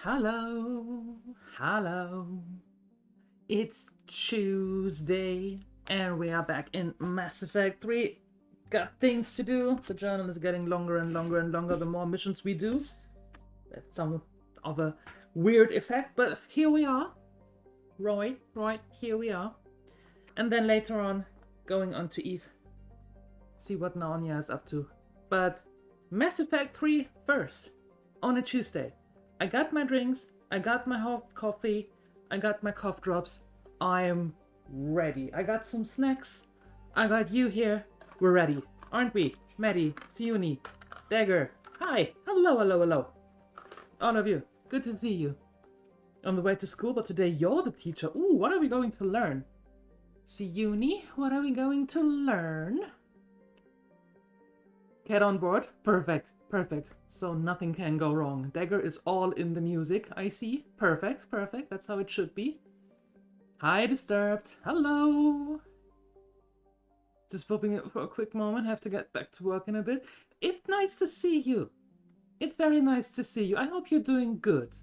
Hello, hello. It's Tuesday, and we are back in Mass Effect 3. Got things to do. The journal is getting longer and longer and longer the more missions we do. That's some of a weird effect, but here we are. Right, here we are. And then later on, going on to Eve. See what Narnia is up to. But Mass Effect 3 first, on a Tuesday. I got my drinks, I got my hot coffee, I got my cough drops. I am ready. I got some snacks. I got you here. We're ready, aren't we? Maddie, Siuni, Dagger. Hi. Hello. All of you. Good to see you. On the way to school, but today you're the teacher. Ooh, what are we going to learn? Siuni, what are we going to learn? Cat on board. Perfect. So nothing can go wrong. Dagger is all in the music, I see. Perfect. That's how it should be. Hi, Disturbed. Hello. Just popping in for a quick moment. Have to get back to work in a bit. It's nice to see you. It's very nice to see you. I hope you're doing good.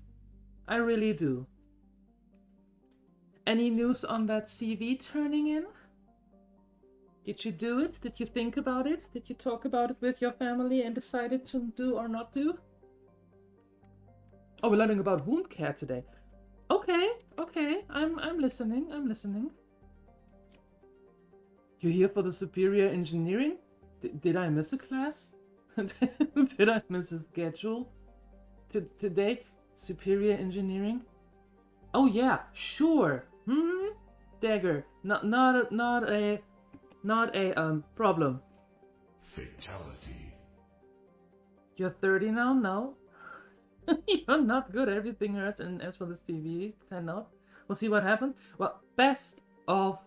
I really do. Any news on that CV turning in? Did you do it? Did you think about it? Did you talk about it with your family and decided to do or not do? Oh, we're learning about wound care today. Okay. I'm listening. You here for the superior engineering? Did I miss a class? Did I miss a schedule? Today, superior engineering? Oh yeah, sure. Dagger. Not a problem. Fatality. You're 30 now? No. You're not good. Everything hurts. And as for this TV, 10 out. We'll see what happens. Well, best of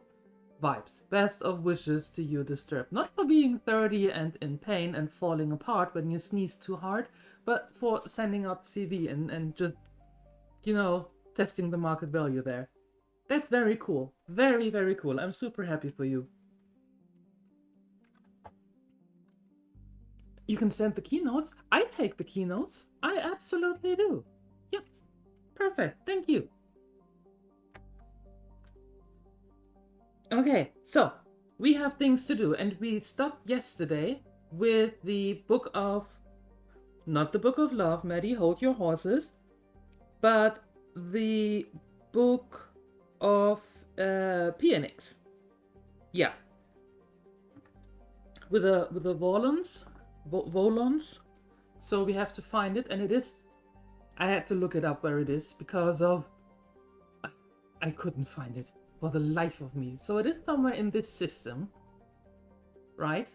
vibes. Best of wishes to you, Disturbed. Not for being 30 and in pain and falling apart when you sneeze too hard, but for sending out CV and just, testing the market value there. That's very cool. Very, very cool. I'm super happy for you. You can send the keynotes. I take the keynotes. I absolutely do. Yep. Perfect. Thank you. Okay, so we have things to do, and we stopped yesterday with the book of... Not the book of love, Maddie, hold your horses. But the book of Phoenix. Yeah. With the Volons. So we have to find it, and it is... I had to look it up where it is because of... I couldn't find it for the life of me. So it is somewhere in this system. Right?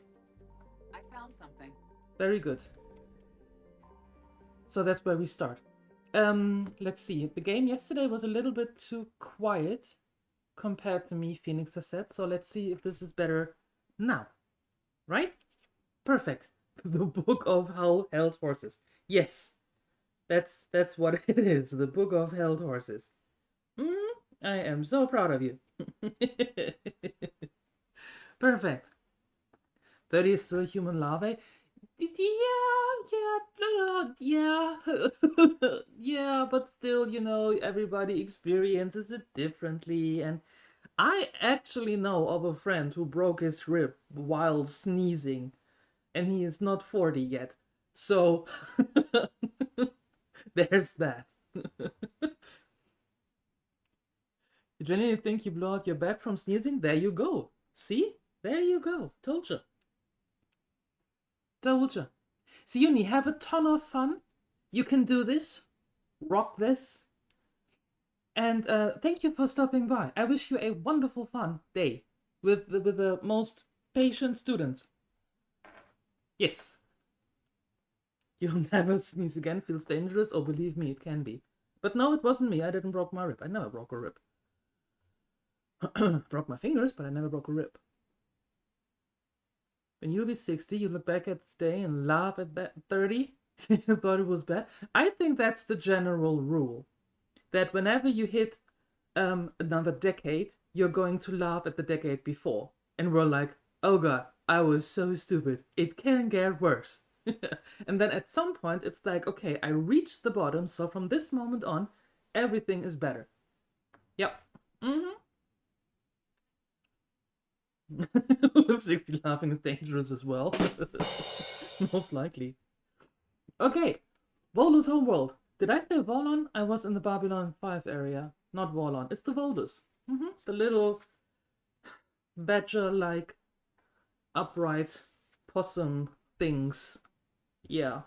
I found something. Very good. So that's where we start. Let's see. The game yesterday was a little bit too quiet compared to me, Phoenix has said. So let's see if this is better now. Right? Perfect. The Book of Held Horses. Yes, that's what it is. The Book of Held Horses. I am so proud of you. Perfect. 30 is still human larvae. Yeah. Yeah, but still, everybody experiences it differently. And I actually know of a friend who broke his rib while sneezing. And he is not 40 yet. So, there's that. You genuinely think you blew out your back from sneezing? There you go. See? There you go. Told you. So you have a ton of fun. You can do this. Rock this. And thank you for stopping by. I wish you a wonderful fun day with the most patient students. Yes. You'll never sneeze again. Feels dangerous. Oh, believe me, it can be. But no, it wasn't me. I didn't broke my rib. I never broke a rib. Broke my fingers, but I never broke a rib. When you'll be 60, you look back at this day and laugh at that 30. You thought it was bad. I think that's the general rule. That whenever you hit another decade, you're going to laugh at the decade before. And we're like, oh god, I was so stupid. It can get worse. And then at some point, it's like, okay, I reached the bottom, so from this moment on, everything is better. Yep. Mm-hmm. 60 laughing is dangerous as well. Most likely. Okay. Volus homeworld. Did I say Volon? I was in the Babylon 5 area. Not Volon. It's the Volus. The little badger-like upright possum things. Yeah.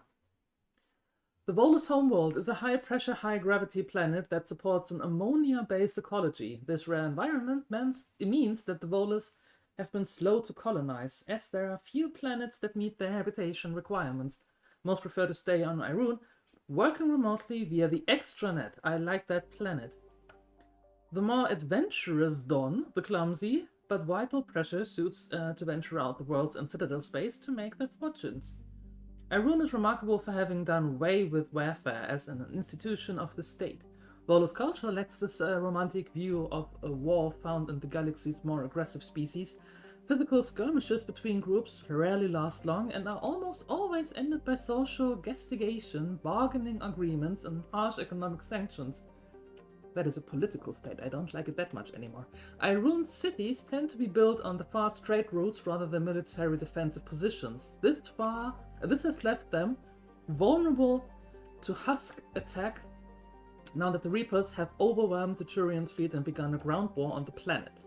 The Volus homeworld is a high-pressure, high-gravity planet that supports an ammonia-based ecology. This rare environment means that the Volus have been slow to colonize, as there are few planets that meet their habitation requirements. Most prefer to stay on Irun, working remotely via the extranet. I like that planet. The more adventurous Dawn, the clumsy but vital pressure suits to venture out the worlds and citadel space to make their fortunes. Irun is remarkable for having done away with warfare as an institution of the state. Volus culture lacks this romantic view of a war found in the galaxy's more aggressive species. Physical skirmishes between groups rarely last long and are almost always ended by social castigation, bargaining agreements, and harsh economic sanctions. That is a political state. I don't like it that much anymore. Irun's cities tend to be built on the fast trade routes rather than military defensive positions. This has left them vulnerable to Husk attack now that the Reapers have overwhelmed the Turian fleet and begun a ground war on the planet.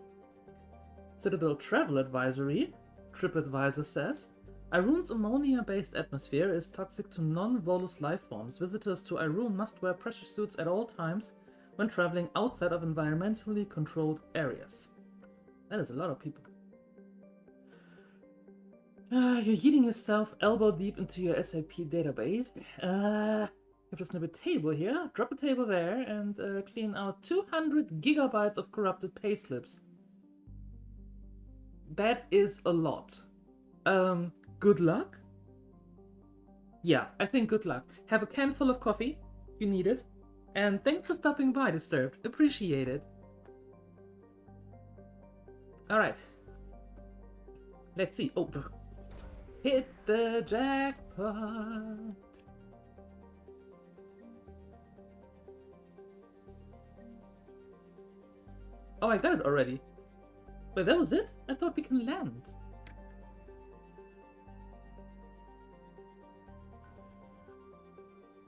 Citadel Travel Advisory, TripAdvisor says, Irun's ammonia-based atmosphere is toxic to non-Volus life forms. Visitors to Irun must wear pressure suits at all times when traveling outside of environmentally controlled areas. That is a lot of people. You're yeeting yourself elbow deep into your SAP database. You have to snip a table here, drop a table there, and clean out 200 gigabytes of corrupted payslips. That is a lot. Good luck? Yeah, I think good luck. Have a can full of coffee. You need it. And thanks for stopping by, Disturbed. Appreciate it. Alright. Let's see. Oh, hit the jackpot. Oh, I got it already. Wait, that was it? I thought we can land.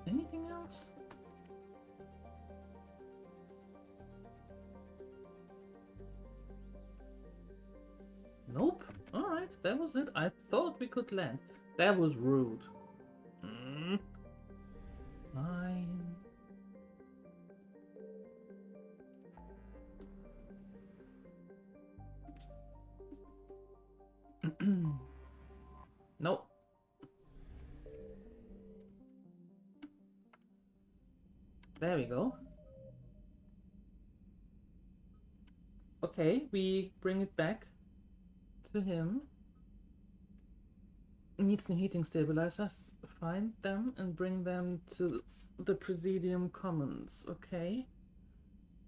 Anything else? Nope. Alright, that was it. I thought we could land. That was rude. Fine. Nope. There we go. Okay, we bring it back to him. Needs new heating stabilizers. Find them and bring them to the Presidium Commons. Okay.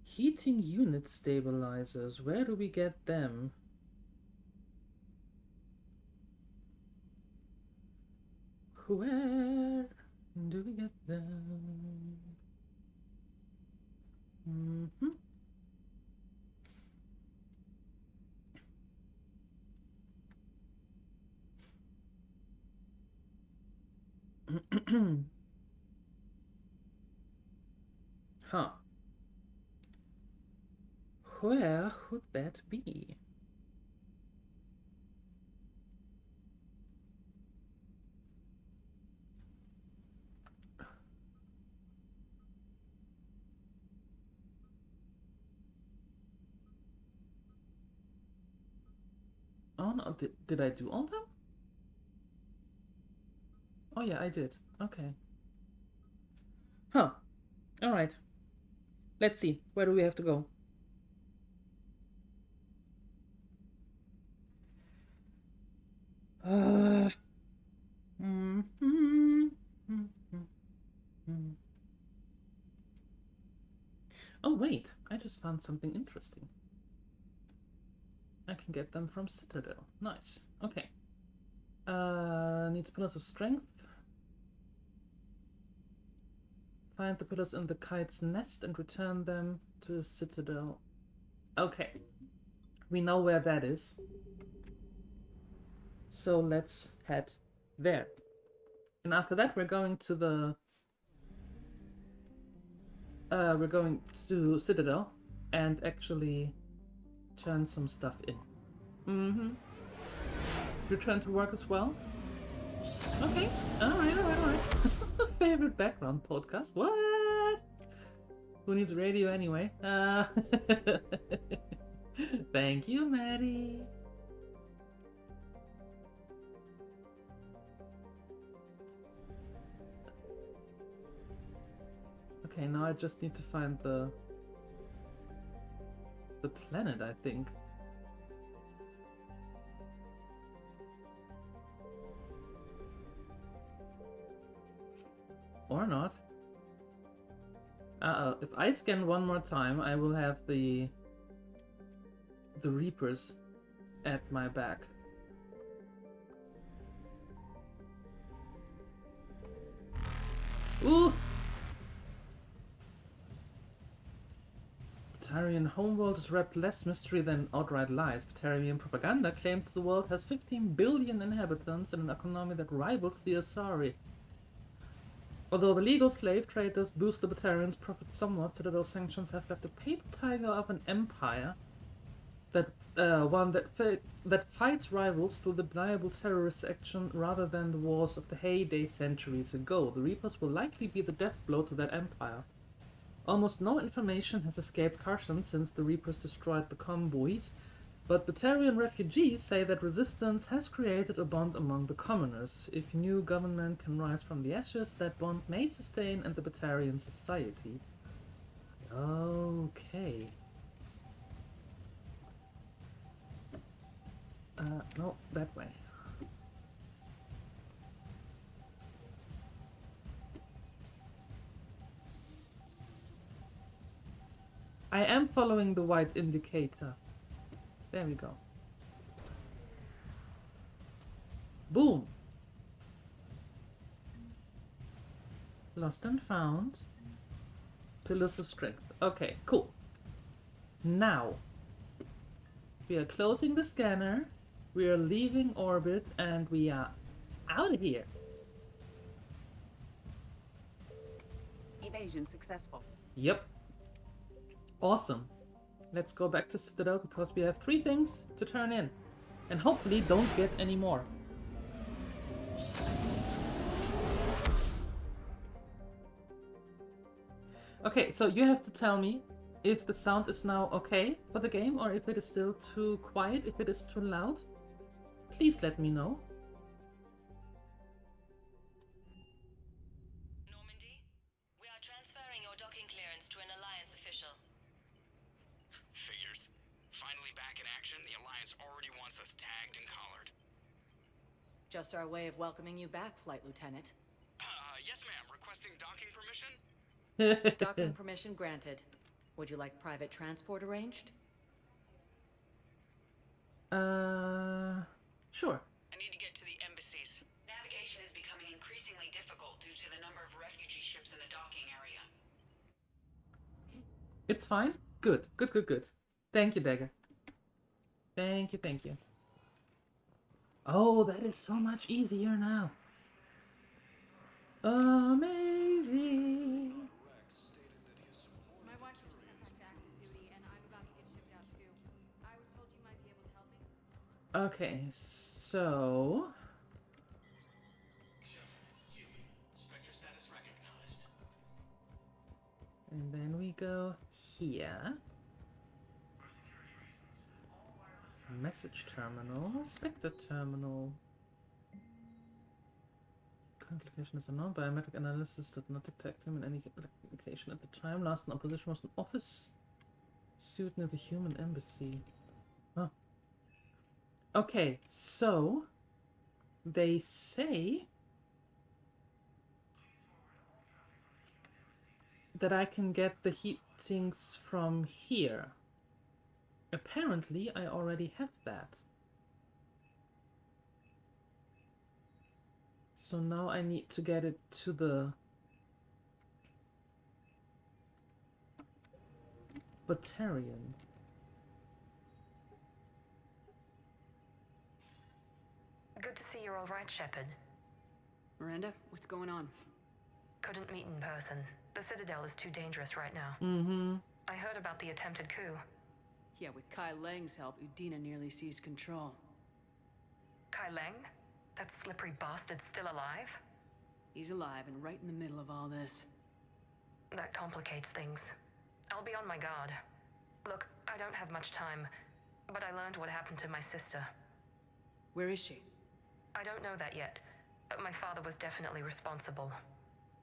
Heating unit stabilizers. Where do we get them? Where do we get them? Huh. Where would that be? Oh no, did I do all them? Oh yeah, I did. Okay. Huh. Alright. Let's see. Where do we have to go? Oh wait, I just found something interesting. I can get them from Citadel. Nice. Okay. Needs pillars of strength. Find the pillars in the kite's nest and return them to the citadel. Okay. We know where that is. So let's head there. And after that we're going to the... we're going to Citadel and actually turn some stuff in. Mm-hmm. Return to work as well? Okay. Alright. Favorite background podcast? What? Who needs radio anyway? Thank you, Maddie. Okay, now I just need to find the planet, I think. Or not. Uh-oh, if I scan one more time, I will have the Reapers at my back. Ooh! Turian homeworld is wrapped less mystery than outright lies. Turian propaganda claims the world has 15 billion inhabitants and an economy that rivals the Asari. Although the legal slave traders boost the Batarians' profit somewhat, Citadel sanctions have left a paper tiger of an empire that that fights rivals through the deniable terrorist action rather than the wars of the heyday centuries ago. The Reapers will likely be the death blow to that empire. Almost no information has escaped Carson since the Reapers destroyed the convoys, but Batarian refugees say that resistance has created a bond among the commoners. If new government can rise from the ashes, that bond may sustain in the Batarian society. Okay. No, that way. I am following the white indicator. There we go. Boom! Lost and found. Pillars of strength. Okay, cool. Now, we are closing the scanner, we are leaving orbit, and we are out of here. Evasion successful. Yep. Awesome. Let's go back to Citadel because we have 3 things to turn in. And hopefully don't get any more. Okay, so you have to tell me if the sound is now okay for the game or if it is still too quiet, if it is too loud. Please let me know. Normandy, we are transferring your docking clearance to an Alliance official. Figures. Finally back in action, the Alliance already wants us tagged and collared. Just our way of welcoming you back, Flight Lieutenant. Yes ma'am, requesting docking permission? Docking permission granted. Would you like private transport arranged? Sure. I need to get to the embassies. Navigation is becoming increasingly difficult due to the number of refugee ships in the docking area. It's fine? Good. Good. Thank you, Dagger. Thank you. Oh, that is so much easier now. Amazing. My wife just sent back to active duty, and I'm about to get shipped out too. I was told you might be able to help me. Okay, so... Spectre status recognized. And then we go here. Message terminal, Spectre terminal. Current location is unknown. Biometric analysis did not detect him in any location at the time. Last in opposition was an office suit near the human embassy. Oh. Okay, so they say that I can get the heatings from here. Apparently, I already have that. So now I need to get it to the Batarian. Good to see you're all right, Shepard. Miranda, what's going on? Couldn't meet in person. The Citadel is too dangerous right now. Mm-hmm. I heard about the attempted coup. Yeah, with Kai Lang's help, Udina nearly seized control. Kai Lang? That slippery bastard's still alive? He's alive and right in the middle of all this. That complicates things. I'll be on my guard. Look, I don't have much time, but I learned what happened to my sister. Where is she? I don't know that yet, but my father was definitely responsible.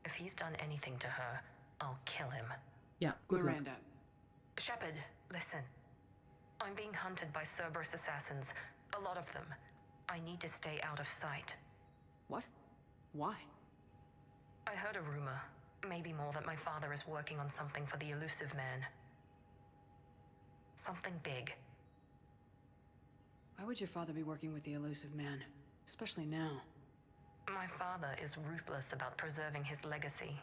If he's done anything to her, I'll kill him. Yeah, good luck. Miranda. Shepard, listen. I'm being hunted by Cerberus assassins. A lot of them. I need to stay out of sight. What? Why? I heard a rumor, maybe more, that my father is working on something for the elusive man. Something big. Why would your father be working with the elusive man? Especially now. My father is ruthless about preserving his legacy.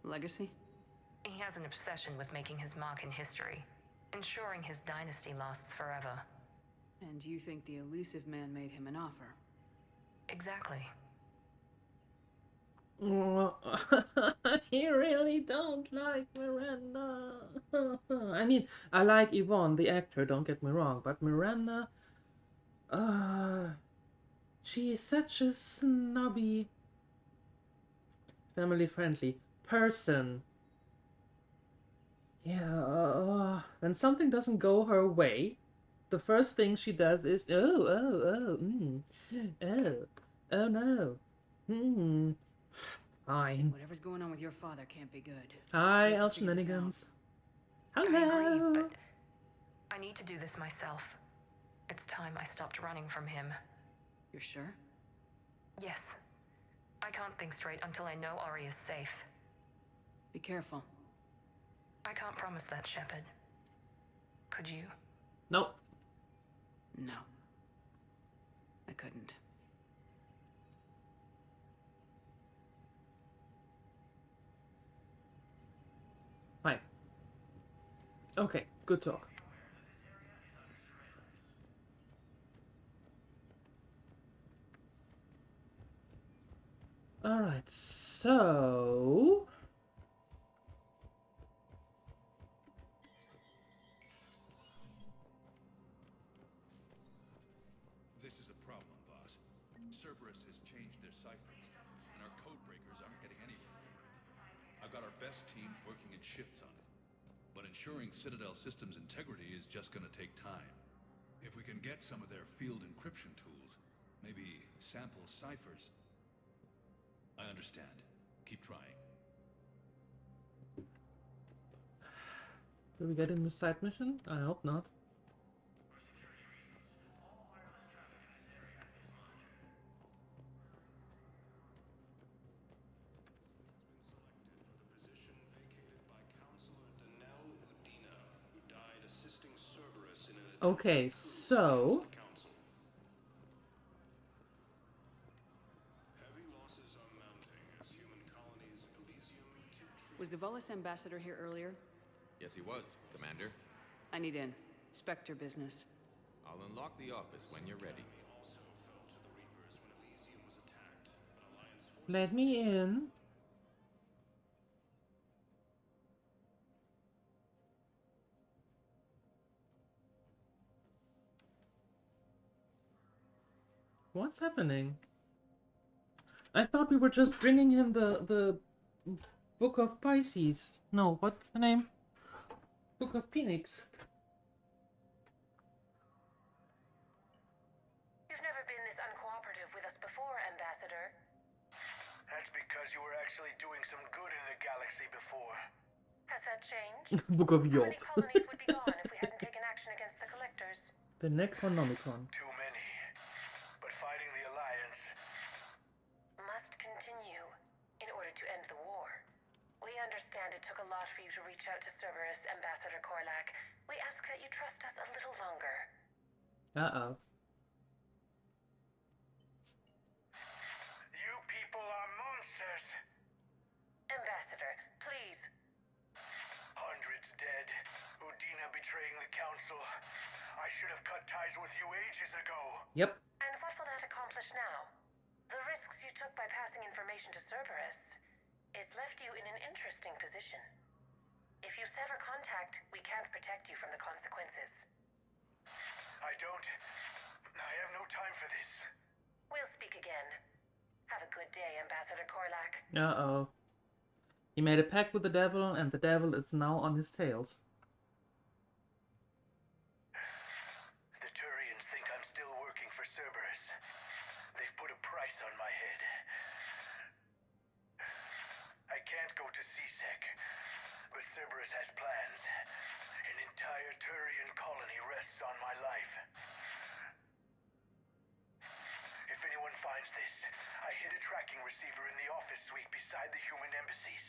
Legacy? He has an obsession with making his mark in history, ensuring his dynasty lasts forever. And you think the elusive man made him an offer? Exactly. You really don't like Miranda. I mean, I like Yvonne, the actor, don't get me wrong, but Miranda, she is such a snobby, family-friendly person. Yeah, when something doesn't go her way, the first thing she does is, oh no, fine. Whatever's going on with your father can't be good. Hi, We have El to figure this Shenanigans. I Hello. agree, but I need to do this myself. It's time I stopped running from him. You're sure? Yes. I can't think straight until I know Ori is safe. Be careful. I can't promise that, Shepard. Could you? Nope. No. I couldn't. Fine. Okay, good talk. Alright, so... This is a problem, boss. Cerberus has changed their ciphers, and our code breakers aren't getting anywhere. I've got our best teams working in shifts on it, but ensuring Citadel systems integrity is just gonna take time. If we can get some of their field encryption tools, maybe sample ciphers. I understand. Keep trying. Did we get a new side mission? I hope not. Okay, so... Was the Volus ambassador here earlier? Yes, he was, Commander. I need in. Spectre business. I'll unlock the office when you're ready. Let me in. What's happening? I thought we were just bringing him the Book of Pisces. No, what's the name? Book of Phoenix. You've never been this uncooperative with us before, Ambassador. That's because you were actually doing some good in the galaxy before. Has that changed? Book of How York. many colonies would be gone if we hadn't taken action against the collectors? The Necronomicon. Too many. But fighting the Alliance... Must continue in order to end the war. We understand it took a lot for you to reach out to Cerberus, Ambassador Korlak. We ask that you trust us a little longer. Uh-oh. You council. I should have cut ties with you ages ago. Yep. And what will that accomplish now? The risks you took by passing information to Cerberus, it's left you in an interesting position. If you sever contact, we can't protect you from the consequences. I have no time for this. We'll speak again. Have a good day, Ambassador Korlak. Uh-oh. He made a pact with the devil, and the devil is now on his tails. The Turians think I'm still working for Cerberus. They've put a price on my head. I can't go to CSEC, but Cerberus has plans. An entire Turian colony rests on my life. If anyone finds this, I hid a tracking receiver in the office suite beside the human embassies.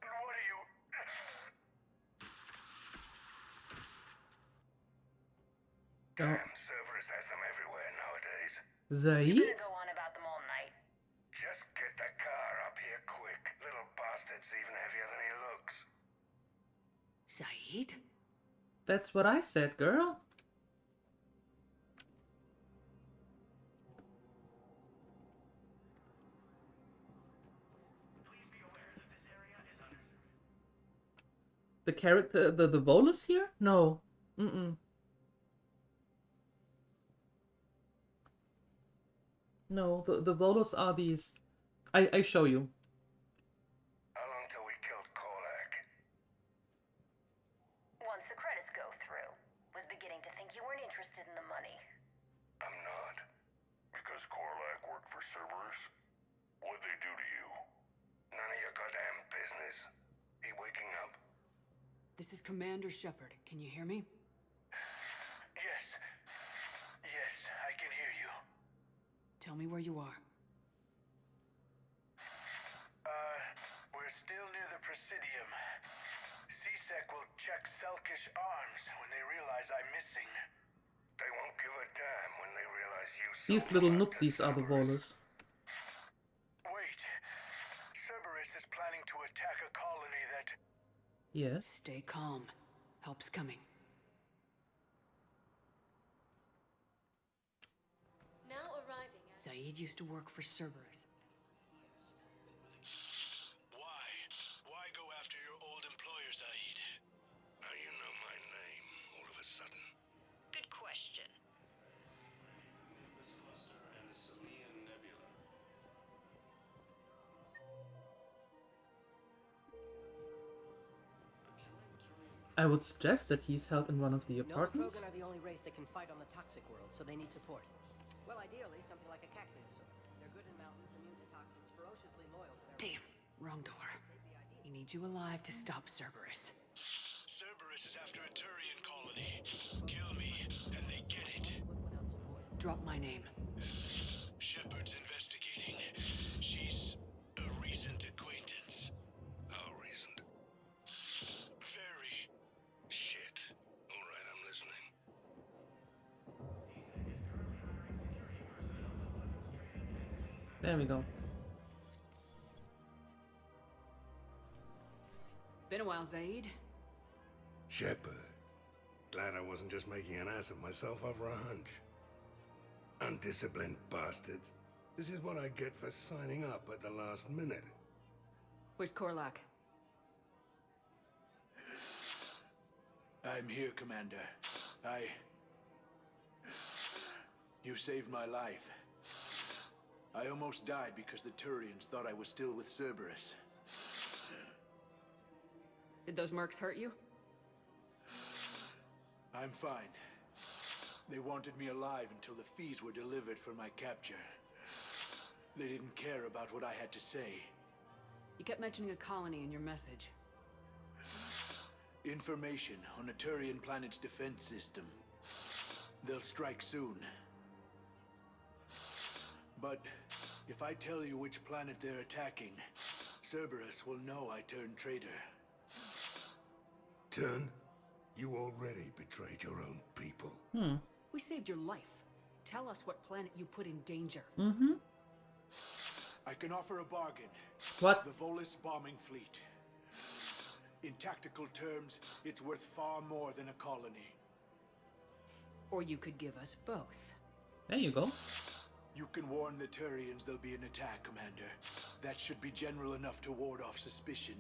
And what are you... Oh. Cerberus has them everywhere nowadays. Zaid? Go on about them all night. Just get the car up here quick. Little bastard's even heavier than he looks. Zaid? That's what I said, girl. The character, the Volus here? No. Mm-mm. No, the Volus are these. I show you. How long till we killed Korlak? Once the credits go through, was beginning to think you weren't interested in the money. I'm not. Because Korlak worked for Cerberus? What'd they do to you? None of your goddamn business. He waking up? This is Commander Shepard. Can you hear me? Yes. Yes, I can hear you. Tell me where you are. We're still near the Presidium. CSEC will check Selkish arms when they realize I'm missing. They won't give a damn when they realize you... These little noopsies are the Volus. Wait. Cerberus is planning to attack a colony that... Yes. Stay calm. Help's coming. Now arriving at... Zaid used to work for Cerberus. Why go after your old employer, Zaid? Now you know my name, all of a sudden. Good question. I would suggest that he's held in one of the apartments. No, Krogan are the only race that can fight on the toxic world, so they need support. Well, ideally, something like a cactusaur. They're good in mountains, immune to toxins, ferociously loyal to their... Damn, wrong door. He needs you alive to stop Cerberus. Cerberus is after a Turian colony. Kill me, and they get it. Drop my name. Shepard's investigating. She's a recent acquaintance. How recent? Very. Shit. All right, I'm listening. There we go. Been a while, Zaid. Shepard. Glad I wasn't just making an ass of myself over a hunch. Undisciplined bastards. This is what I get for signing up at the last minute. Where's Korlak? I'm here, Commander. You saved my life. I almost died because the Turians thought I was still with Cerberus. Did those mercs hurt you? I'm fine. They wanted me alive until the fees were delivered for my capture. They didn't care about what I had to say. You kept mentioning a colony in your message. Information on a Turian planet's defense system. They'll strike soon. But if I tell you which planet they're attacking, Cerberus will know I turned traitor. Turned? You already betrayed your own people. We saved your life. Tell us what planet you put in danger. I can offer a bargain. What? The Volus bombing fleet. In tactical terms, it's worth far more than a colony. Or you could give us both. There you go. You can warn the Turians there'll be an attack, Commander. That should be general enough to ward off suspicion.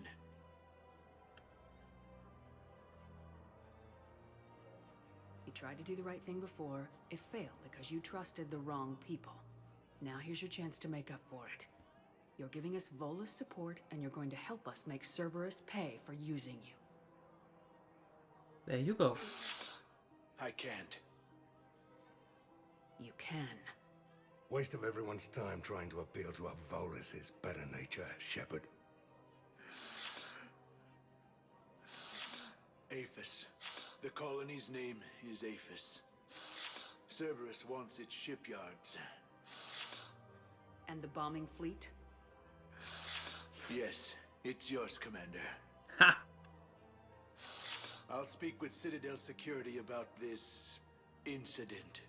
You tried to do the right thing before. It failed because you trusted the wrong people. Now here's your chance to make up for it. You're giving us Volus support, and you're going to help us make Cerberus pay for using you. There you go. I can't. You can. Waste of everyone's time trying to appeal to a Volus's better nature, Shepard. Aphis. The colony's name is Aphis. Cerberus wants its shipyards. And the bombing fleet? Yes, it's yours, Commander. Ha! I'll speak with Citadel Security about this incident.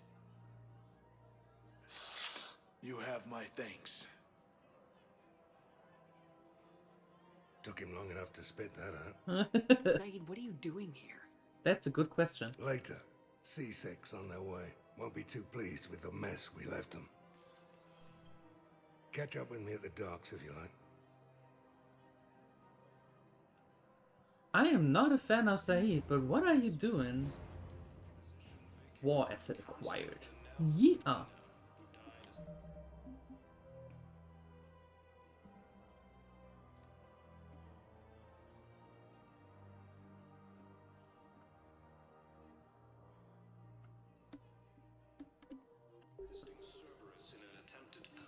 You have my thanks. Took him long enough to spit that out. Zaid, what are you doing here? That's a good question. Later. C6 on their way. Won't be too pleased with the mess we left them. Catch up with me at the docks if you like. I am not a fan of Saeed, but what are you doing? War asset acquired. Yeah.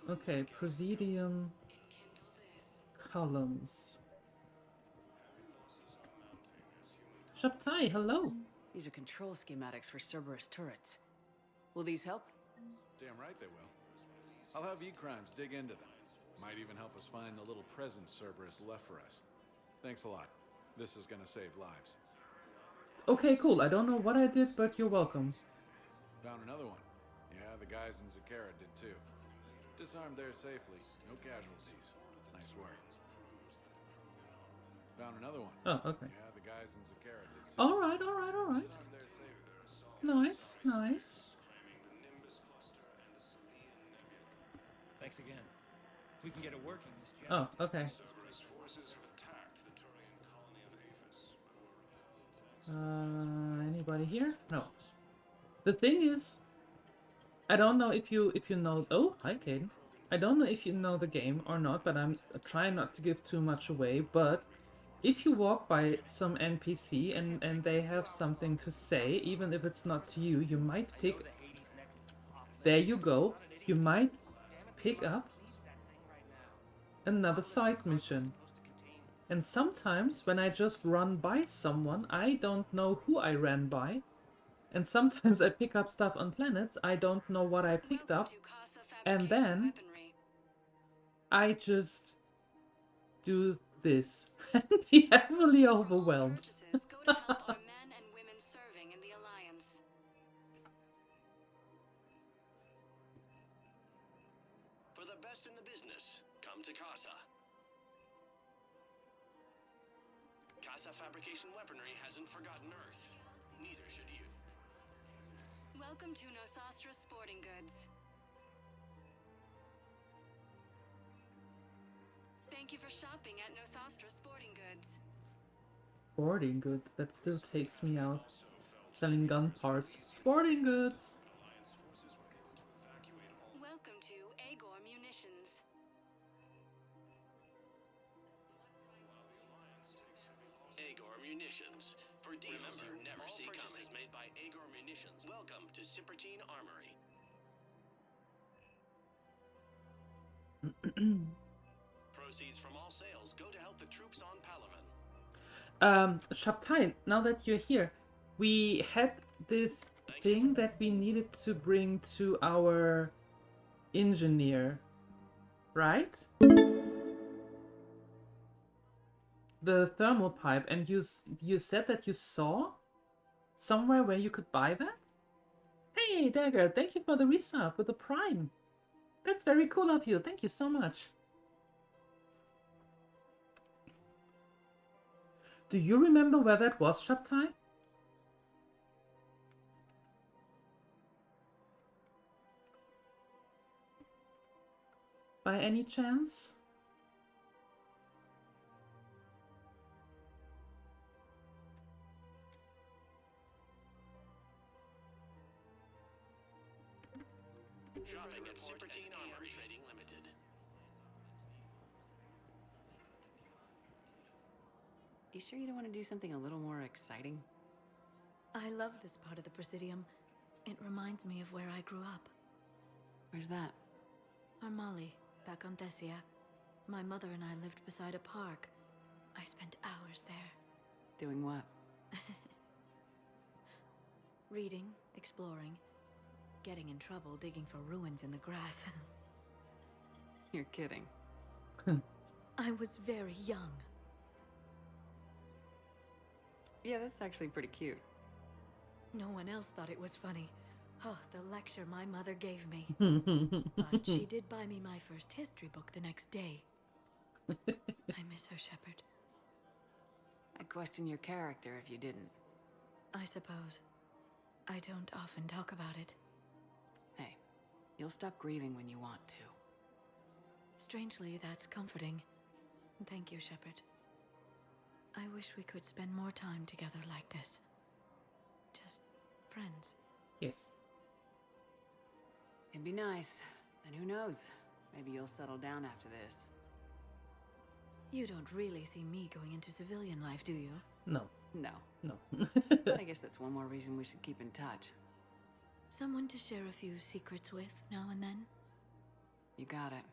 Okay, Presidium columns. Shabtai, hello. These are control schematics for Cerberus turrets. Will these help? Damn right they will. I'll have E-Crimes dig into them. Might even help us find the little present Cerberus left for us. Thanks a lot. This is gonna save lives. Okay, cool. I don't know what I did, but you're welcome. Found another one. Yeah, the guys in Zakara did too. Disarmed there safely. No casualties. Nice work. Found another one. Oh, okay. Yeah, the guys in Zakara did too. Alright, alright, alright. Nice, nice. Thanks again. If we can get it working, this job. Oh, okay. Anybody here? No. The thing is, I don't know if you know. Oh, hi, Kaidan. I don't know if you know the game or not, but I'm trying not to give too much away. But if you walk by some NPC and they have something to say, even if it's not to you, you might pick. There you go. You might pick up another side mission. And sometimes when I just run by someone, I don't know who I ran by. And sometimes I pick up stuff on planets, I don't know what I picked up. And then I just do this and be heavily overwhelmed. For the best in the business, come to Casa. Casa Fabrication Weaponry hasn't forgotten Earth. Neither should you. Welcome to Nosastra Sporting Goods. Thank you for shopping at Nosastra Sporting Goods. Sporting goods, that still takes me out. Selling gun parts. Sporting goods! Welcome to Agor Munitions. Agor Munitions. For deals you never see coming. Made by Agor Munitions. Welcome to Cypertine Armory. Proceeds from all sales go to help the troops on Palaven. Shabtai, now that you're here, we had this thing that we needed to bring to our engineer, right? The thermal pipe, and you said that you saw somewhere where you could buy that? Hey, Dagger, thank you for the resub with the Prime. That's very cool of you. Thank you so much. Do you remember where that was, Shabtai? By any chance? Shopping at Cypertine Armory Trading Limited. You sure you don't want to do something a little more exciting? I love this part of the Presidium. It reminds me of where I grew up. Where's that? Armali, back on Thessia. My mother and I lived beside a park. I spent hours there. Doing what? Reading, exploring, getting in trouble digging for ruins in the grass. You're kidding. I was very young. Yeah, that's actually pretty cute. No one else thought it was funny. Oh, the lecture my mother gave me. But she did buy me my first history book the next day. I miss her, Shepard. I'd question your character if you didn't. I suppose. I don't often talk about it. Hey, you'll stop grieving when you want to. Strangely, that's comforting. Thank you, Shepard. I wish we could spend more time together like this. Just friends. Yes. It'd be nice. And who knows? Maybe you'll settle down after this. You don't really see me going into civilian life, do you? No. No. No. But I guess that's one more reason we should keep in touch. Someone to share a few secrets with now and then? You got it.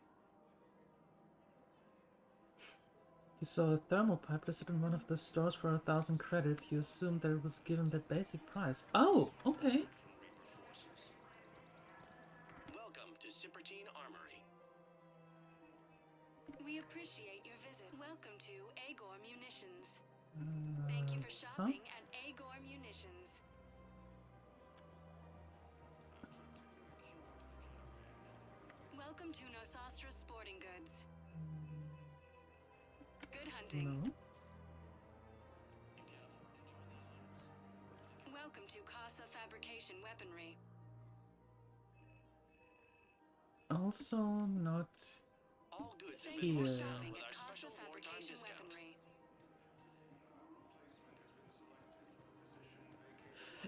You saw a thermal pipe listed in one of the stores for 1,000 credits. You assumed that it was given that basic price. Oh, okay. Welcome to Cypertine Armory. We appreciate your visit. Welcome to Agor Munitions. Thank you for shopping at Agor Munitions. Welcome to Nosastra Sporting Goods. Good hunting. No. Welcome to Casa Fabrication Weaponry. Also not All goods Thank you for here. shopping with at our Casa special wartime Fabrication discount. Weaponry.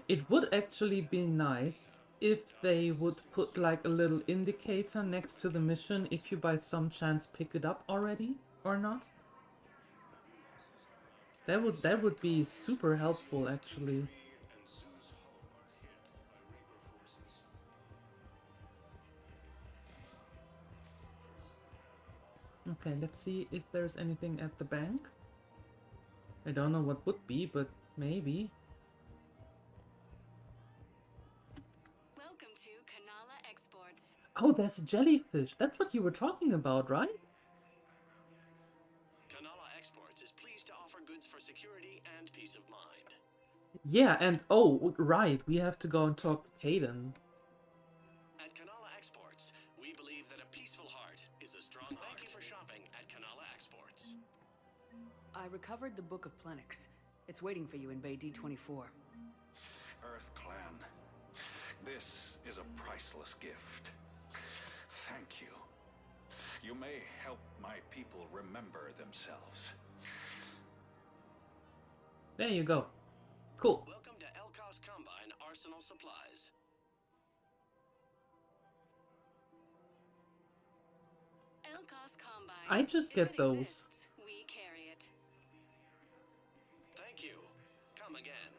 It would actually be nice if they would put like a little indicator next to the mission if you by some chance pick it up already or not. That would be super helpful actually. Okay, let's see if there's anything at the bank. I don't know what would be, but maybe. Welcome to Kanala Exports. Oh, there's a jellyfish. That's what you were talking about, right? Kanala Exports is pleased to offer goods for security and peace of mind. Yeah, and oh, right, we have to go and talk to Kaidan. At Kanala Exports, we believe that a peaceful heart is a strong heart. Thank you for shopping at Kanala Exports. I recovered the Book of Plenix. It's waiting for you in Bay D24. Earth Clan, this is a priceless gift. Thank you. You may help my people remember themselves. There you go. Cool. Welcome to Elkos Combine Arsenal Supplies. Elkos Combine. I just If get it those. exists, we carry it. Thank you. Come again.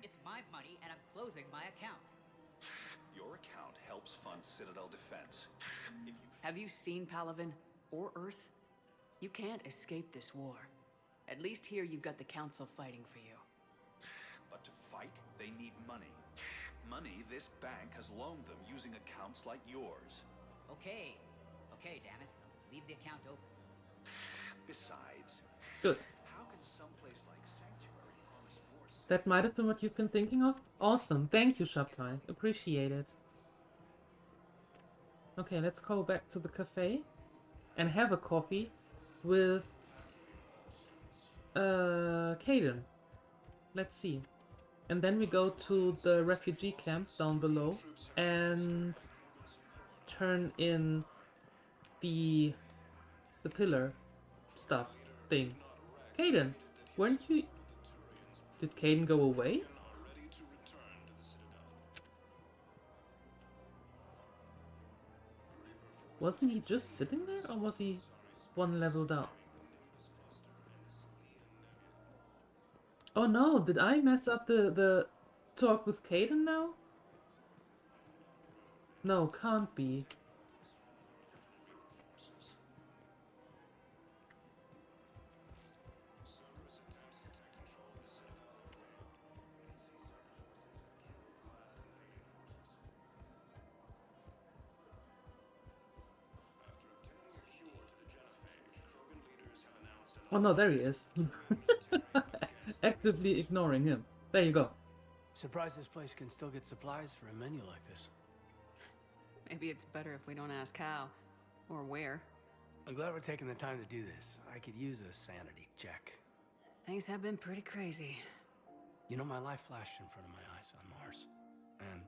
It's my money and I'm closing my account. Your account helps fund Citadel defense. If you Have you seen Palaven or Earth? You can't escape this war. At least here you've got the Council fighting for you. But to fight, they need money. Money this bank has loaned them using accounts like yours. Okay. Okay, damn it. Leave the account open. Besides, Good. how can someplace like Sanctuary promise more? That might have been what you've been thinking of. Awesome. Thank you, Shabtai. Appreciate it. Okay, let's go back to the cafe and have a coffee with Kaidan. Let's see. And then we go to the refugee camp down below and turn in the pillar stuff thing. Kaidan, weren't you... Did Kaidan go away? Wasn't he just sitting there, or was he one level down? Oh no, did I mess up the talk with Kaidan now? No, can't be. Oh no, there he is. Actively ignoring him. There you go. Surprised this place can still get supplies for a menu like this. Maybe it's better if we don't ask how. Or where. I'm glad we're taking the time to do this. I could use a sanity check. Things have been pretty crazy. You know, my life flashed in front of my eyes on Mars. And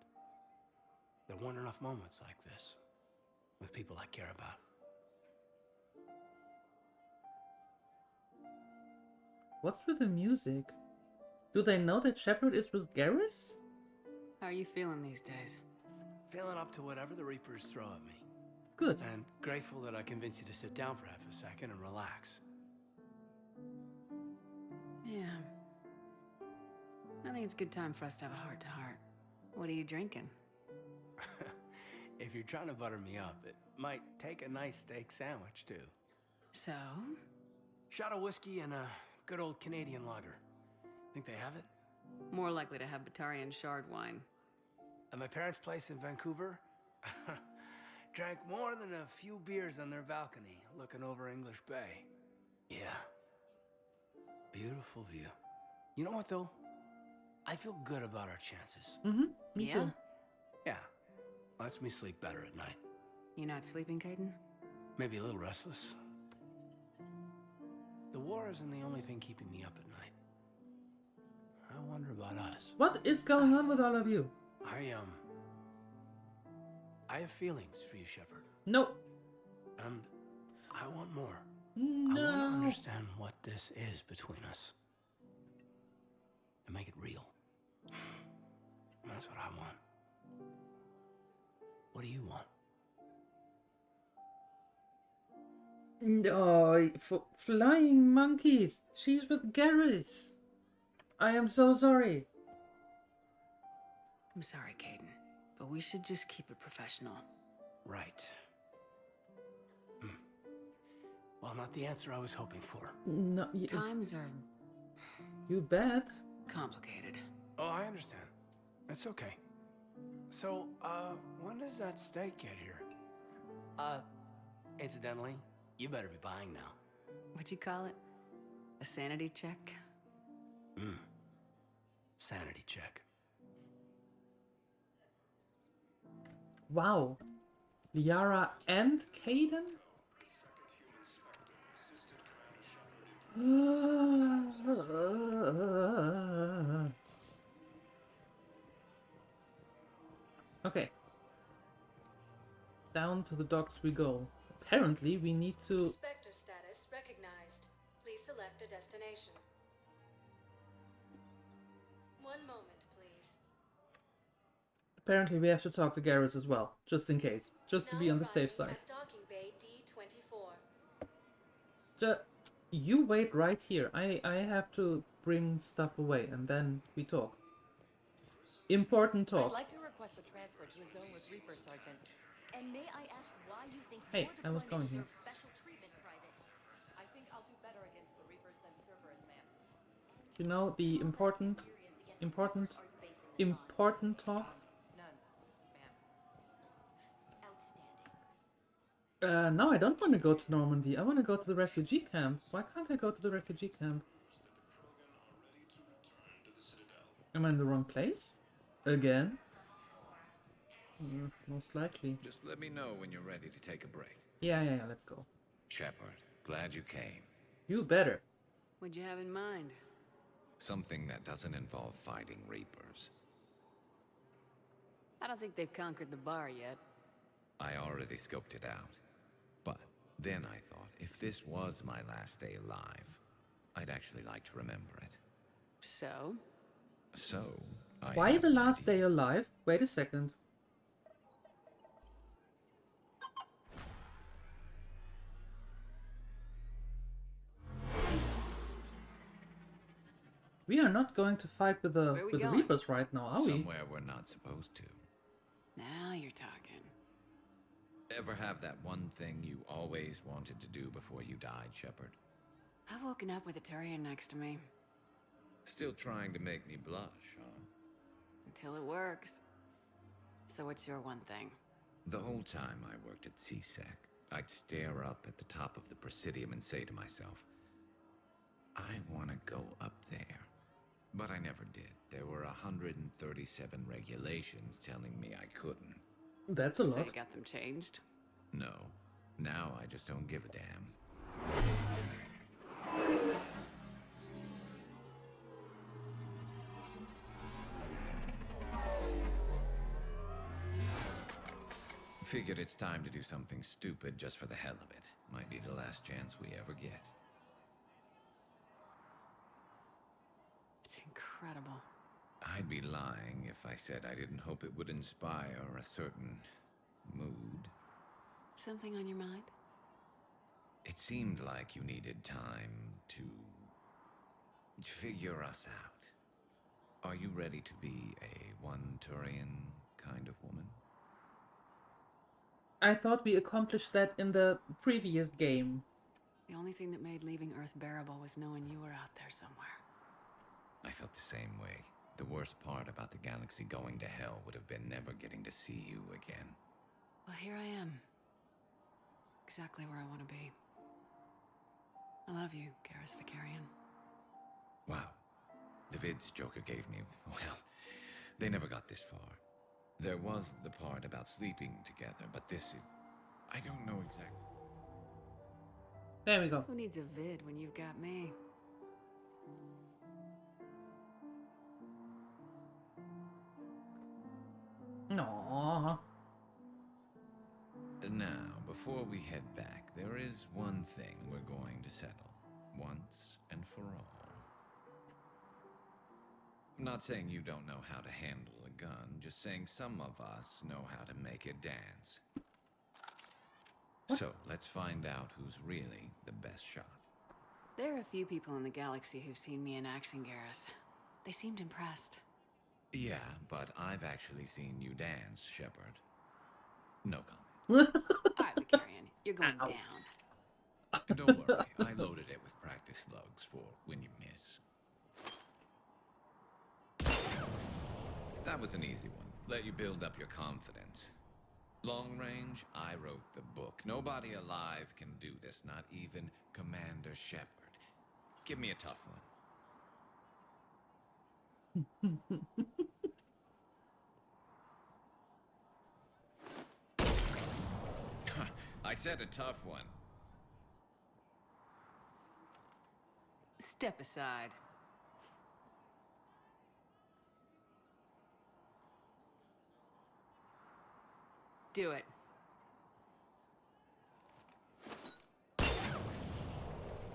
there weren't enough moments like this. With people I care about. What's with the music? Do they know that Shepard is with Garrus? How are you feeling these days? Feeling up to whatever the Reapers throw at me. Good. And grateful that I convinced you to sit down for half a second and relax. Yeah. I think it's a good time for us to have a heart-to-heart. What are you drinking? If you're trying to butter me up, it might take a nice steak sandwich, too. So? Shot of whiskey and a good old Canadian lager. Think they have it? More likely to have Batarian shard wine. At my parents' place in Vancouver, drank more than a few beers on their balcony, looking over English Bay. Yeah. Beautiful view. You know what, though? I feel good about our chances. Me too. Yeah. Lets me sleep better at night. You not sleeping, Kaidan? Maybe a little restless. The war isn't the only thing keeping me up at night. I wonder about us. What is going on with all of you? I have feelings for you, Shepard. No. And I want more. No. I want to understand what this is between us. And make it real. That's what I want. What do you want? No, flying monkeys. She's with Garrus. I am so sorry. I'm sorry, Kaidan, but we should just keep it professional. Right. Well, not the answer I was hoping for. No, Times are... You bet. complicated. Oh, I understand. It's okay. So, when does that steak get here? Incidentally, you better be buying now. What'd you call it? A sanity check? Sanity check. Wow. Liara and Kaidan? Okay. Down to the docks we go. Apparently we need to... Spectre status recognized. Please select a destination. One moment, please. Apparently we have to talk to Garrus as well, just in case. Just to be on the safe side. At docking bay D24. You wait right here. I have to bring stuff away and then we talk. Important talk. I'd like to request a transfer to a zone with Reaper, Sergeant. And may I ask why you think Hey, your I was going deployment here. deserves special treatment, Private? I think I'll do better against the Reapers than Cerberus, ma'am. You know, the important talk. No, I don't want to go to Normandy. I want to go to the refugee camp. Why can't I go to the refugee camp? Am I in the wrong place? Again? Most likely. Just let me know when you're ready to take a break. Yeah, let's go. Shepard, glad you came. You better. What'd you have in mind? Something that doesn't involve fighting Reapers. I don't think they've conquered the bar yet. I already scoped it out. But then I thought, if this was my last day alive, I'd actually like to remember it. So? So, I... Why the last day alive? Wait a second. We are not going to fight with the Reapers right now, are we? Somewhere we're not supposed to. Now you're talking. Ever have that one thing you always wanted to do before you died, Shepard? I've woken up with a Turian next to me. Still trying to make me blush, huh? Until it works. So what's your one thing? The whole time I worked at CSEC, I'd stare up at the top of the Presidium and say to myself, I want to go up there. But I never did. There were 137 regulations telling me I couldn't. That's a lot. So you got them changed? No. Now I just don't give a damn. Figured it's time to do something stupid just for the hell of it. Might be the last chance we ever get. It's incredible. I'd be lying if I said I didn't hope it would inspire a certain mood. Something on your mind? It seemed like you needed time to figure us out. Are you ready to be a one Turian kind of woman? I thought we accomplished that in the previous game. The only thing that made leaving Earth bearable was knowing you were out there somewhere. I felt the same way. The worst part about the galaxy going to hell would have been never getting to see you again. Well, here I am. Exactly where I want to be. I love you, Garrus Vicarian. Wow. The vids Joker gave me, well, they never got this far. There was the part about sleeping together, but this is... I don't know exactly. There we go. Who needs a vid when you've got me? No. Now, before we head back, there is one thing we're going to settle. Once and for all. I'm not saying you don't know how to handle a gun, just saying some of us know how to make it dance. What? So, let's find out who's really the best shot. There are a few people in the galaxy who've seen me in action, Garrus. They seemed impressed. Yeah, but I've actually seen you dance, Shepard. No comment. Alright, Vicarian, you're going down. Don't worry, I loaded it with practice slugs for when you miss. That was an easy one. Let you build up your confidence. Long range, I wrote the book. Nobody alive can do this, not even Commander Shepard. Give me a tough one. I said a tough one. Step aside. Do it.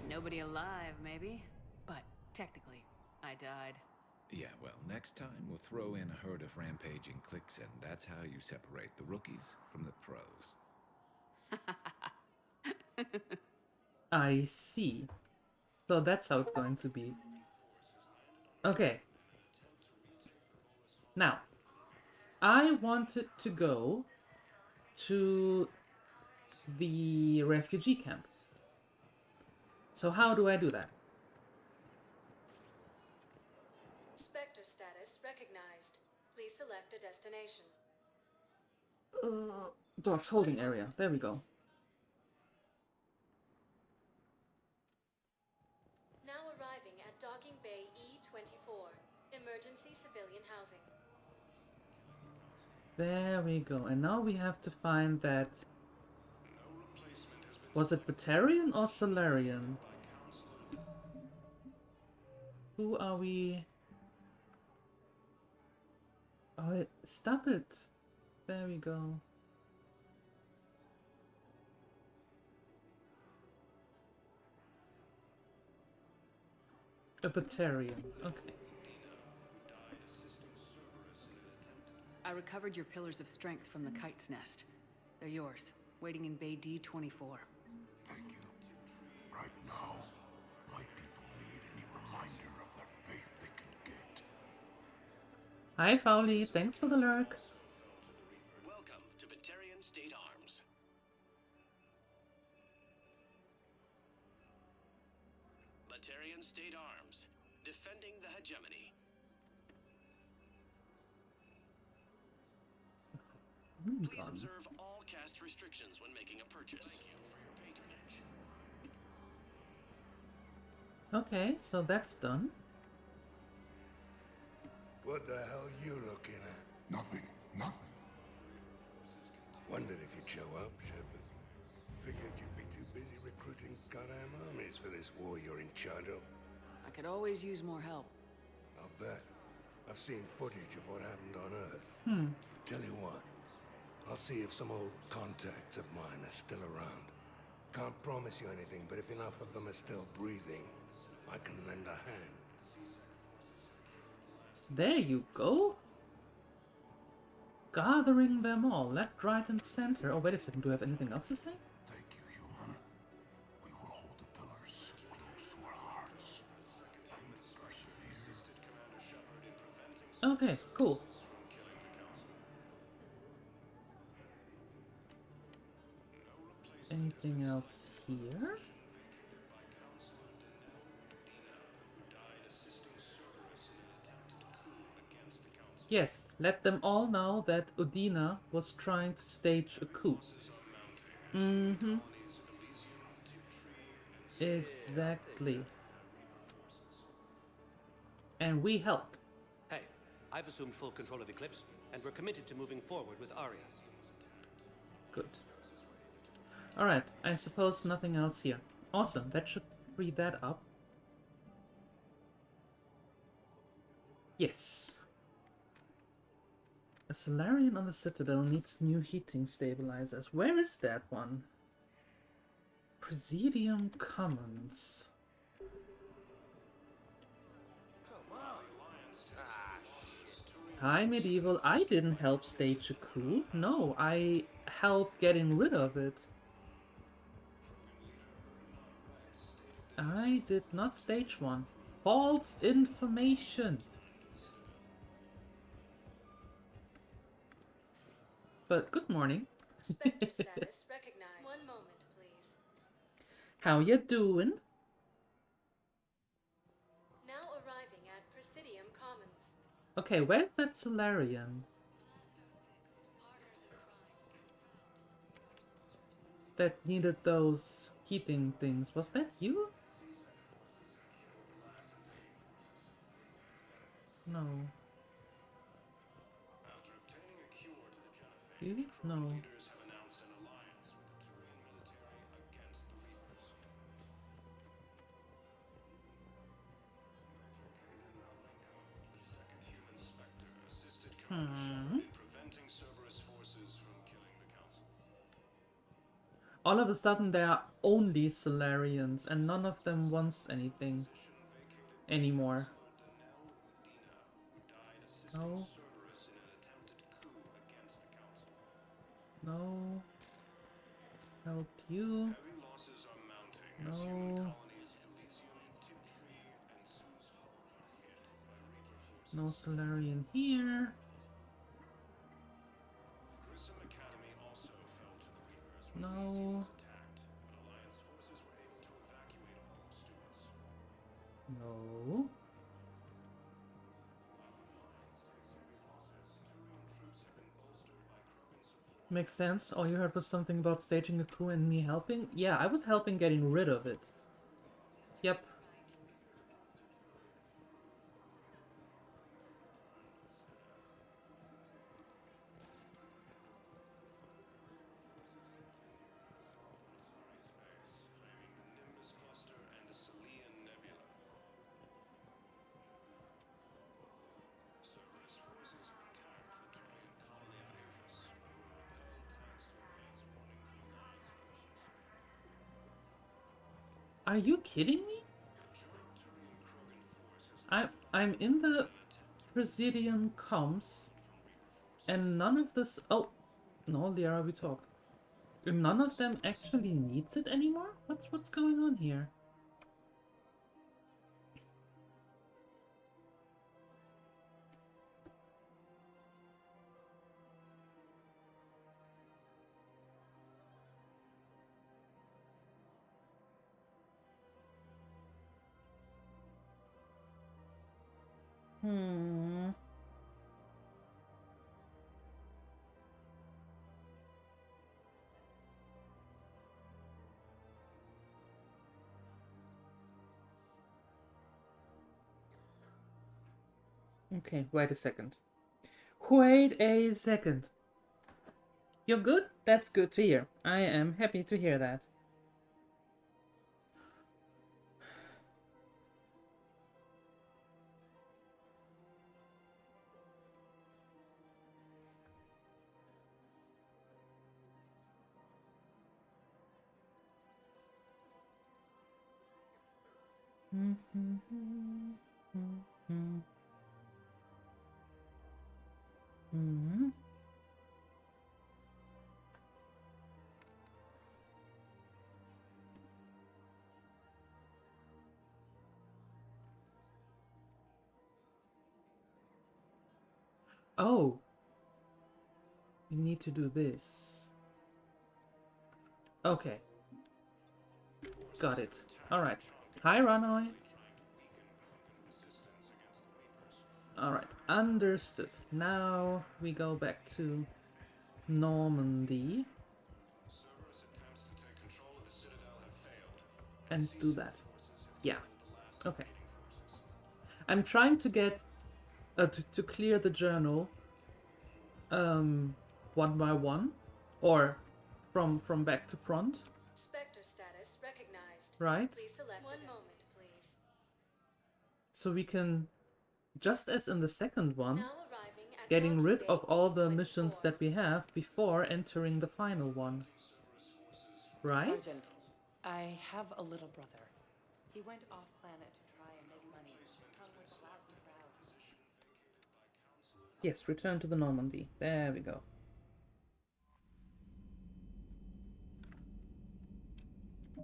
Nobody alive, maybe, but technically, I died. Yeah, well, next time we'll throw in a herd of rampaging cliques, and that's how you separate the rookies from the pros. I see. So that's how it's going to be. Okay. Now, I wanted to go to the refugee camp. So how do I do that? Spectre status recognized. Please select a destination. Dog's holding area. There we go. Now arriving at Docking Bay E-24. Emergency civilian housing. There we go. And now we have to find that... Was it Batarian or Solarian? Who are we? Oh, stop it. There we go. A Batarian. Okay. I recovered your pillars of strength from the kite's nest. They're yours, waiting in Bay D-24. Thank you. Right now, my people need any reminder of their faith they can get. Hi, Fowley. Thanks for the lurk. Welcome to Batarian State Arms. Batarian State Arms, defending the hegemony. Please observe all caste restrictions when making a purchase. Thank you for your patronage. Okay, so that's done. What the hell are you looking at? Nothing. Nothing. Wondered if you'd show up, Shepard. Figured you'd be too busy recruiting goddamn armies for this war you're in charge of. I could always use more help. I'll bet. I've seen footage of what happened on Earth. Tell you what, I'll see if some old contacts of mine are still around. Can't promise you anything, but if enough of them are still breathing, I can lend a hand. There you go. Gathering them all, left, right, and center. Oh, wait a second. Do I have anything else to say? Thank you, human. We will hold the pillars close to our hearts and persevere. Okay, cool. Anything else here? Yes, let them all know that Udina was trying to stage a coup. Exactly. And we helped. Hey, I've assumed full control of Eclipse, and we're committed to moving forward with Arya. Good. Alright, I suppose nothing else here. Awesome, that should free that up. Yes. A Solarian on the Citadel needs new heating stabilizers. Where is that one? Presidium Commons. Hi, Medieval. I didn't help stage a coup. No, I helped getting rid of it. I did not stage one. False information. But good morning. Spectre status recognized. One moment, please. How you doing? Now arriving at Presidium Commons. Okay, where's that Solarian? That needed those heating things. Was that you? No. You? No. Preventing Cerberus forces from killing the council. All of a sudden there are only Solarians and none of them wants anything anymore. No. No. Help you. No. No Solarian here. No. No. Makes sense. All you heard was something about staging a coup and me helping? Yeah, I was helping getting rid of it. Yep. Are you kidding me? I'm in the Presidium comms, and none of this. Oh, no, Liara, we talked. None of them actually needs it anymore. What's going on here? Hmm. Okay, wait a second. Wait a second. You're good? That's good to hear. I am happy to hear that. Oh, we need to do this. Okay. Got it. Alright. Hi, Ranoi. Alright, understood. Now we go back to Normandy. And do that. Yeah. Okay. I'm trying to get... to clear the journal one by one. Or from back to front. Spectre status recognized. Right? Please select one moment, please. So we can, just as in the second one, Now arriving at getting rid of all the 24. missions that we have before entering the final one. Right? Sergeant, I have a little brother. He went off-planet to try and make money. Hung with the lousy crowd. Yes, return to the Normandy. There we go.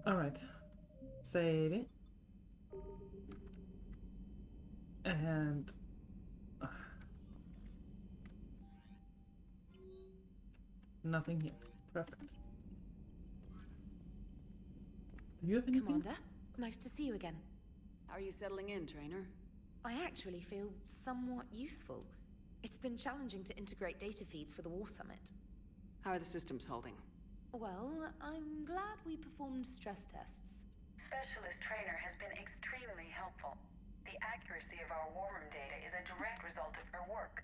Alright. Save it. And... nothing here. Perfect. Do you have anything? Commander, nice to see you again. How are you settling in, trainer? I actually feel somewhat useful. It's been challenging to integrate data feeds for the War Summit. How are the systems holding? Well, I'm glad we performed stress tests. Specialist Trainer has been extremely helpful. The accuracy of our war room data is a direct result of her work.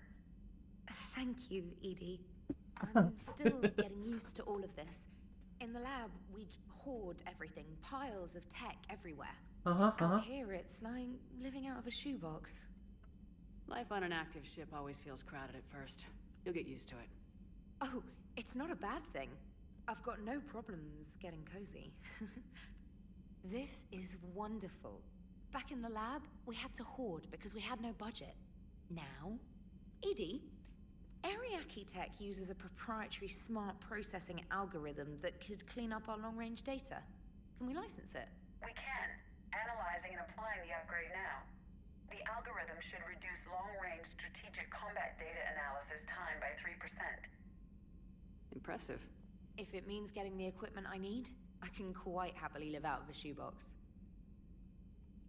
Thank you, Edie. I'm still getting used to all of this. In the lab, we'd hoard everything, piles of tech everywhere. Out here, it's like living out of a shoebox. Life on an active ship always feels crowded at first. You'll get used to it. Oh, it's not a bad thing. I've got no problems getting cozy. This is wonderful. Back in the lab, we had to hoard because we had no budget. Now, Edie, Ariake Tech uses a proprietary smart processing algorithm that could clean up our long-range data. Can we license it? We can. Analyzing and applying the upgrade now. The algorithm should reduce long-range strategic combat data analysis time by 3%. Impressive. If it means getting the equipment I need, I can quite happily live out of a shoebox.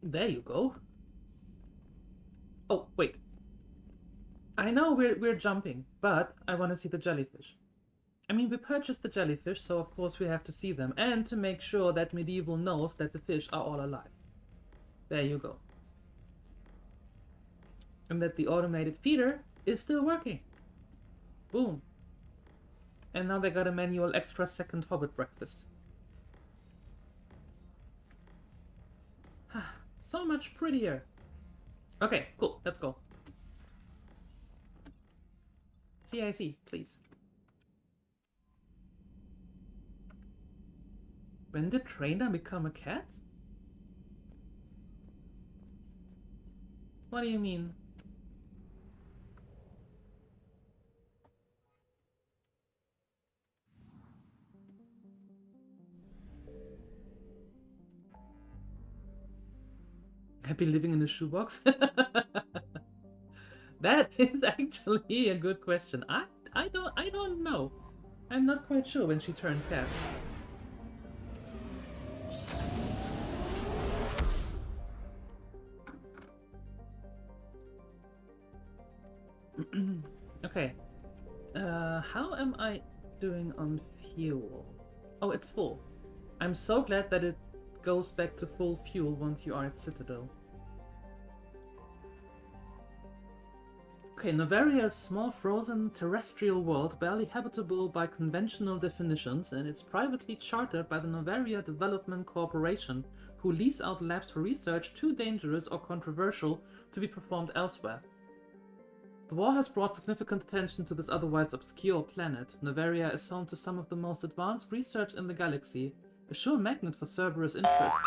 There you go. Oh, wait. I know we're jumping, but I want to see the jellyfish. I mean, we purchased the jellyfish, so of course we have to see them, and to make sure that Medieval knows that the fish are all alive. There you go. And that the automated feeder is still working. Boom. And now they got a manual extra second hobbit breakfast. So much prettier. Okay, cool. Let's go. CIC, please. When did Trainer become a cat? What do you mean? Happy living in a shoebox? That is actually a good question. I don't know. I'm not quite sure when she turned cat. Okay. How am I doing on fuel? Oh, it's full. I'm so glad that it goes back to full fuel once you are at Citadel. Okay, Novaria is a small frozen terrestrial world barely habitable by conventional definitions, and it's privately chartered by the Novaria Development Corporation, who lease out labs for research too dangerous or controversial to be performed elsewhere. The war has brought significant attention to this otherwise obscure planet. Novaria is home to some of the most advanced research in the galaxy, a sure magnet for Cerberus interest.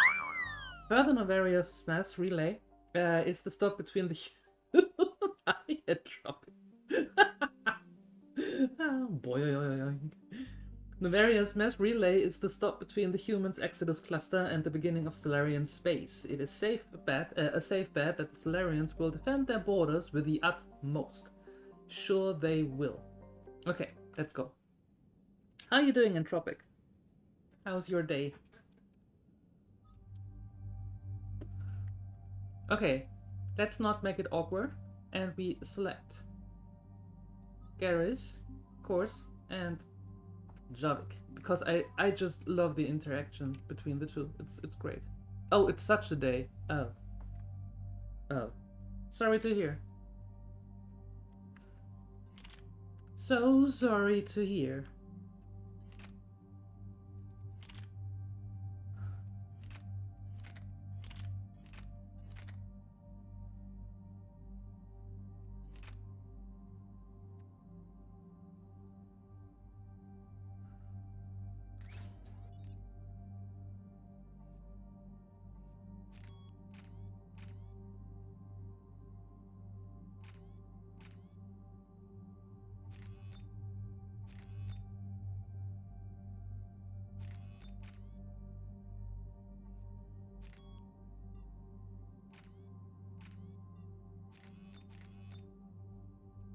Further, Novaria's mass relay is the stop between the oh boy. Novaria's mass relay is the stop between the humans' Exodus cluster and the beginning of Solarian space. It is a safe bet that the Solarians will defend their borders with the utmost. Sure they will. Okay, let's go. How are you doing, Entropic? How's your day? Okay, let's not make it awkward, and we select Garrus, of course, and Javik, because I just love the interaction between the two. It's great. Oh, it's such a day. Oh. Sorry to hear. So sorry to hear.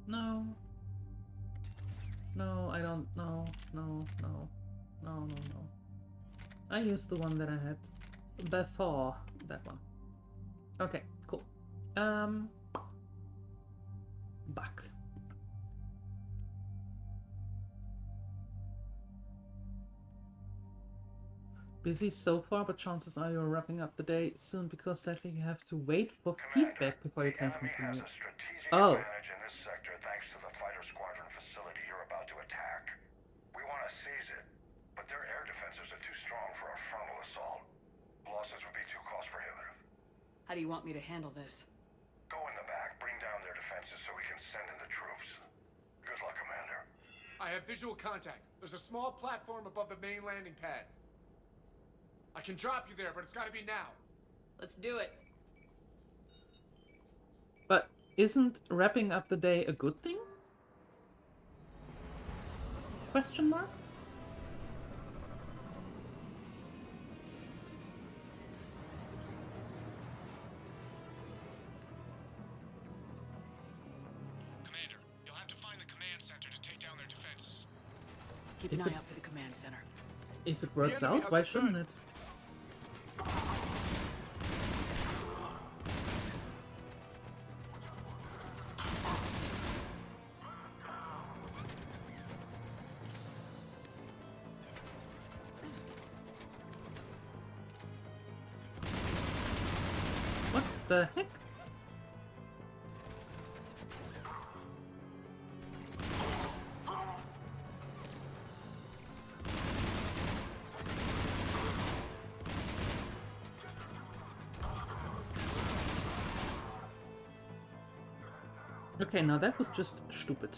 No. No, I don't. No. I used the one that I had before that one. Okay, cool. Back. Busy so far, but chances are you're wrapping up the day soon because sadly you have to wait for feedback before you can continue. Oh. Advantage in this sector thanks to the fighter squadron facility you're about to attack. We want to seize it, but their air defenses are too strong for a frontal assault. Losses would be too cost prohibitive. How do you want me to handle this? Go in the back, bring down their defenses so we can send in the troops. Good luck, Commander. I have visual contact. There's a small platform above the main landing pad. I can drop you there, but it's gotta be now. Let's do it. But isn't wrapping up the day a good thing? Question mark? Commander, you'll have to find the command center to take down their defenses. Keep an eye out for the command center. If it works out, why shouldn't it? What the heck? Okay, now that was just stupid.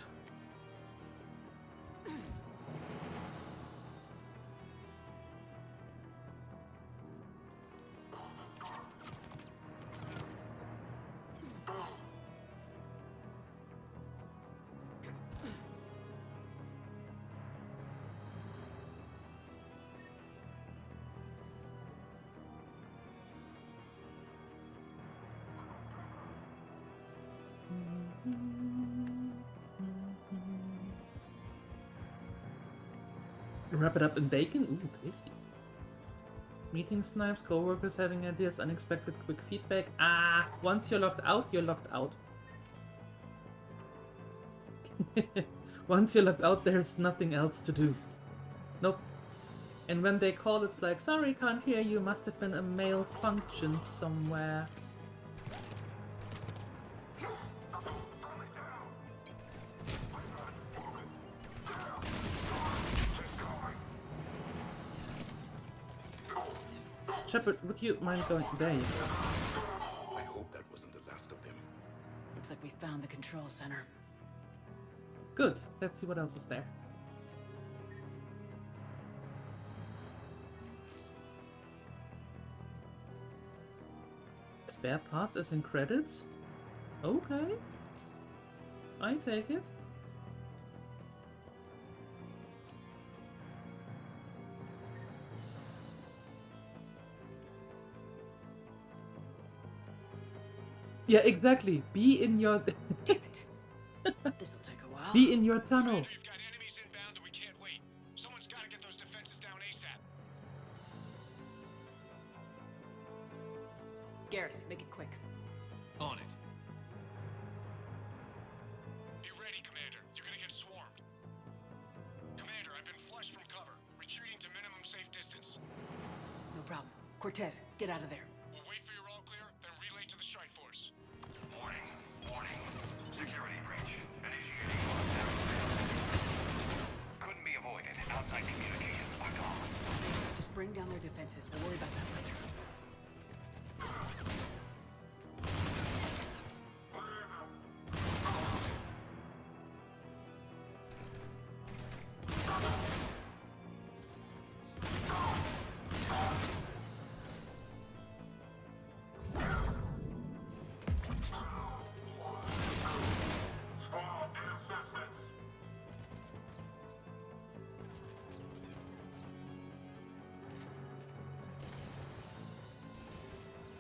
Wrap it up in bacon? Ooh, tasty. Meeting snipes, co-workers having ideas, unexpected quick feedback. Ah, once you're locked out, you're locked out. Once you're locked out, there's nothing else to do. Nope. And when they call, it's like, sorry, can't hear you, must have been a malfunction somewhere. Shepard, would you mind going there? You go. I hope that wasn't the last of them. Looks like we found the control center. Good. Let's see what else is there. Spare parts as in credits? Okay. I take it. Yeah, exactly. Be in your... Damn it. This'll take a while. Be in your tunnel. We've got enemies inbound and we can't wait. Someone's got to get those defenses down ASAP. Garrus, make it quick. On it. Be ready, Commander. You're gonna get swarmed. Commander, I've been flushed from cover. Retreating to minimum safe distance. No problem. Cortez, get out of there. We'll wait for your all clear, then relay to the strike force. Warning. Warning. Security breach. Initiating lockdown. Couldn't be avoided. Outside communications are gone. Just bring down their defenses. We'll worry about that later.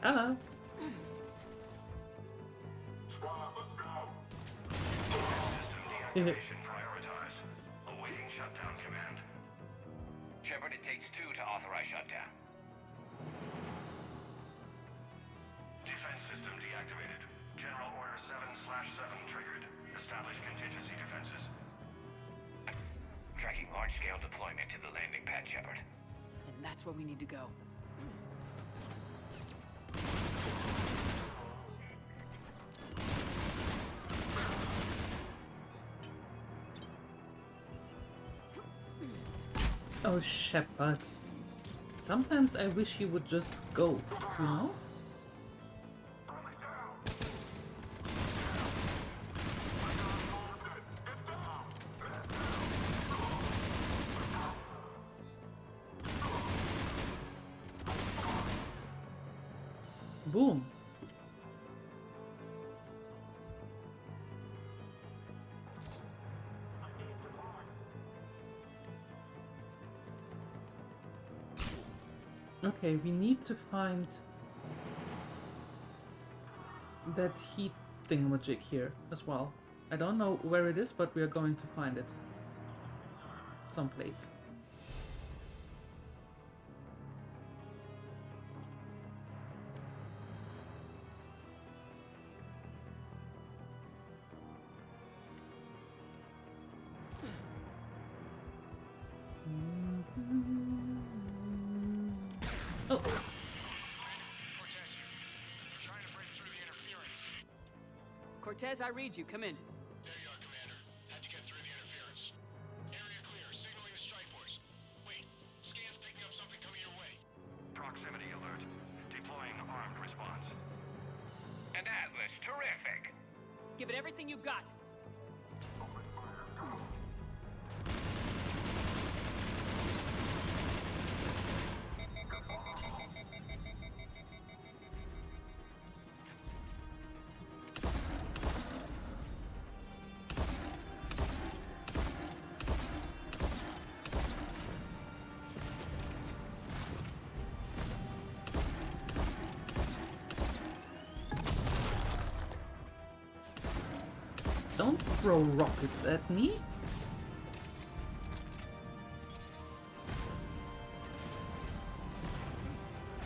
Hello. Squad, let's go. Heh. Deactivation prioritized. Awaiting shutdown command. Shepard, it takes 2 to authorize shutdown. Defense system deactivated. General Order 7/7 triggered. Establish contingency defenses. Tracking large-scale deployment to the landing pad, Shepard. And that's where we need to go. Oh, Shepard. Sometimes I wish he would just go, you know? Boom. Okay, we need to find that heat thingamajig here as well. I don't know where it is, but we are going to find it. Someplace. Oh. Cortez here. We're trying to break through the interference. Cortez, I read you. Come in. There you are, Commander. Had to get through the interference. Area clear. Signaling the strike force. Wait. Scan's picking up something coming your way. Proximity alert. Deploying armed response. An Atlas. Terrific. Give it everything you got. Don't throw rockets at me.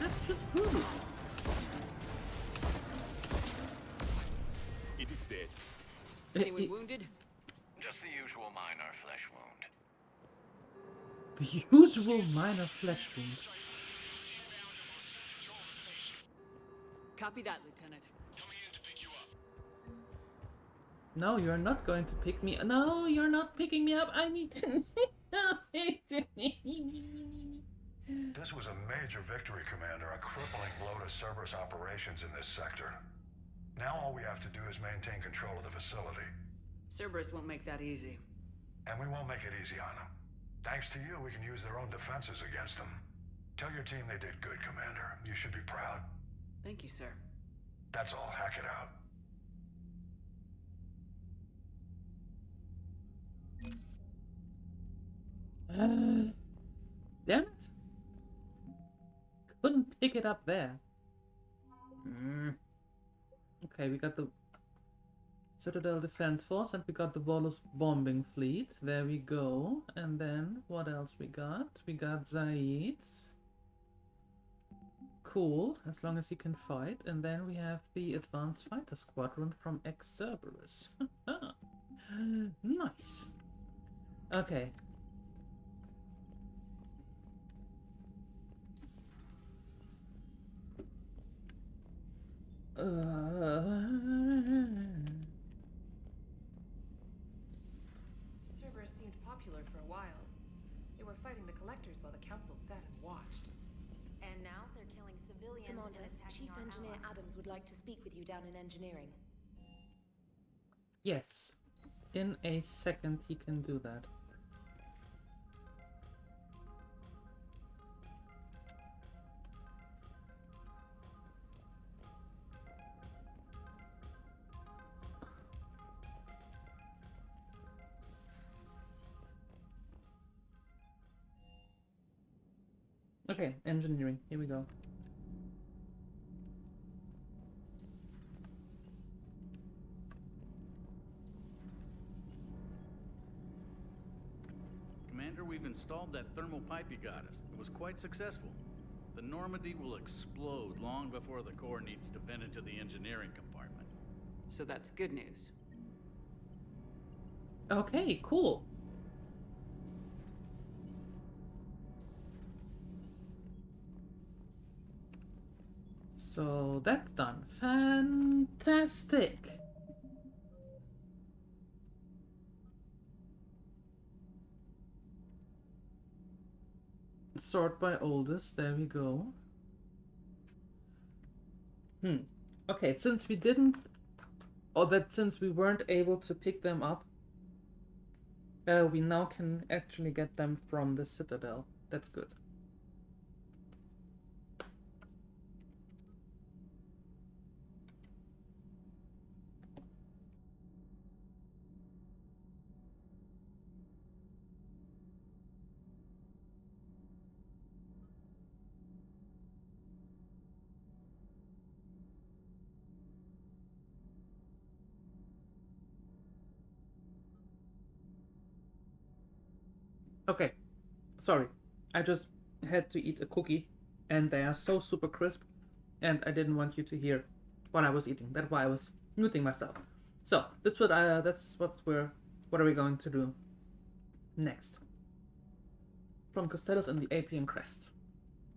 That's just rude. It is dead. Anyone wounded? Just the usual minor flesh wound. The usual minor flesh wound. Copy that, Lieutenant. No, you're not going to pick me. No, you're not picking me up. I need to. This was a major victory, Commander. A crippling blow to Cerberus operations in this sector. Now all we have to do is maintain control of the facility. Cerberus won't make that easy. And we won't make it easy on them. Thanks to you, we can use their own defenses against them. Tell your team they did good, Commander. You should be proud. Thank you, sir. That's all. Hack it out. Damn it. Couldn't pick it up there. Okay, we got the Citadel Defense Force and we got the Volus Bombing Fleet. There we go. And then, what else we got? We got Zaid. Cool, as long as he can fight. And then we have the Advanced Fighter Squadron from ex-Cerberus. Nice. Okay. Cerberus seemed popular for a while. They were fighting the Collectors while the Council sat and watched. And now they're killing civilians Commander, and attacking Chief our Engineer allies. Adams would like to speak with you down in engineering. Yes. In a second he can do that. Okay, engineering. Here we go. Commander, we've installed that thermal pipe you got us. It was quite successful. The Normandy will explode long before the core needs to vent into the engineering compartment. So that's good news. Okay, cool. So that's done. Fantastic. Sort by oldest. There we go. Okay, since we didn't, or that since we weren't able to pick them up, we now can actually get them from the Citadel. That's good. Okay, sorry. I just had to eat a cookie and they are so super crisp and I didn't want you to hear what I was eating. That's why I was muting myself. So, what are we going to do next? From Castellus and the Apian Crest.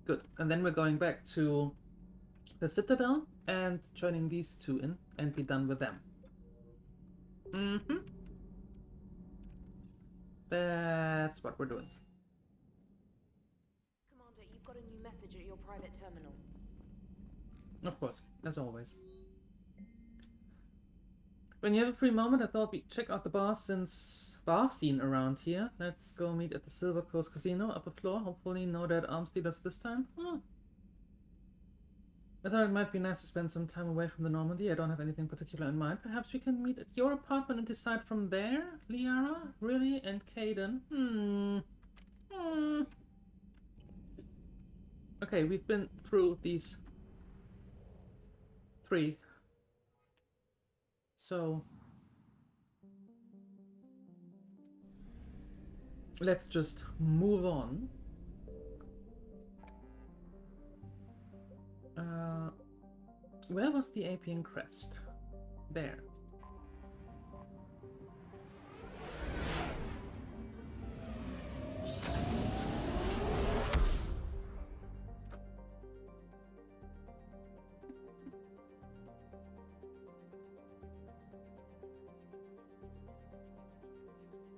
Good. And then we're going back to the Citadel and joining these two in and be done with them. That's what we're doing. Commander, you've got a new message at your private terminal. Of course, as always. When you have a free moment, I thought we'd check out the bar scene around here. Let's go meet at the Silver Coast Casino, upper floor. Hopefully no dead arms dealers this time. I thought it might be nice to spend some time away from the Normandy. I don't have anything particular in mind. Perhaps we can meet at your apartment and decide from there? Liara? Really? And Kaidan? Okay, we've been through these 3. So, let's just move on. Where was the Apian crest? There.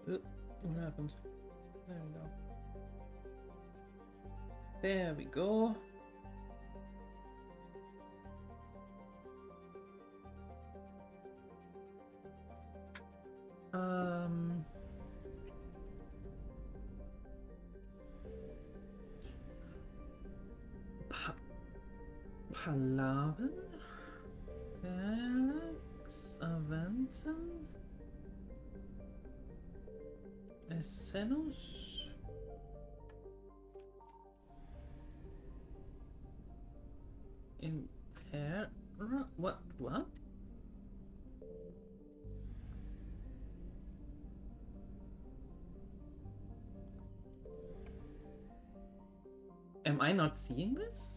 What happened? There we go. There we go. Palaven? Alex? Aventon? Essenos? Impera? What? Am I not seeing this?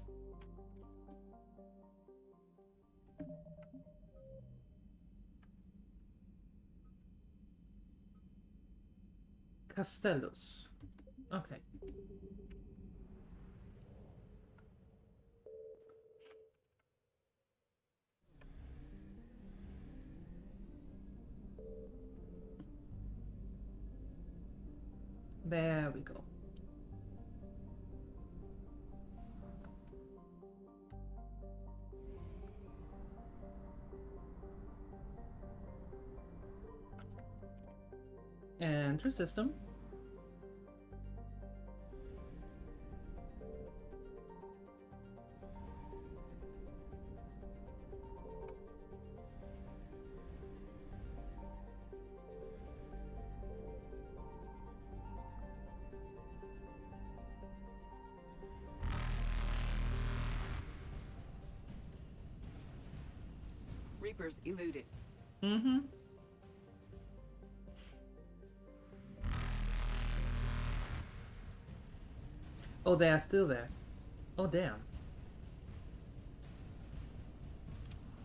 Castellos. Okay. There we go. Enter system. Reapers eluded. Mm-hmm. Oh, they are still there. Oh, damn.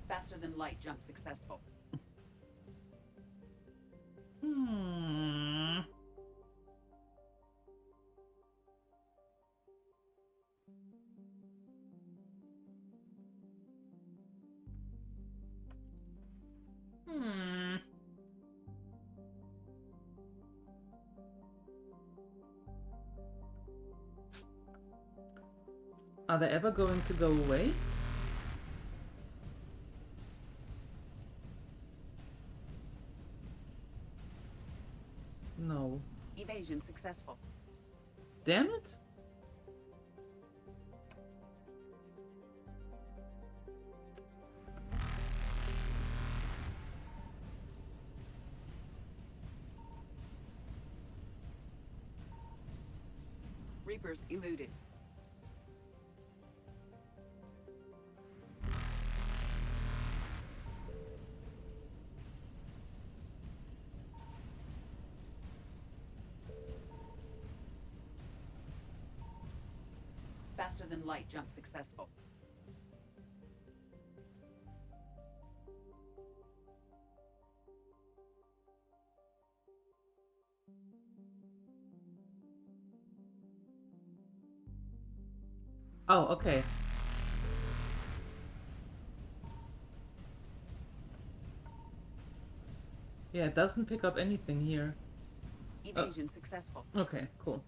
Faster than light jump successful. Are they ever going to go away? No. Evasion successful. Damn it! Reapers eluded. Faster than light jump successful. Oh, okay. Yeah, it doesn't pick up anything here. Evasion successful. Okay, cool.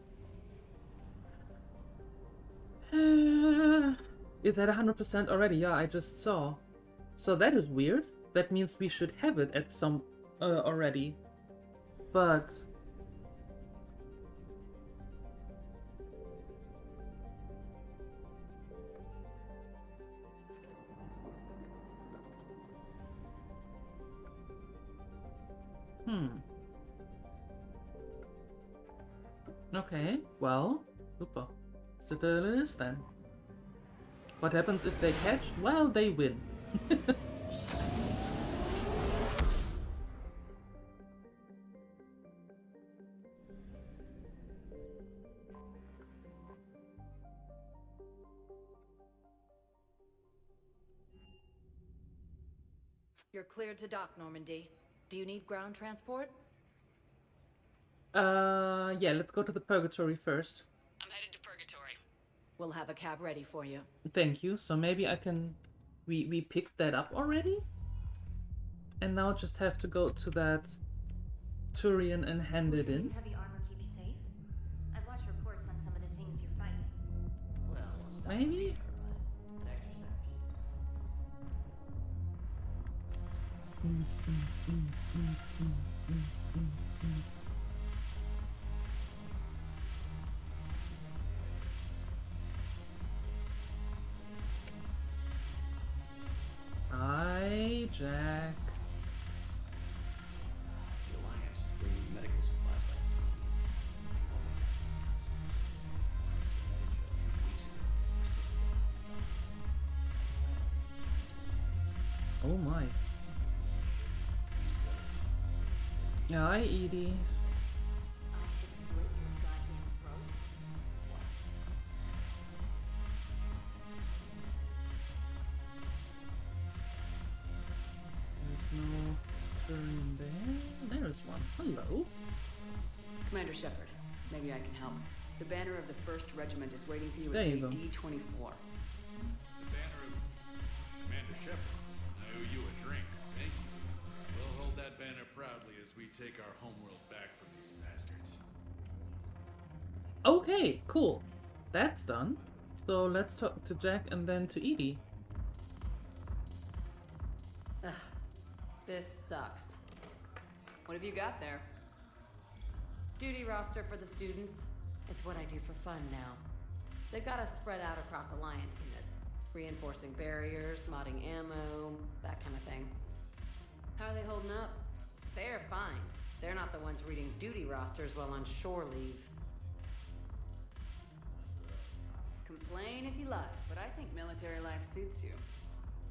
It's at 100% already. Yeah, I just saw. So that is weird. That means we should have it at some already. But okay, well, super. So there it is then. What happens if they catch? Well, they win. You're cleared to dock, Normandy. Do you need ground transport? Yeah, let's go to the Purgatory first. I'm headed to Purgatory. We'll have a cab ready for you. Thank you. So maybe I can... We picked that up already? And now just have to go to that Turian and hand it in. Heavy armor keep you safe? I've watched reports on some of the things you're fighting. Well, Maybe? Hi, Jack. The Alliance bringing medical supplies back to me. Oh my. Hi, Edie. There's no Turian there. There's one. Hello. Commander Shepard, maybe I can help. The banner of the 1st Regiment is waiting for you There at you gate go. D24. The banner of Commander Shepard. I owe you a drink. Thank you. We'll hold that banner proudly as we take our homeworld back from these bastards. Okay, cool. That's done. So let's talk to Jack and then to Edie. Ugh, this sucks. What have you got there? Duty roster for the students. It's what I do for fun now. They've got us spread out across Alliance units. Reinforcing barriers, modding ammo, that kind of thing. How are they holding up? They're fine. They're not the ones reading duty rosters while on shore leave. Complain if you like, but I think military life suits you.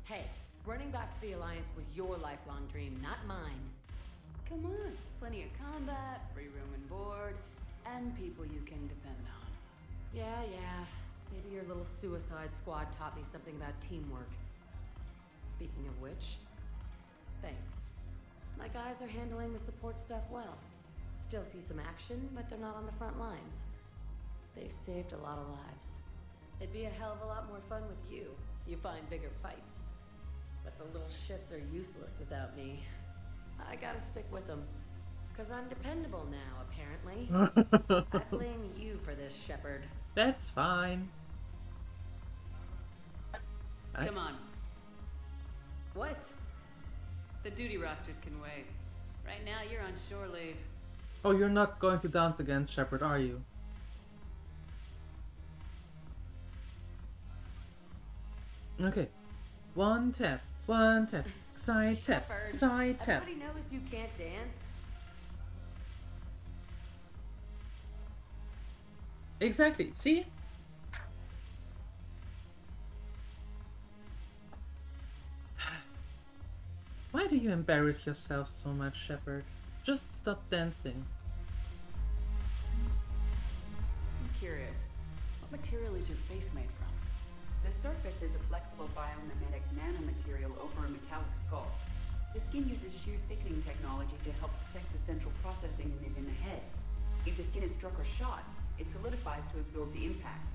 Hey, running back to the Alliance was your lifelong dream, not mine. Come on, plenty of combat, free room and board, and people you can depend on. Yeah. Maybe your little suicide squad taught me something about teamwork. Speaking of which, thanks. My guys are handling the support stuff well. Still see some action, but they're not on the front lines. They've saved a lot of lives. It'd be a hell of a lot more fun with you. You find bigger fights. But the little shits are useless without me. I gotta stick with them. Cause I'm dependable now, apparently. I blame you for this, Shepard. That's fine. Come on. What? The duty rosters can wait. Right now, you're on shore leave. Oh, you're not going to dance again, Shepard, are you? Okay. One tap, side tap, Shepard, side tap. everybody knows you can't dance. Exactly, see? Why do you embarrass yourself so much, Shepard? Just stop dancing. I'm curious. What material is your face made from? The surface is a flexible biomimetic nanomaterial over a metallic skull. The skin uses shear thickening technology to help protect the central processing unit in the head. If the skin is struck or shot, it solidifies to absorb the impact.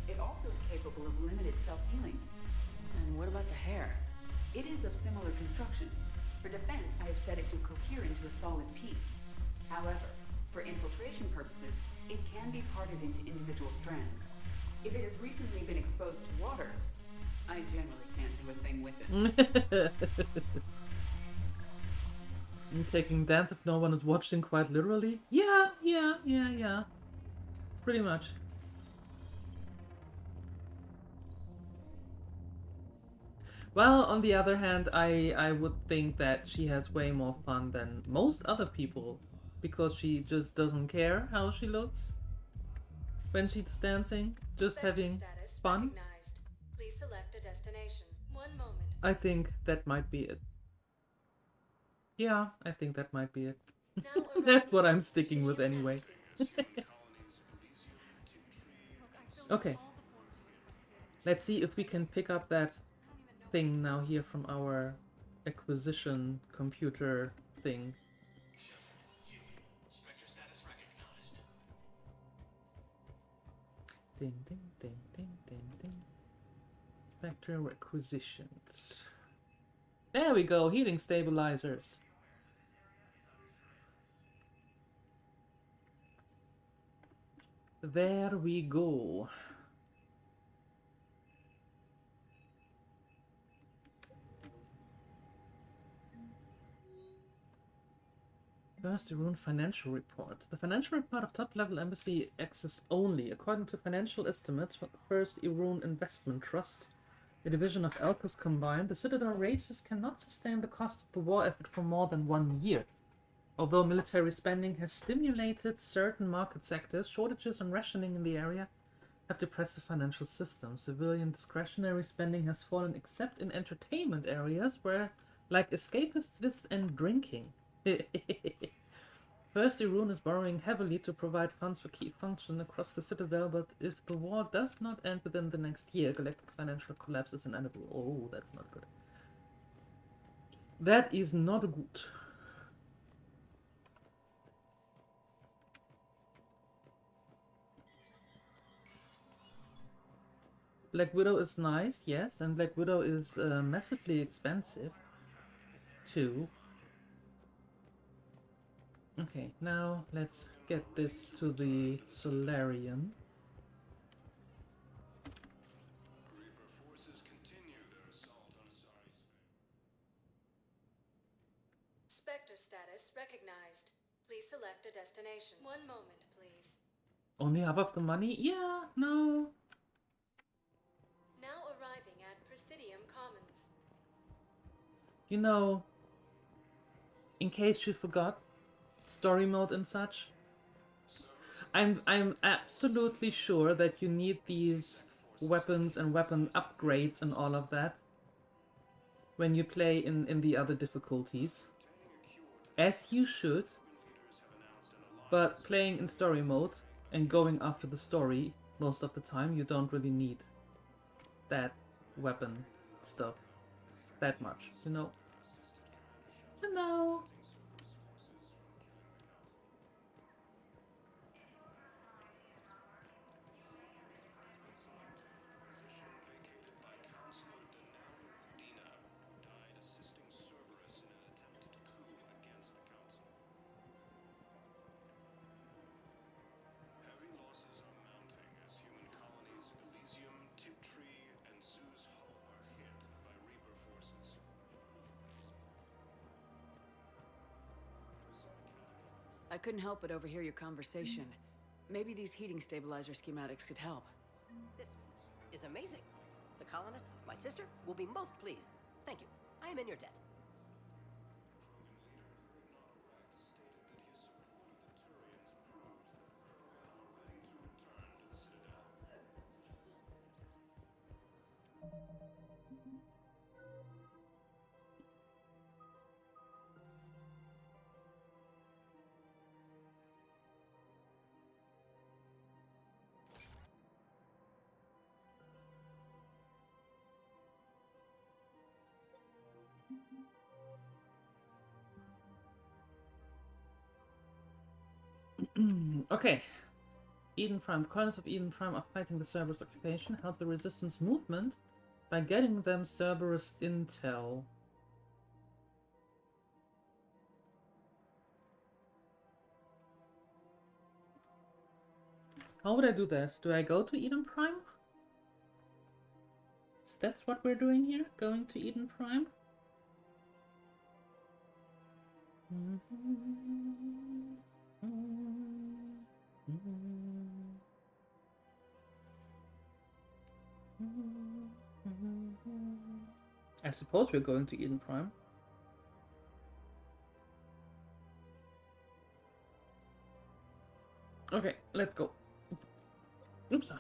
It also is capable of limited self-healing. And what about the hair? It is of similar construction. For defense, I have set it to cohere into a solid piece. However, for infiltration purposes, it can be parted into individual strands. If it has recently been exposed to water, I generally can't do a thing with it. I'm taking dance if no one is watching quite literally? Yeah. Pretty much. Well, on the other hand, I would think that she has way more fun than most other people, because she just doesn't care how she looks when she's dancing, just having fun. Please select a destination. One moment. I think that might be it. Yeah, I think that might be it. That's what I'm sticking with anyway. Okay. Let's see if we can pick up that thing now here from our acquisition computer thing. Ding ding ding ding ding ding. Spectre requisitions. There we go, healing stabilizers. There we go. First Irun financial report. The financial report of top-level embassy access only. According to financial estimates for the First Irun Investment Trust, a division of Elpis combined, the Citadel races cannot sustain the cost of the war effort for more than 1 year. Although military spending has stimulated certain market sectors, shortages and rationing in the area have depressed the financial system. Civilian discretionary spending has fallen except in entertainment areas where, like escapist visits and drinking. First Irun is borrowing heavily to provide funds for key functions across the Citadel, but if the war does not end within the next year, galactic financial collapse is inevitable. Oh, that's not good. That is not good. Black Widow is nice, yes, and Black Widow is massively expensive, too. Okay, now let's get this to the Solarian. Spectre status recognized. Please select a destination. 1 moment, please. Only half of the money? Yeah, no. Now arriving at Presidium Commons. You know, in case you forgot, story mode and such, I'm absolutely sure that you need these weapons and weapon upgrades and all of that when you play in the other difficulties. As you should, but playing in story mode and going after the story most of the time, you don't really need that weapon stuff that much, you know? You know. I couldn't help but overhear your conversation. Maybe these heating stabilizer schematics could help. This is amazing. The colonists, my sister, will be most pleased. Thank you. I am in your debt. Okay. Eden Prime. The colonists of Eden Prime are fighting the Cerberus occupation. Help the resistance movement by getting them Cerberus intel. How would I do that? Do I go to Eden Prime? So that's what we're doing here? Going to Eden Prime? I suppose we're going to Eden Prime. Okay, let's go. Oops.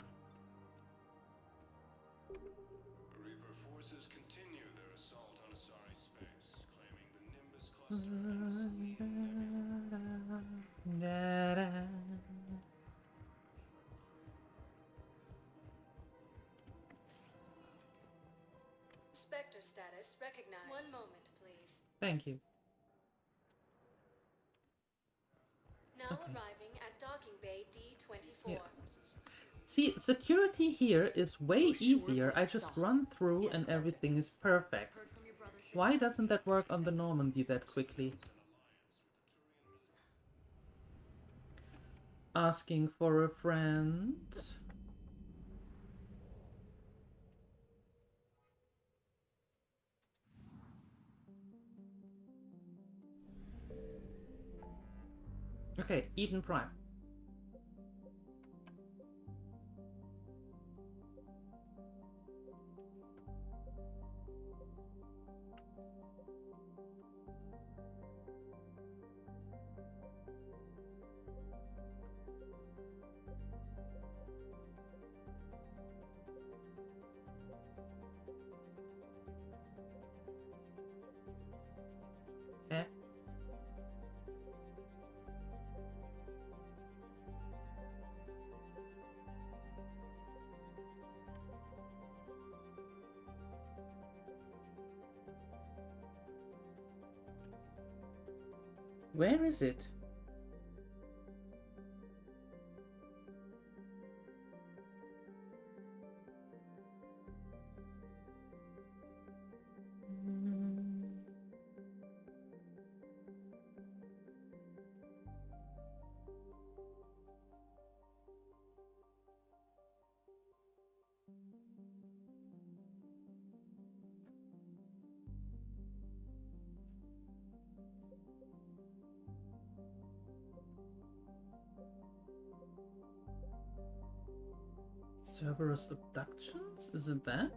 Reaper forces continue their assault on Asari space, claiming the Nimbus cluster. Inspector status recognized. One moment, please. Thank you. Now arriving at docking bay D24. Yeah. See, security here is way easier. I just run through and everything is perfect. Why doesn't that work on the Normandy that quickly? Asking for a friend. Okay, Eden Prime. Eh? Where is it? Cerberus abductions? Is it that?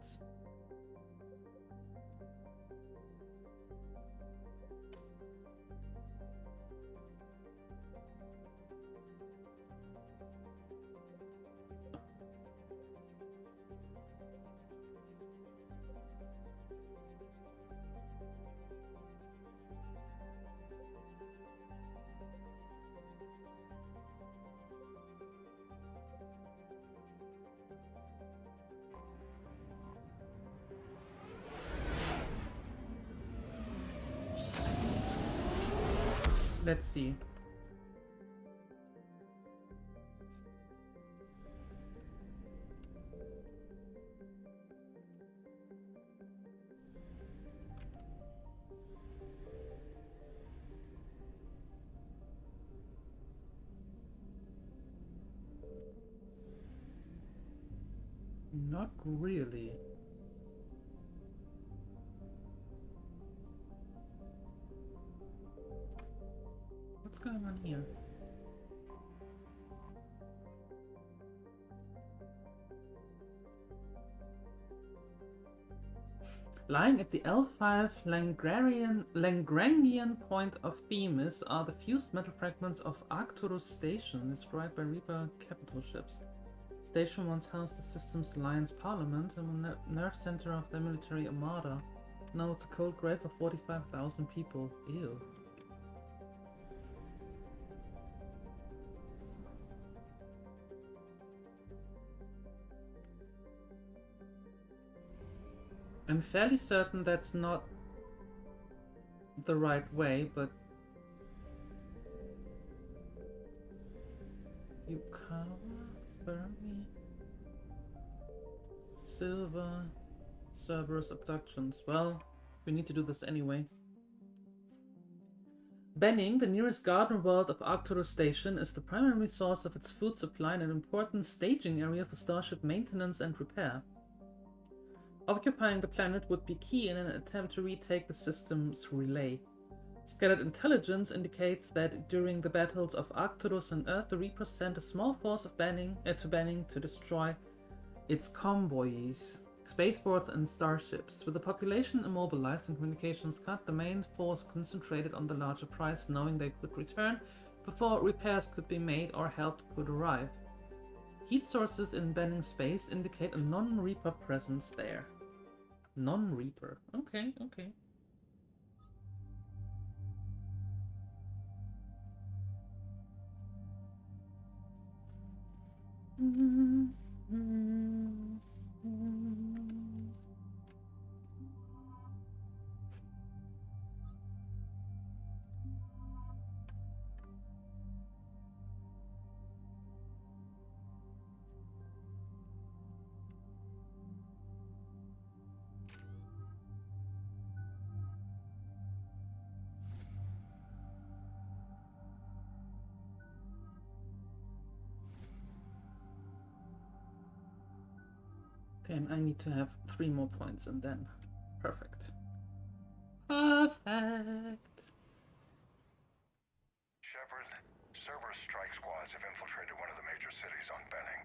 Let's see. Not really. What's going on here? Lying at the L5 Lagrangian point of Themis are the fused metal fragments of Arcturus Station, destroyed by Reaper capital ships. Station once housed the system's Alliance Parliament and a nerve center of their military armada. Now it's a cold grave of 45,000 people. Ew. I'm fairly certain that's not the right way, but Yukawa, Fermi, Silver, Cerberus abductions. Well, we need to do this anyway. Benning, the nearest garden world of Arcturus Station, is the primary source of its food supply and an important staging area for starship maintenance and repair. Occupying the planet would be key in an attempt to retake the system's relay. Scattered intelligence indicates that during the battles of Arcturus and Earth, the Reapers sent a small force of Benning to destroy its convoys, spaceports and starships. With the population immobilized and communications cut, the main force concentrated on the larger prize, knowing they could return before repairs could be made or help could arrive. Heat sources in Benning space indicate a non-Reaper presence there. Non-Reaper. Okay, okay. Okay, and I need to have 3 more points and then perfect. Perfect. Shepard, Cerberus strike squads have infiltrated one of the major cities on Benning.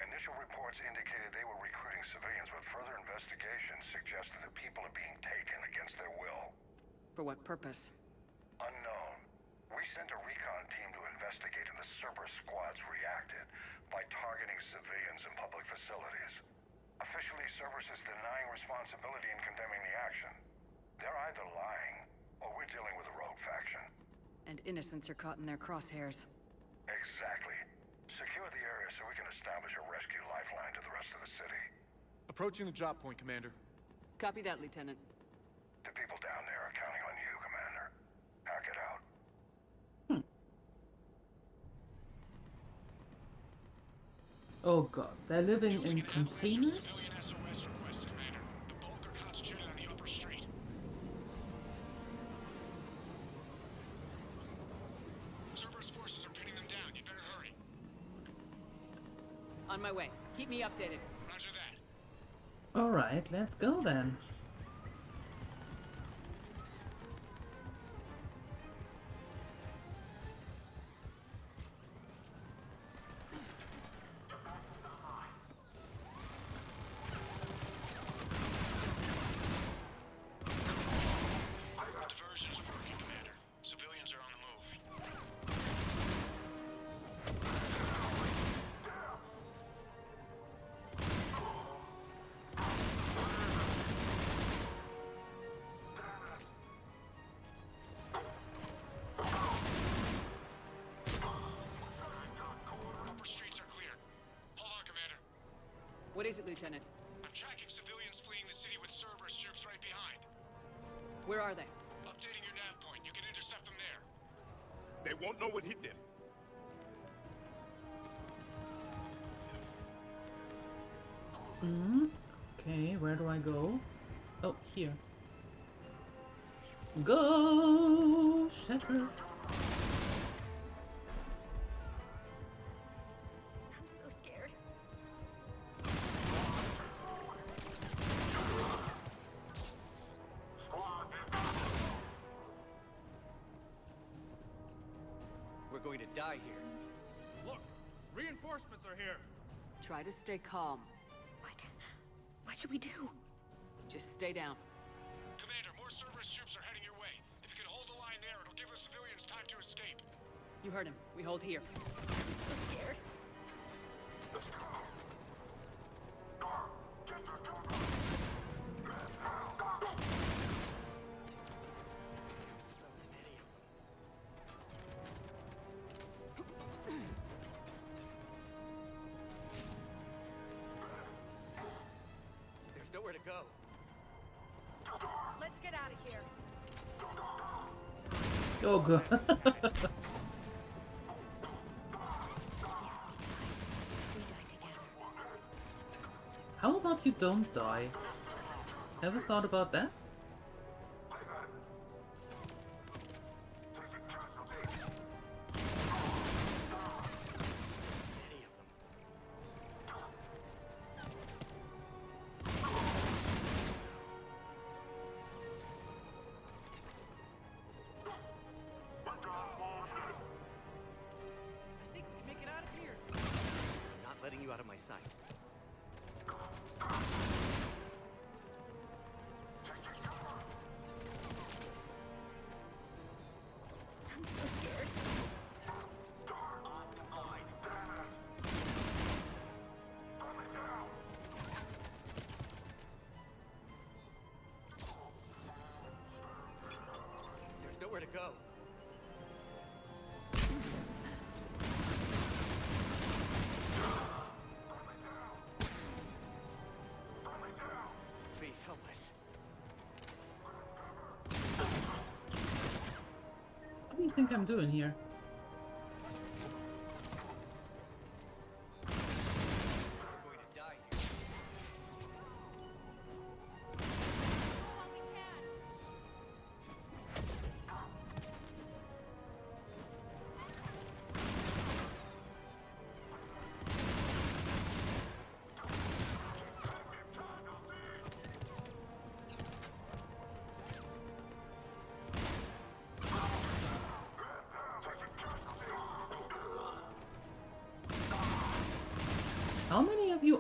Initial reports indicated they were recruiting civilians, but further investigation suggested that people are being taken against their will. For what purpose? Unknown. We sent a recon team to investigate, and the Cerberus squads reacted by targeting civilians and public facilities. Officially, Cerberus is denying responsibility and condemning the action. They're either lying, or we're dealing with a rogue faction. And innocents are caught in their crosshairs. Exactly. Secure the area so we can establish a rescue lifeline to the rest of the city. Approaching the drop point, Commander. Copy that, Lieutenant. The people down there are counting on you, Commander. Hack it out. Oh god, they're living in containers? Cerberus forces are pinning them down. You better hurry. On my way. Keep me updated. Roger that. Alright, let's go then. Diversion is working, Commander. Civilians are on the move. Upper streets are clear. Hold on, Commander. What is it, Lieutenant? I'm tracking civilians fleeing the city with Cerberus troops right behind. Where are they? Updating your nav point. You can intercept them there. They won't know what hit them. Okay, where do I go? Oh, here. Go, Shepard. I'm so scared. We're going to die here. Look, reinforcements are here. Try to stay calm. What should we do? Just stay down. Commander, more Cerberus troops are heading your way. If you can hold the line there, it'll give the civilians time to escape. You heard him. We hold here. I'm so scared. There's nowhere to go. Let's get out of here. Oh god. How about you don't die? Ever thought about that? I think we can make it out of here. I'm not letting you out of my sight. I'm so scared. There's nowhere to go. Please help us. What do you think I'm doing here? We're going to die here.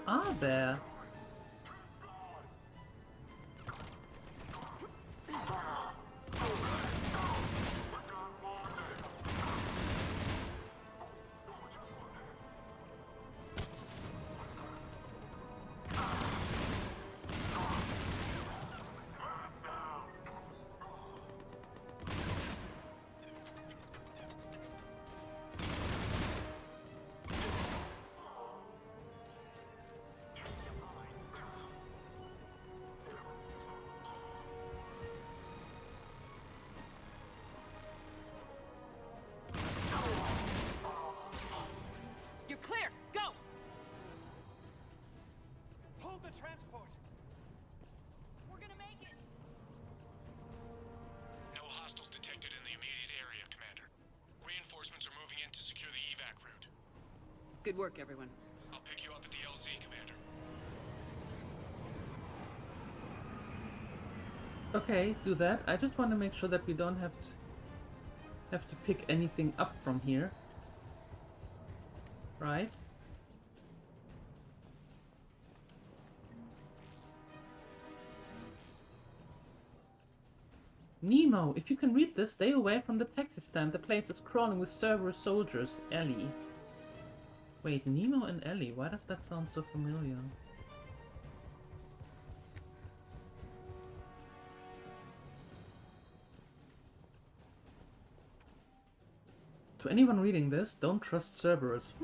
are there? You're clear. Go. Hold the transport. We're gonna make it. No hostiles detected in the immediate area, Commander. Reinforcements are moving in to secure the evac route. Good work, everyone. I'll pick you up at the LZ, Commander. Okay, do that. I just want to make sure that we don't have to pick anything up from here. Right? Nemo, if you can read this, stay away from the taxi stand. The place is crawling with Cerberus soldiers. Ellie. Wait, Nemo and Ellie, why does that sound so familiar? To anyone reading this, don't trust Cerberus.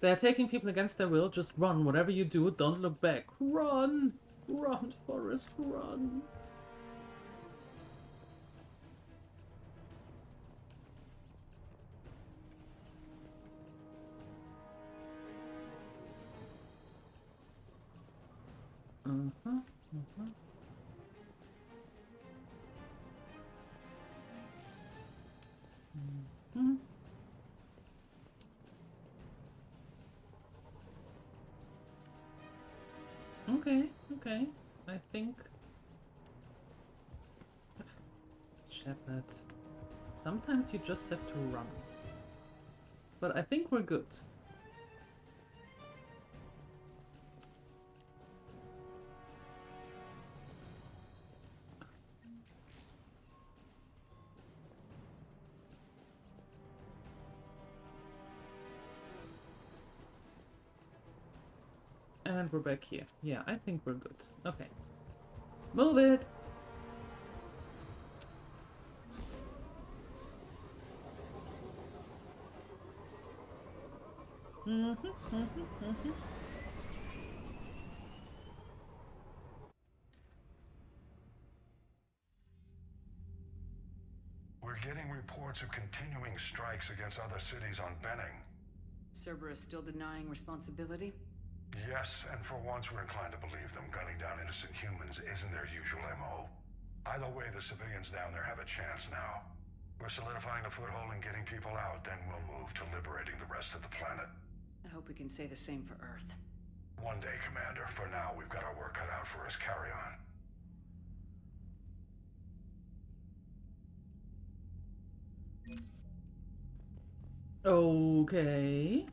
They are taking people against their will. Just run. Whatever you do, don't look back. Run! Run, Forrest, run! Okay, I think... Shepard. Sometimes you just have to run. But I think we're good. And we're back here. Yeah, I think we're good. Okay. Move it! We're getting reports of continuing strikes against other cities on Benning. Cerberus still denying responsibility? Yes, and for once we're inclined to believe them. Gunning down innocent humans isn't their usual MO. Either way, the civilians down there have a chance now. We're solidifying a foothold and getting people out, then we'll move to liberating the rest of the planet. I hope we can say the same for Earth. One day, Commander. For now, we've got our work cut out for us. Carry on. Okay.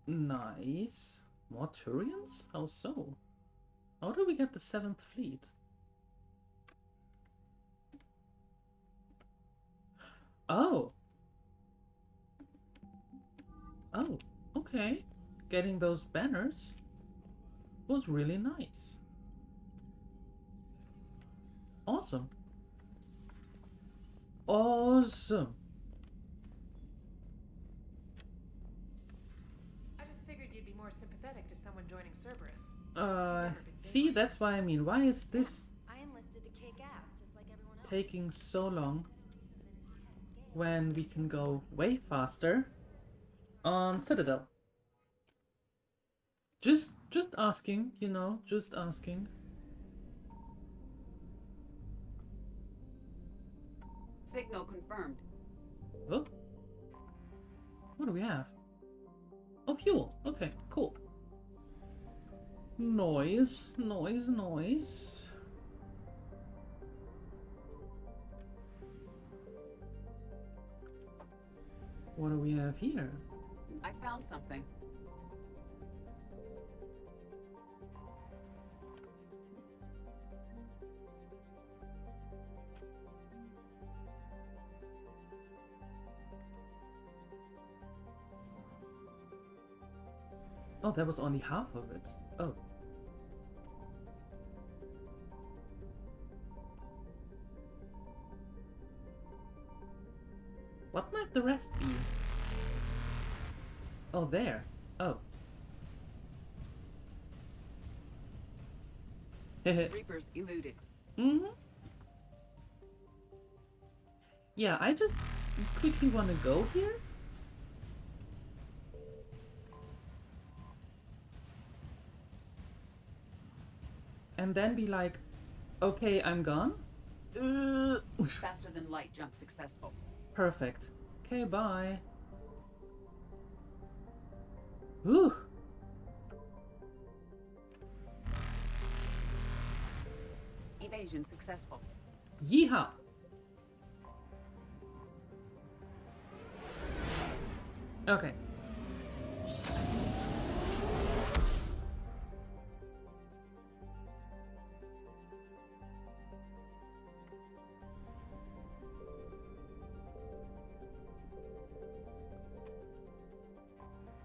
Nice. More Turians? How so? How do we get the 7th Fleet? Oh. Oh, okay. Getting those banners was really nice. Awesome. Awesome. I just figured you'd be more sympathetic to someone joining Cerberus. See, that's why I mean, why is this I enlisted to kick ass, just like everyone else. taking so long when we can go way faster on Citadel? Just asking, you know, just asking. Signal confirmed. Oh. What do we have? Oh, fuel. Okay, cool. Noise, noise, noise. What do we have here? I found something. Oh, that was only half of it. Oh. What might the rest be? Oh, there. Oh. Reapers eluded. Mm-hmm. Yeah, I just quickly want to go here. And then be like, okay, I'm gone. Faster than light jump successful. Perfect. Okay, bye. Ooh. Evasion successful. Yeehaw. Okay.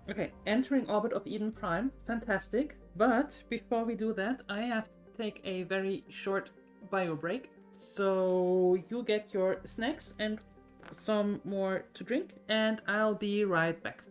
Okay, entering orbit of Eden Prime, fantastic. But before we do that, I have to take a very short bio break. So you get your snacks and some more to drink, and I'll be right back.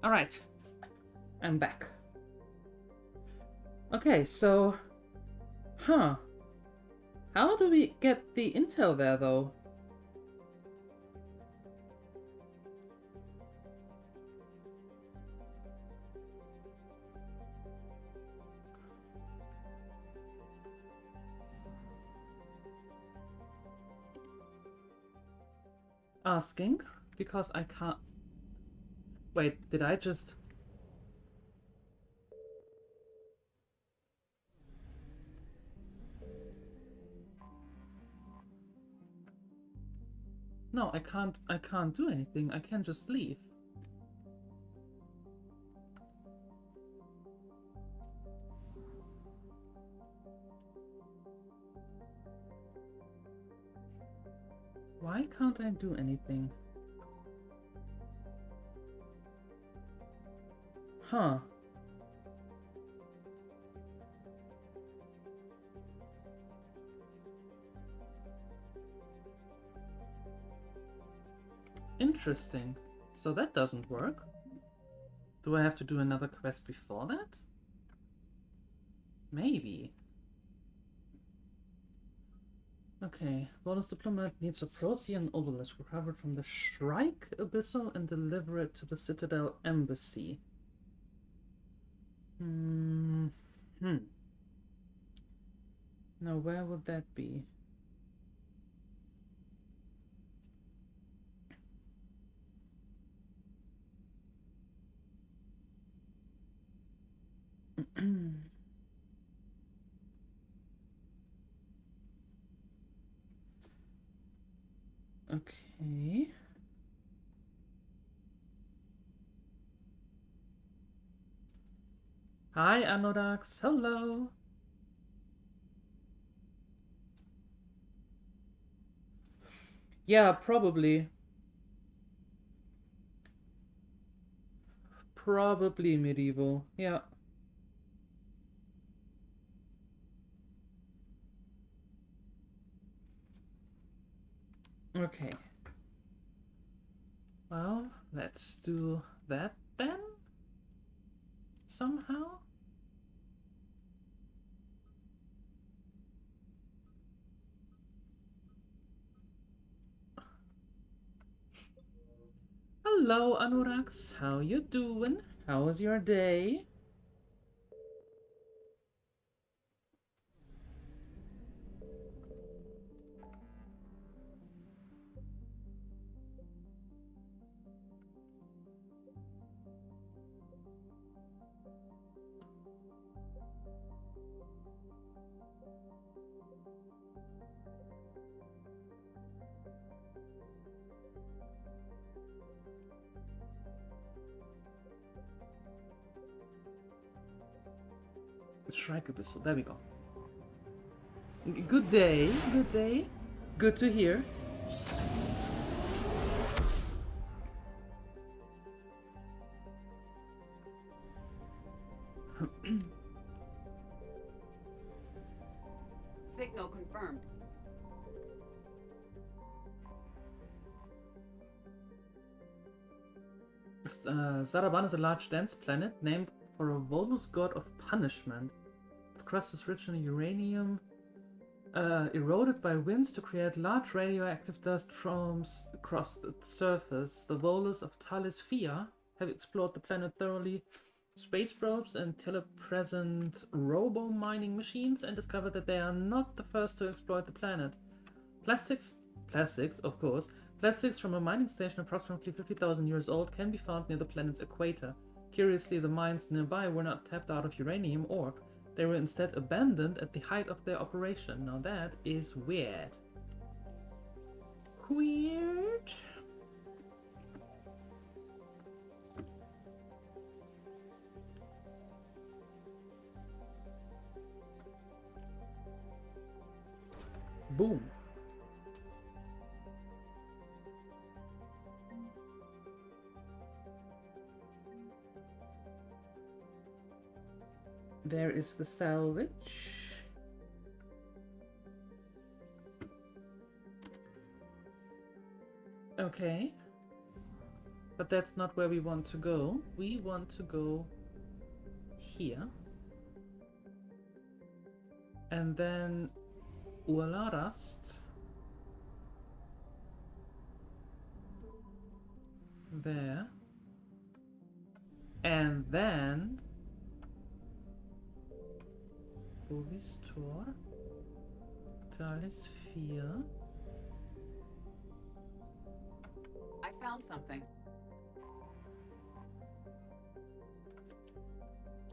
Alright, I'm back. Okay, so... Huh. How do we get the intel there, though? Asking. because I can't... Wait, did I just... No, I can't do anything. I can just leave. Why can't I do anything? Huh. Interesting. So that doesn't work. Do I have to do another quest before that? Maybe. Okay. Bonus diplomat needs a Prothean obelisk recovered from the Shrike Abyssal and deliver it to the Citadel Embassy. Now where would that be? Okay. Hi, Anodax. Hello. Yeah, probably. Probably medieval. Yeah. Okay. Well, let's do that then? Somehow? Hello, Anorax. How you doing? How was your day? The Shrike Abyssal. There we go. Good day. Good day. Good to hear. Signal confirmed. Zaraban is a large dense planet named for a Volus god of punishment. Its crust is rich in uranium, eroded by winds to create large radioactive dust storms across the surface. The Volus of Talis Fia have explored the planet thoroughly, space probes and telepresent robo-mining machines, and discovered that they are not the first to exploit the planet. Plastics, of course, plastics from a mining station approximately 50,000 years old can be found near the planet's equator. Curiously, the mines nearby were not tapped out of uranium ore. They were instead abandoned at the height of their operation. Now that is weird. Weird? Boom. There is the salvage. Okay. But that's not where we want to go. We want to go here. And then Ualarast. There. And then Restore Talis 4. I found something.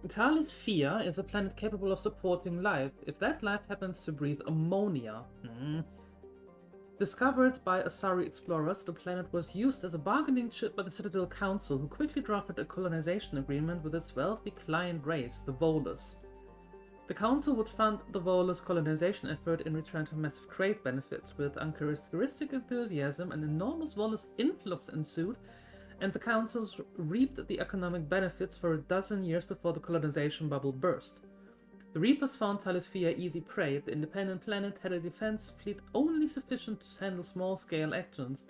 Talis Fia is a planet capable of supporting life, if that life happens to breathe ammonia. Discovered by Asari explorers, the planet was used as a bargaining chip by the Citadel Council, who quickly drafted a colonization agreement with its wealthy client race, the Volus. The Council would fund the Volus colonization effort in return to massive trade benefits. With uncharacteristic enthusiasm, an enormous Volus influx ensued, and the Councils reaped the economic benefits for a dozen years before the colonization bubble burst. The Reapers found Talisphia easy prey. The independent planet had a defense fleet only sufficient to handle small-scale actions.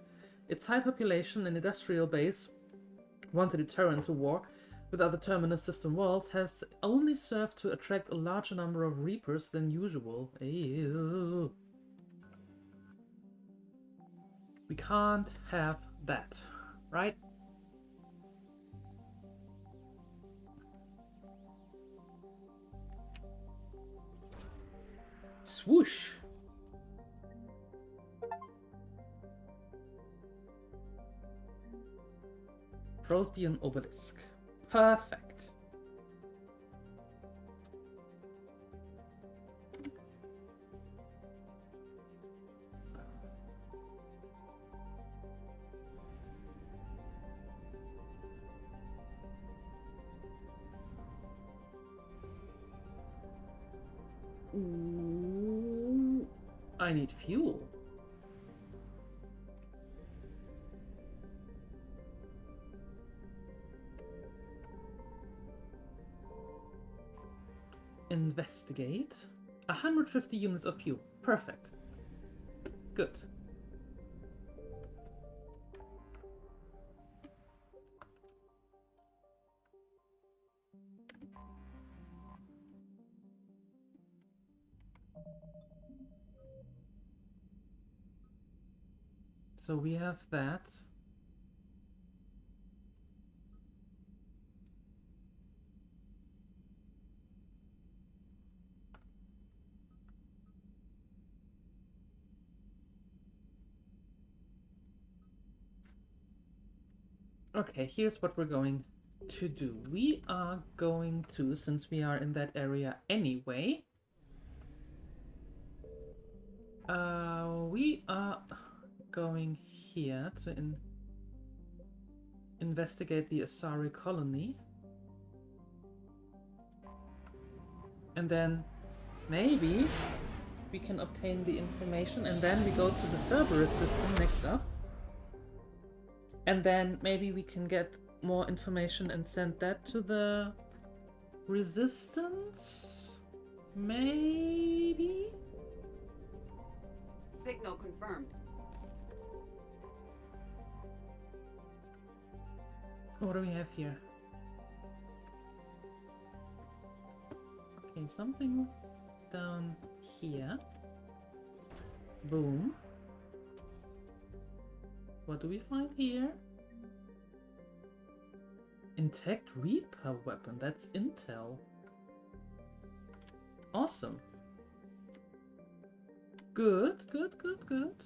Its high population and industrial base, once a deterrent to war with other Terminus system worlds, has only served to attract a larger number of Reapers than usual. Ew. We can't have that, right? Swoosh! Prothean obelisk. Perfect. Ooh, I need fuel. Investigate. 150 units of fuel. Perfect. Good. So we have that. Okay, here's what we're going to do. We are going to, since we are in that area anyway, we are going here to investigate the Asari colony. And then maybe we can obtain the information, and then we go to the Cerberus system next up. And then maybe we can get more information and send that to the Resistance? Maybe? Signal confirmed. What do we have here? Okay, something down here. Boom. What do we find here? Intact Reaper weapon. That's intel. Awesome. Good, good, good, good.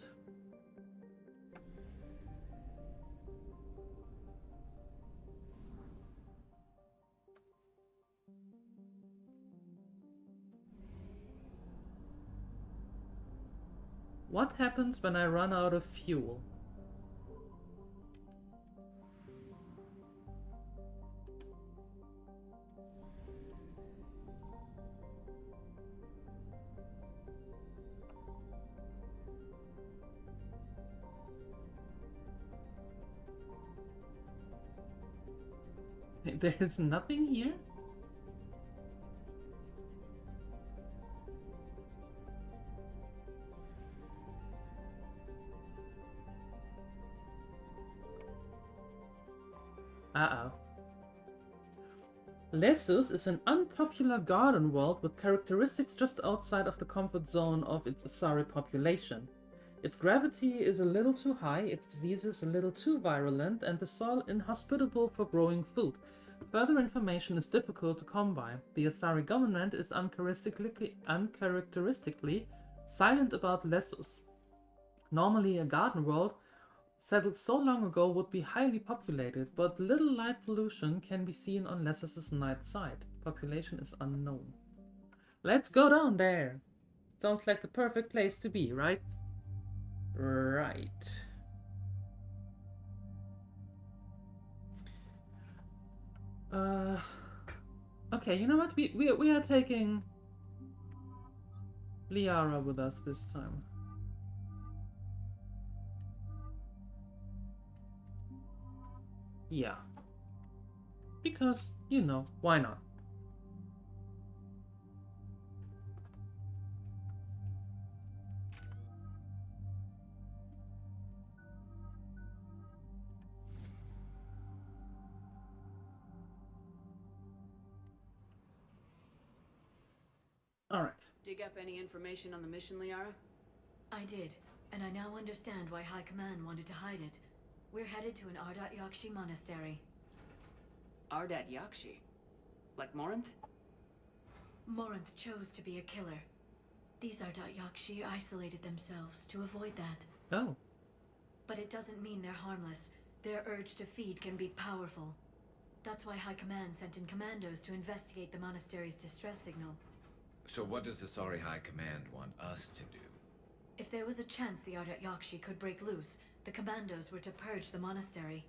What happens when I run out of fuel? There's nothing here? Uh-oh. Lessus is an unpopular garden world with characteristics just outside of the comfort zone of its Asari population. Its gravity is a little too high, its diseases a little too virulent, and the soil inhospitable for growing food. Further information is difficult to come by. The Asari government is uncharacteristically silent about Lessus. Normally a garden world settled so long ago would be highly populated, but little light pollution can be seen on Lessus's night side. Population is unknown. Let's go down there. Sounds like the perfect place to be, right? Right. Okay, you know what? We are taking Liara with us this time. Yeah. Because, you know, why not? Alright. Dig up any information on the mission, Liara? I did, and I now understand why High Command wanted to hide it. We're headed to an Ardat Yakshi monastery. Ardat Yakshi? Like Morinth? Morinth chose to be a killer. These Ardat Yakshi isolated themselves to avoid that. Oh. But it doesn't mean they're harmless. Their urge to feed can be powerful. That's why High Command sent in commandos to investigate the monastery's distress signal. So what does the Sorry High Command want us to do? If there was a chance the Ardat Yakshi could break loose, the commandos were to purge the monastery.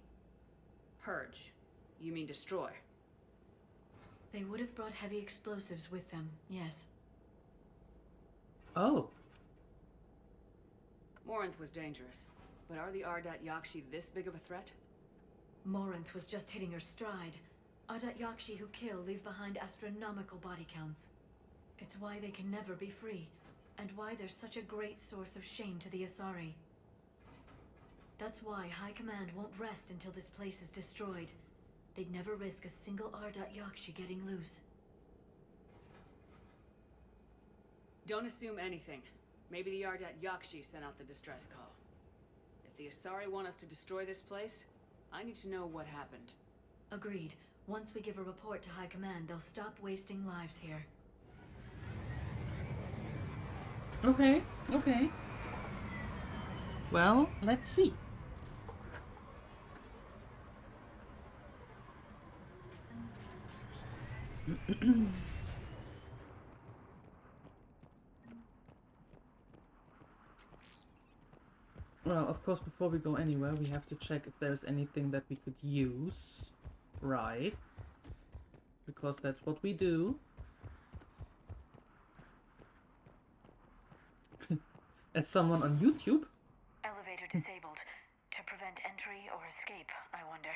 Purge? You mean destroy? They would have brought heavy explosives with them, yes. Oh. Morinth was dangerous, but are the Ardat Yakshi this big of a threat? Morinth was just hitting her stride. Ardat Yakshi who kill leave behind astronomical body counts. It's why they can never be free, and why they're such a great source of shame to the Asari. That's why High Command won't rest until this place is destroyed. They'd never risk a single Ardat Yakshi getting loose. Don't assume anything. Maybe the Ardat Yakshi sent out the distress call. If the Asari want us to destroy this place, I need to know what happened. Agreed. Once we give a report to High Command, they'll stop wasting lives here. Okay, okay. Well, let's see. Well, of course, before we go anywhere, we have to check if there's anything that we could use. Right. Because that's what we do. As someone on YouTube. Elevator disabled. To prevent entry or escape, I wonder.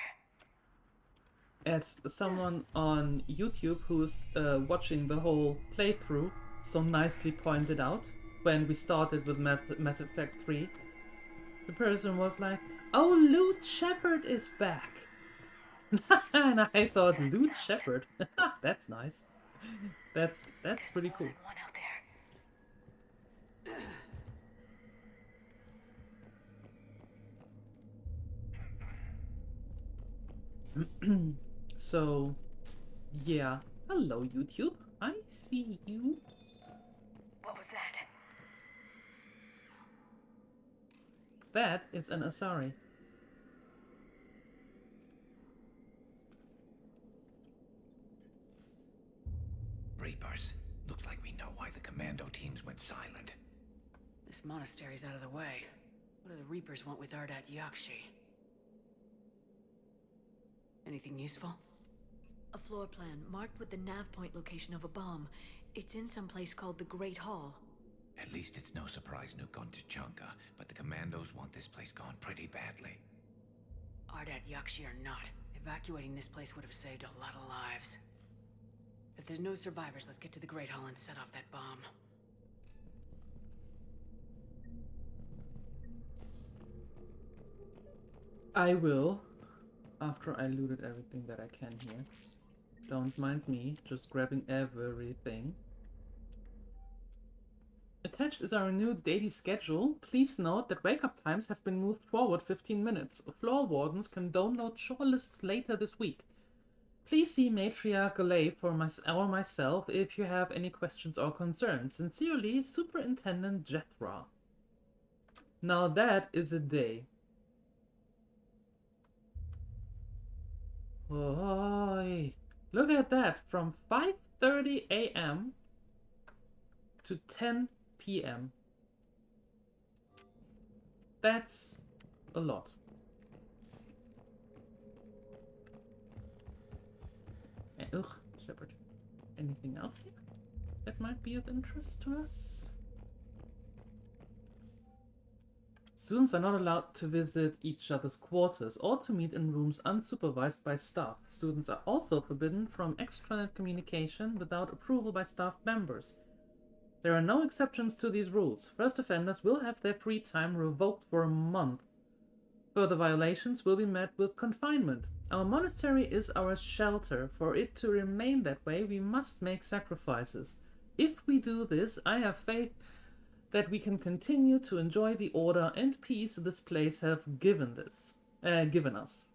As someone on YouTube who's watching the whole playthrough so nicely pointed out when we started with Mass Effect 3, the person was like, "Oh, Loot Shepard is back!" And I thought, Loot Shepard? That's nice. That's pretty cool. One out there. So, yeah. Hello, YouTube. I see you. What was that? That is an Asari. Reapers. Looks like we know why the commando teams went silent. This monastery's out of the way. What do the Reapers want with Ardat Yakshi? Anything useful? A floor plan marked with the nav point location of a bomb. It's in some place called the Great Hall. At least it's no surprise nuke on Tuchanka, but the commandos want this place gone pretty badly. Ardat Yakshi or not, evacuating this place would have saved a lot of lives. If there's no survivors, let's get to the Great Hall and set off that bomb. I will, after I looted everything that I can here. Don't mind me, just grabbing everything. Attached is our new daily schedule. Please note that wake-up times have been moved forward 15 minutes. Floor wardens can download shore lists later this week. Please see Matriarch Galay or myself if you have any questions or concerns. Sincerely, Superintendent Jethra. Now that is a day. Oh, look at that. From 5:30 a.m. to 10 p.m. That's a lot. Ugh, Shepard. Anything else here that might be of interest to us? Students are not allowed to visit each other's quarters or to meet in rooms unsupervised by staff. Students are also forbidden from extranet communication without approval by staff members. There are no exceptions to these rules. First offenders will have their free time revoked for a month. Further violations will be met with confinement. Our monastery is our shelter. For it to remain that way, we must make sacrifices. If we do this, I have faith that we can continue to enjoy the order and peace this place have given us.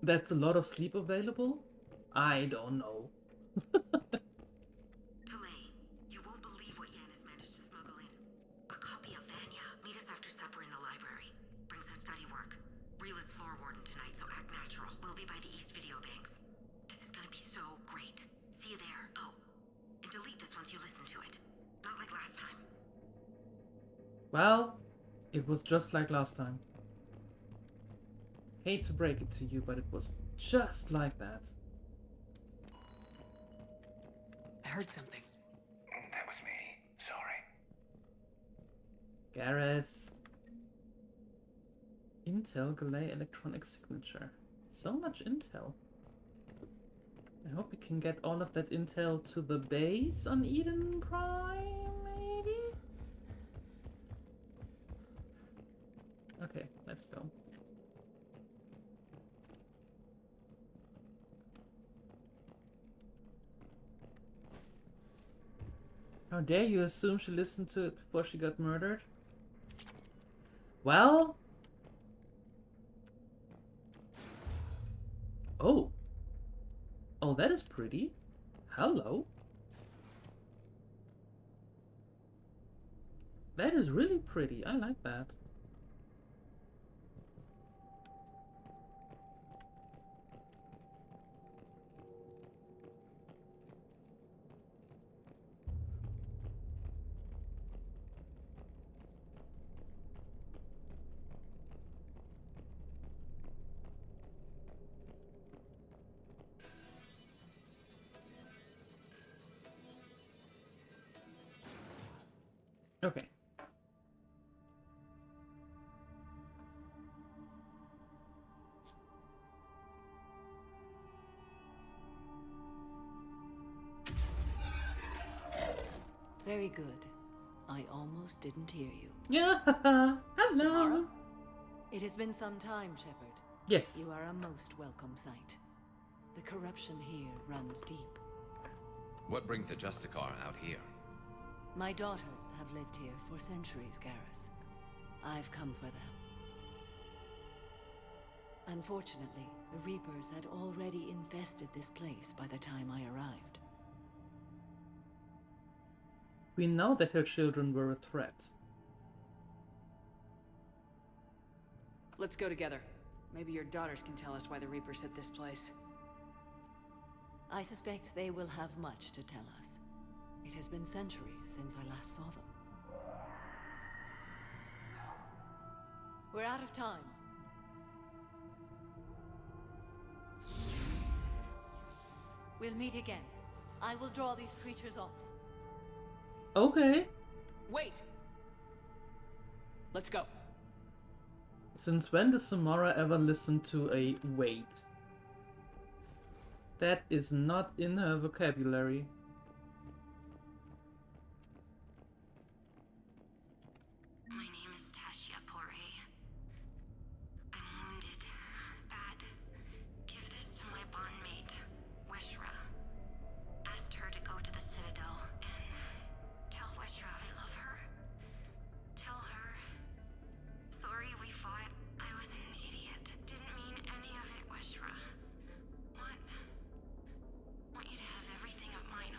That's a lot of sleep available? I don't know. You won't believe what Yan has managed to smuggle in. A copy of Vanya. Meet us after supper in the library. Bring some study work. Reel is floor warden tonight, so act natural. We'll be by the East Video Banks. This is gonna be so great. See you there. Oh, and delete this once you listen to it. Not like last time. Well, it was just like last time. Hate to break it to you, but it was just like that. I heard something. That was me. Sorry. Garrus. Intel Galay electronic signature. So much intel. I hope we can get all of that intel to the base on Eden Prime, maybe? Okay, let's go. How dare you assume she listened to it before she got murdered? Well... Oh. Oh, that is pretty. Hello. That is really pretty. I like that. Okay. Very good. I almost didn't hear you. Yeah, hello. Samara? It has been some time, Shepard. Yes. You are a most welcome sight. The corruption here runs deep. What brings the Justicar out here? My daughters have lived here for centuries, Garrus. I've come for them. Unfortunately, the Reapers had already infested this place by the time I arrived. We know that her children were a threat. Let's go together. Maybe your daughters can tell us why the Reapers hit this place. I suspect they will have much to tell us. It has been centuries since I last saw them. We're out of time. We'll meet again. I will draw these creatures off. Okay. Wait! Let's go. Since when does Samara ever listen to a wait? That is not in her vocabulary. My name is Tashia Poré. I'm wounded. Bad. Give this to my bondmate, Weshra. Asked her to go to the Citadel and tell Weshra I love her. Tell her. Sorry we fought. I was an idiot. Didn't mean any of it, Weshra. Want you to have everything of mine,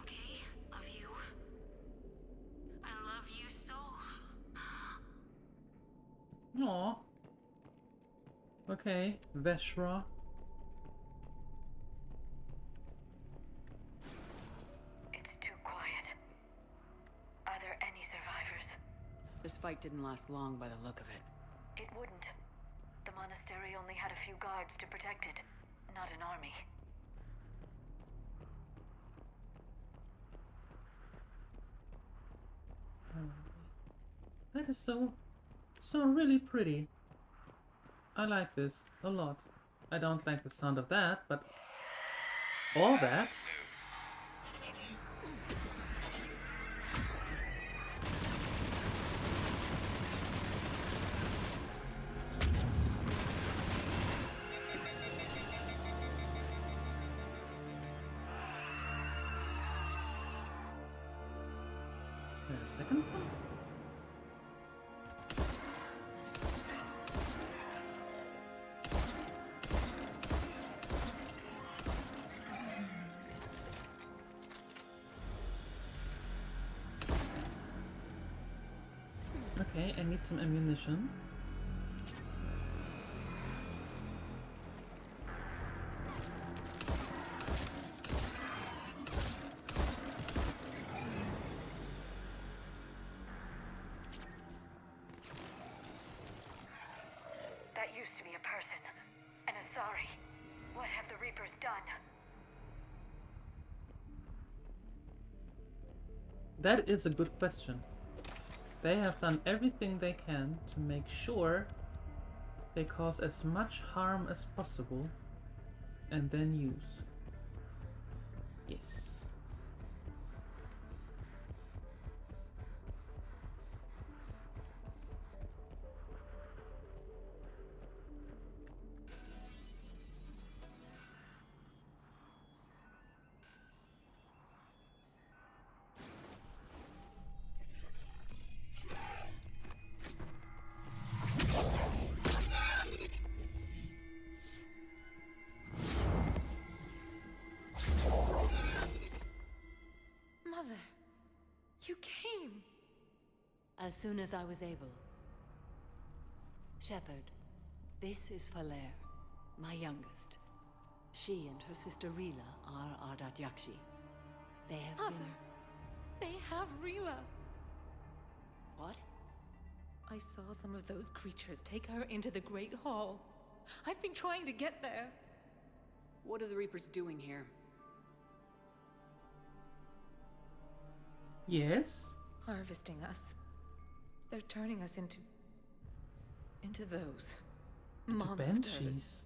Okay, Veshra. It's too quiet. Are there any survivors? This fight didn't last long by the look of it. It wouldn't. The monastery only had a few guards to protect it, not an army. That is so really pretty. I like this a lot. I don't like the sound of that, but all that. A second one? Okay, I need some ammunition. That used to be a person. An Asari. What have the Reapers done? That is a good question. They have done everything they can to make sure they cause as much harm as possible and then use. Yes. Mother, you came. As soon as I was able. Shepherd, this is Falair, my youngest. She and her sister Rila are Ardat Yakshi. They have Mother, they have Rila. What? I saw some of those creatures take her into the Great Hall. I've been trying to get there. What are the Reapers doing here? Yes? Harvesting us. They're turning us into those Into monsters. banshees.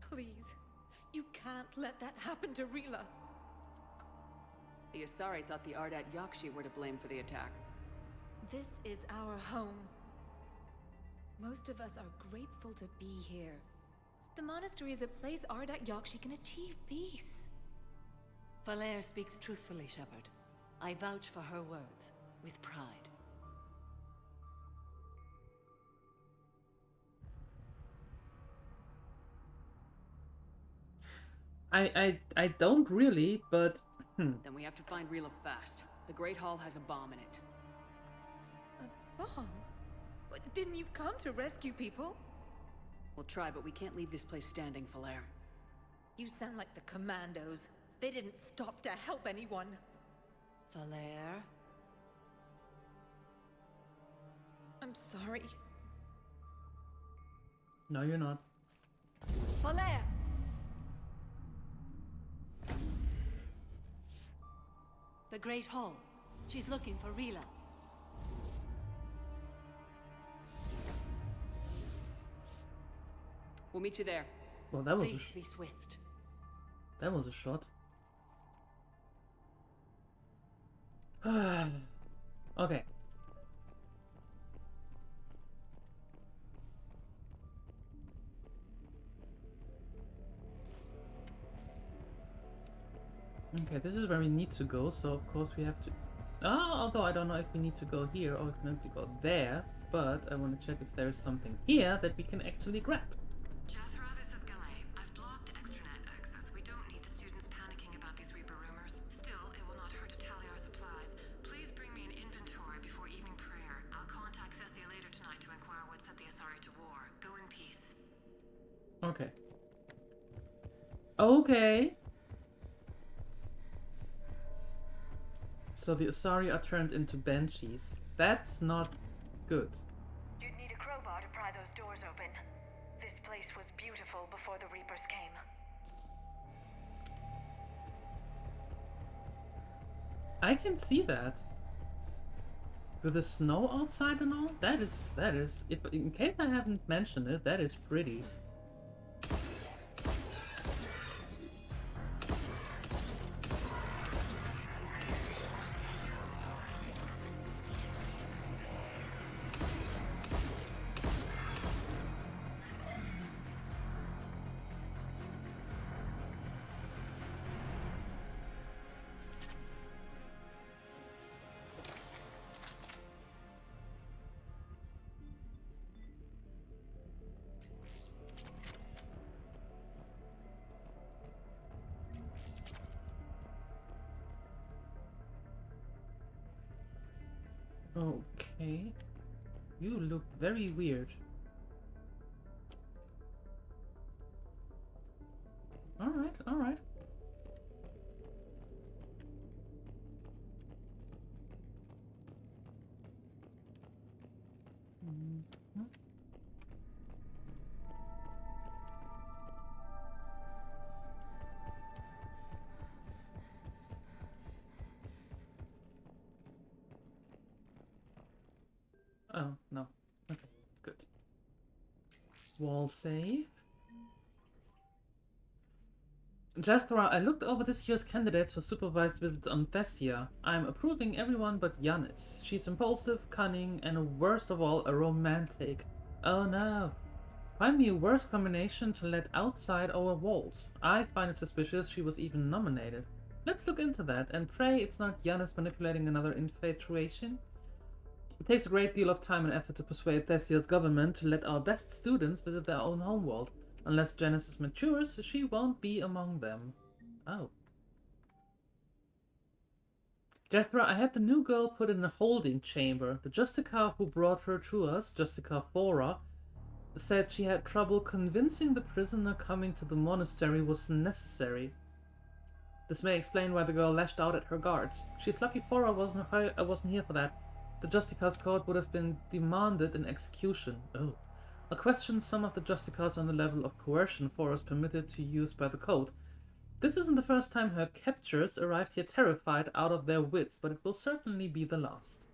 Please, you can't let that happen to Rila. The Asari thought the Ardat Yakshi were to blame for the attack. This is our home. Most of us are grateful to be here. The monastery is a place Ardat Yakshi can achieve peace. Falair speaks truthfully, Shepherd. I vouch for her words, with pride. I don't really, but Then we have to find Rila fast. The Great Hall has a bomb in it. A bomb? What, didn't you come to rescue people? We'll try, but we can't leave this place standing, Falair. You sound like the commandos. They didn't stop to help anyone. Falair? I'm sorry. no, you're not. Falair! The Great Hall. She's looking for Rila. We'll meet you there. Well, that was Please be swift. that was a shot. Okay. Okay, this is where we need to go, so of course we have to... although I don't know if we need to go here or if we need to go there, but I want to check if there is something here that we can actually grab. Jethro, this is Galay. I've blocked extranet access. We don't need the students panicking about these Reaper rumors. Still, it will not hurt to tally our supplies. Please bring me an inventory before evening prayer. I'll contact Cessia later tonight to inquire what set the Asari to war. Go in peace. Okay. Okay. So the Asari are turned into banshees. That's not good. You'd need a crowbar to pry those doors open. This place was beautiful before the Reapers came. I can see that. With the snow outside and all, that is, if in case I haven't mentioned it, that is pretty. Okay. You look very weird. Alright, alright. Mhm. Oh, no. Okay, good. Wall save. Jethra, I looked over this year's candidates for supervised visit on Thessia. I'm approving everyone but Yanis. She's impulsive, cunning, and worst of all, a romantic. Oh no. Find me a worse combination to let outside our walls. I find it suspicious she was even nominated. Let's look into that, and pray it's not Yanis manipulating another infatuation. It takes a great deal of time and effort to persuade Thessia's government to let our best students visit their own homeworld. Unless Genesis matures, she won't be among them. Oh. Jethra, I had the new girl put in a holding chamber. The Justicar who brought her to us, Justicar Fora, said she had trouble convincing the prisoner coming to the monastery was necessary. This may explain why the girl lashed out at her guards. She's lucky Fora wasn't here for that. The Justicar's code would have been demanded in execution. Oh. I'll question some of the Justicars on the level of coercion Fora's permitted to use by the code. This isn't the first time her captors arrived here terrified out of their wits, but it will certainly be the last.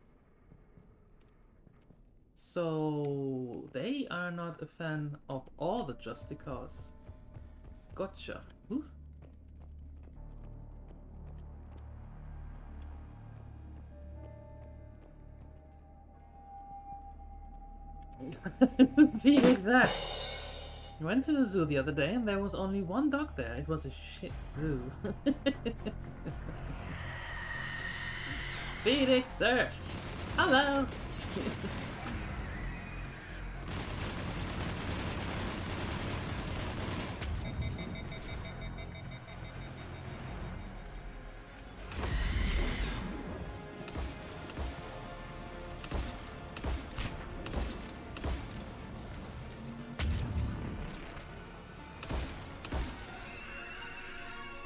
So they are not a fan of all the Justicars. Gotcha. Ooh. Be exact. I went to the zoo the other day and there was only one dog there. It was a shit zoo. Phoenix, sir! Hello!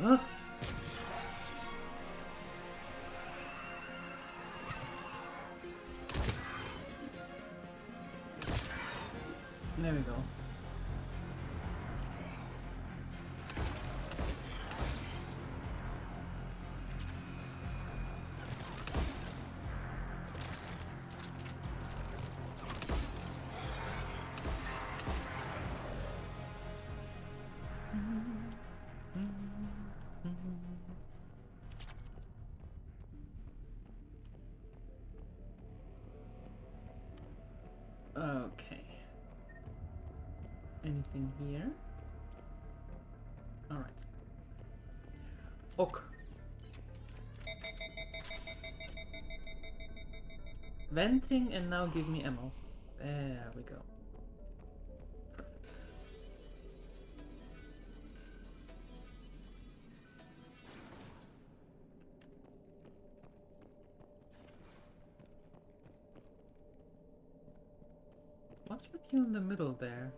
Oh. There we go. Okay. Anything here? Alright. Ok. Venting and now give me ammo. There we go. Perfect. What's with you in the middle there?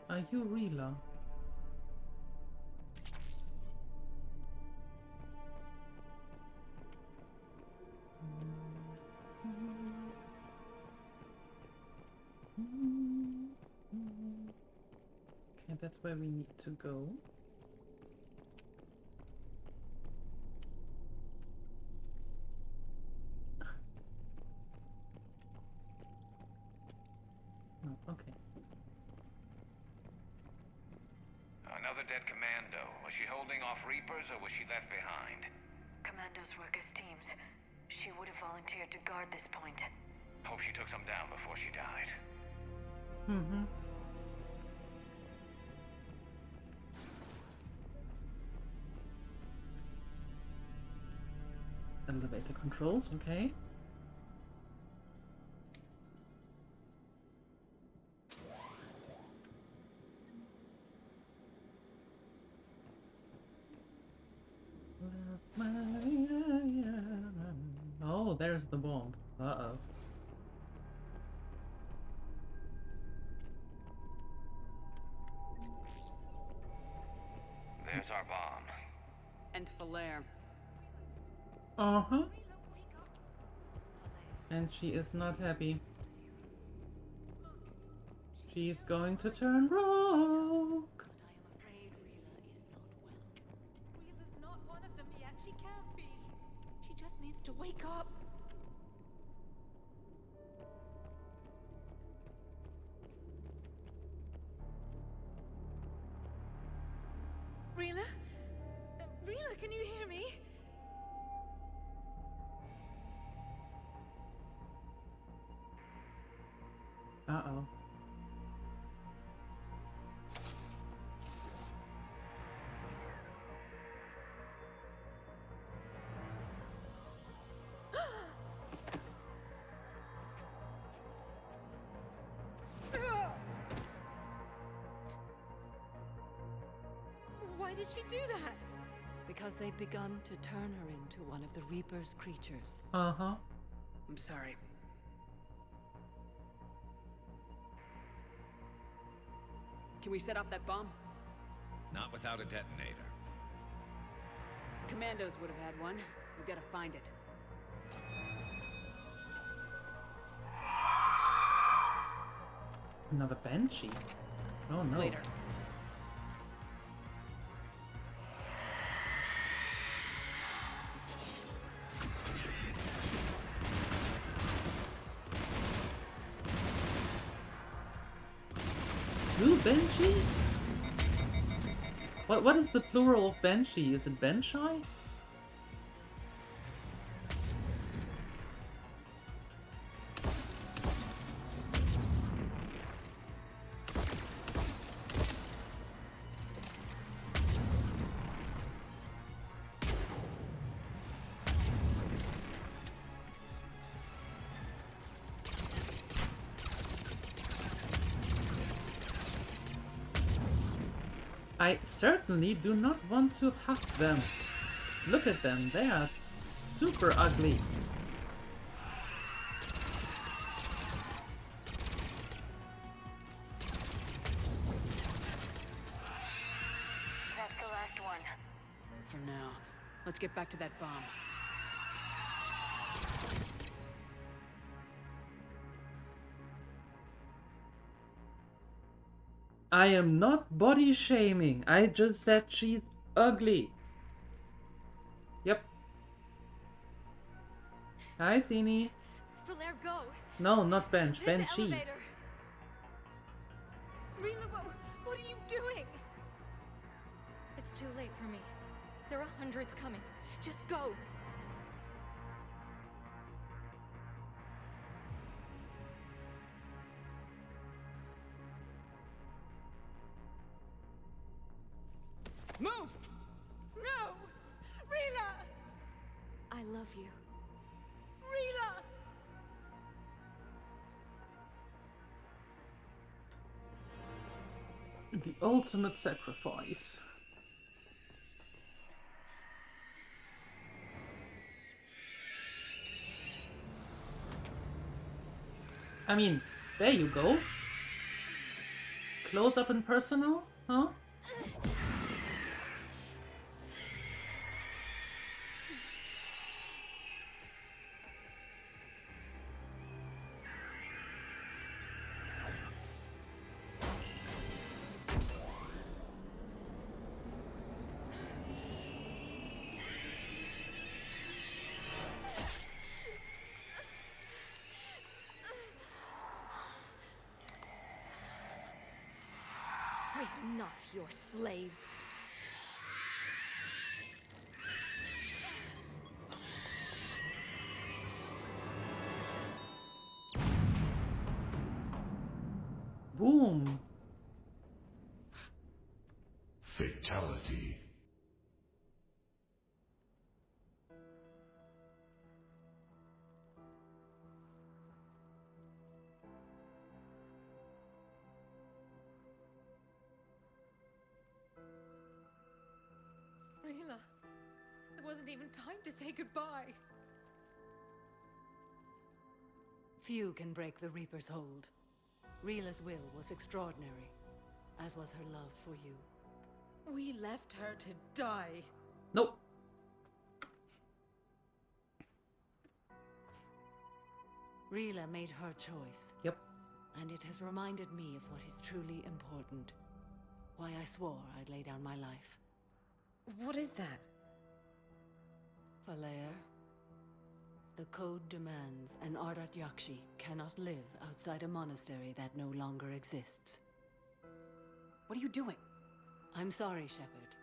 Are you Rila? Okay, that's where we need to go. Oh, okay. Another dead commando. Was she holding off Reapers or was she left behind? Commandos work as teams. She would have volunteered to guard this point. Hope she took some down before she died. Mm-hmm. Elevator controls, okay. Oh, there's the bomb. Uh-oh. There's our bomb. And Falaire. Uh-huh. And she is not happy. She's going to turn rogue. Rila's not one of them yet. She can't be. She just needs to wake up. Rila? Rila, can you hear me? Uh-oh. Why did she do that? Because they've begun to turn her into one of the Reaper's creatures. Uh-huh. I'm sorry. Can we set off that bomb? Not without a detonator. Commandos would have had one. We've got to find it. Another Banshee? Oh no. Later. Two Banshees? What is the plural of Banshee? Is it Banshai? I certainly do not want to hug them. Look at them, they are super ugly. That's the last one. For now. Let's get back to that bomb. I am not body shaming. I just said she's ugly. Yep. Hi, Sini. Falaire, go. No, not bench. Hit the Banshee. elevator. Rila, what are you doing? It's too late for me. There are hundreds coming. Just go. Move! No! Rila! I love you. Rila! The ultimate sacrifice. I mean, there you go. close up and personal, huh? We're not your slaves. Boom. Fatality. Rila, there wasn't even time to say goodbye. Few can break the Reaper's hold. Rila's will was extraordinary, as was her love for you. We left her to die. Nope. Rila made her choice. Yep. And it has reminded me of what is truly important. Why I swore I'd lay down my life. What is that? Falair, the code demands an Ardat Yakshi cannot live outside a monastery that no longer exists. What are you doing? I'm sorry, Shepard.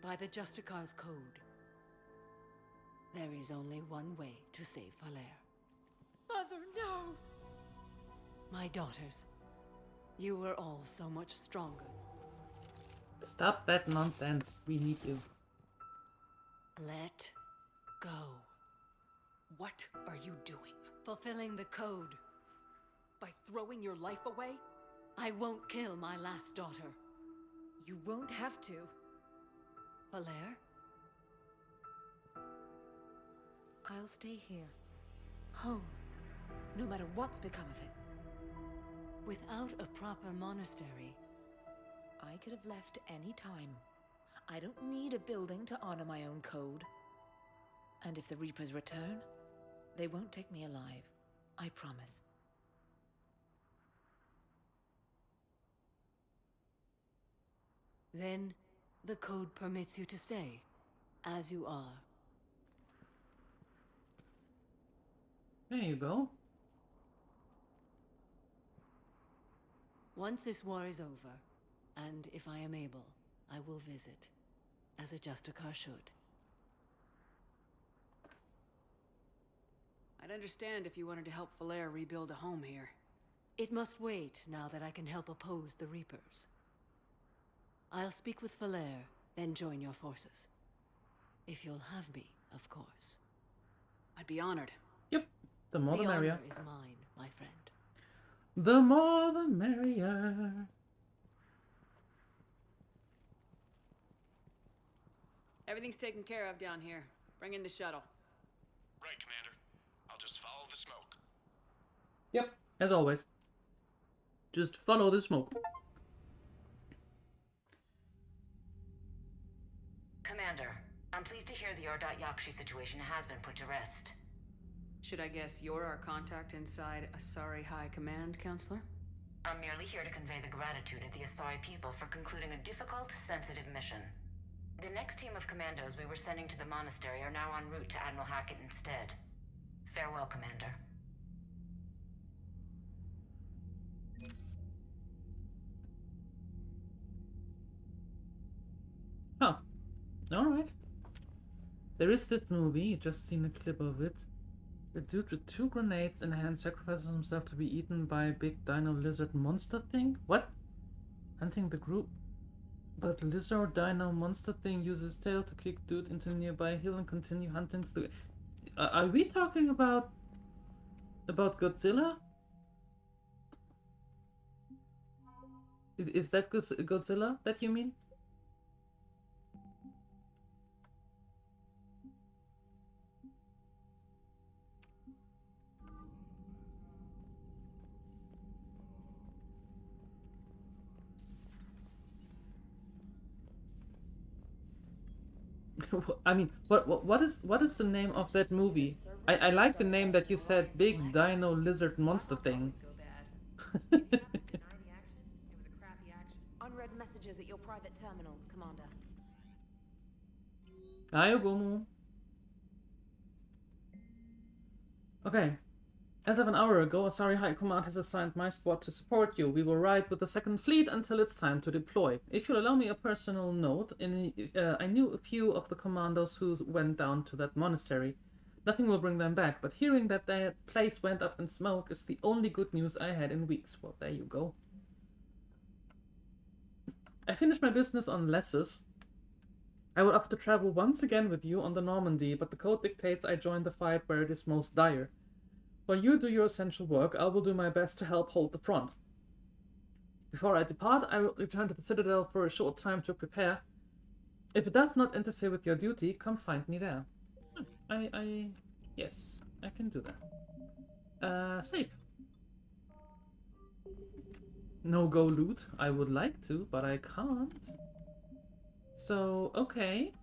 By the Justicar's code, there is only one way to save Falair. Mother, no! My daughters, you were all so much stronger. Stop that nonsense. We need you. Let go. What are you doing? Fulfilling the code. By throwing your life away? I won't kill my last daughter. You won't have to. Falair? I'll stay here. Home. No matter what's become of it. Without a proper monastery, I could have left any time. I don't need a building to honor my own code. And if the Reapers return, they won't take me alive. I promise. Then, the code permits you to stay, as you are. There you go. Once this war is over, and if I am able, I will visit, as a Justicar should. I'd understand if you wanted to help Falair rebuild a home here. It must wait now that I can help oppose the Reapers. I'll speak with Falair, then join your forces. If you'll have me, of course. I'd be honored. Yep. The more the merrier. honor is mine, my friend. The more the merrier. Everything's taken care of down here. Bring in the shuttle. Right, Commander. I'll just follow the smoke. Yep, as always. Just follow the smoke. Commander, I'm pleased to hear the Ardat Yakshi situation has been put to rest. Should I guess you're our contact inside Asari High Command, Counselor? I'm merely here to convey the gratitude of the Asari people for concluding a difficult, sensitive mission. The next team of commandos we were sending to the monastery are now en route to Admiral Hackett instead. Farewell, Commander. Huh. Alright. There is this movie, just seen a clip of it. A dude with 2 grenades in hand sacrifices himself to be eaten by a big dino lizard monster thing? What? Hunting the group? But lizard dino monster thing uses tail to kick dude into a nearby hill and continue hunting the... Are we talking about Godzilla? Is that Godzilla that you mean? I mean, what is the name of that movie? I like the name that you said, Big Dino Lizard Monster Thing. Unread messages at your private terminal, Commander. Ayogumu. Okay. As of an hour ago, Asari High Command has assigned my squad to support you. We will ride with the Second Fleet until it's time to deploy. If you'll allow me a personal note, I knew a few of the commandos who went down to that monastery. Nothing will bring them back, but hearing that their place went up in smoke is the only good news I had in weeks. Well, there you go. I finished my business on Lesses. I would opt to travel once again with you on the Normandy, but the code dictates I join the fight where it is most dire. While you do your essential work, I will do my best to help hold the front. Before I depart, I will return to the Citadel for a short time to prepare. If it does not interfere with your duty, come find me there. Yes, I can do that. Save. No-go loot. I would like to, but I can't. So, okay.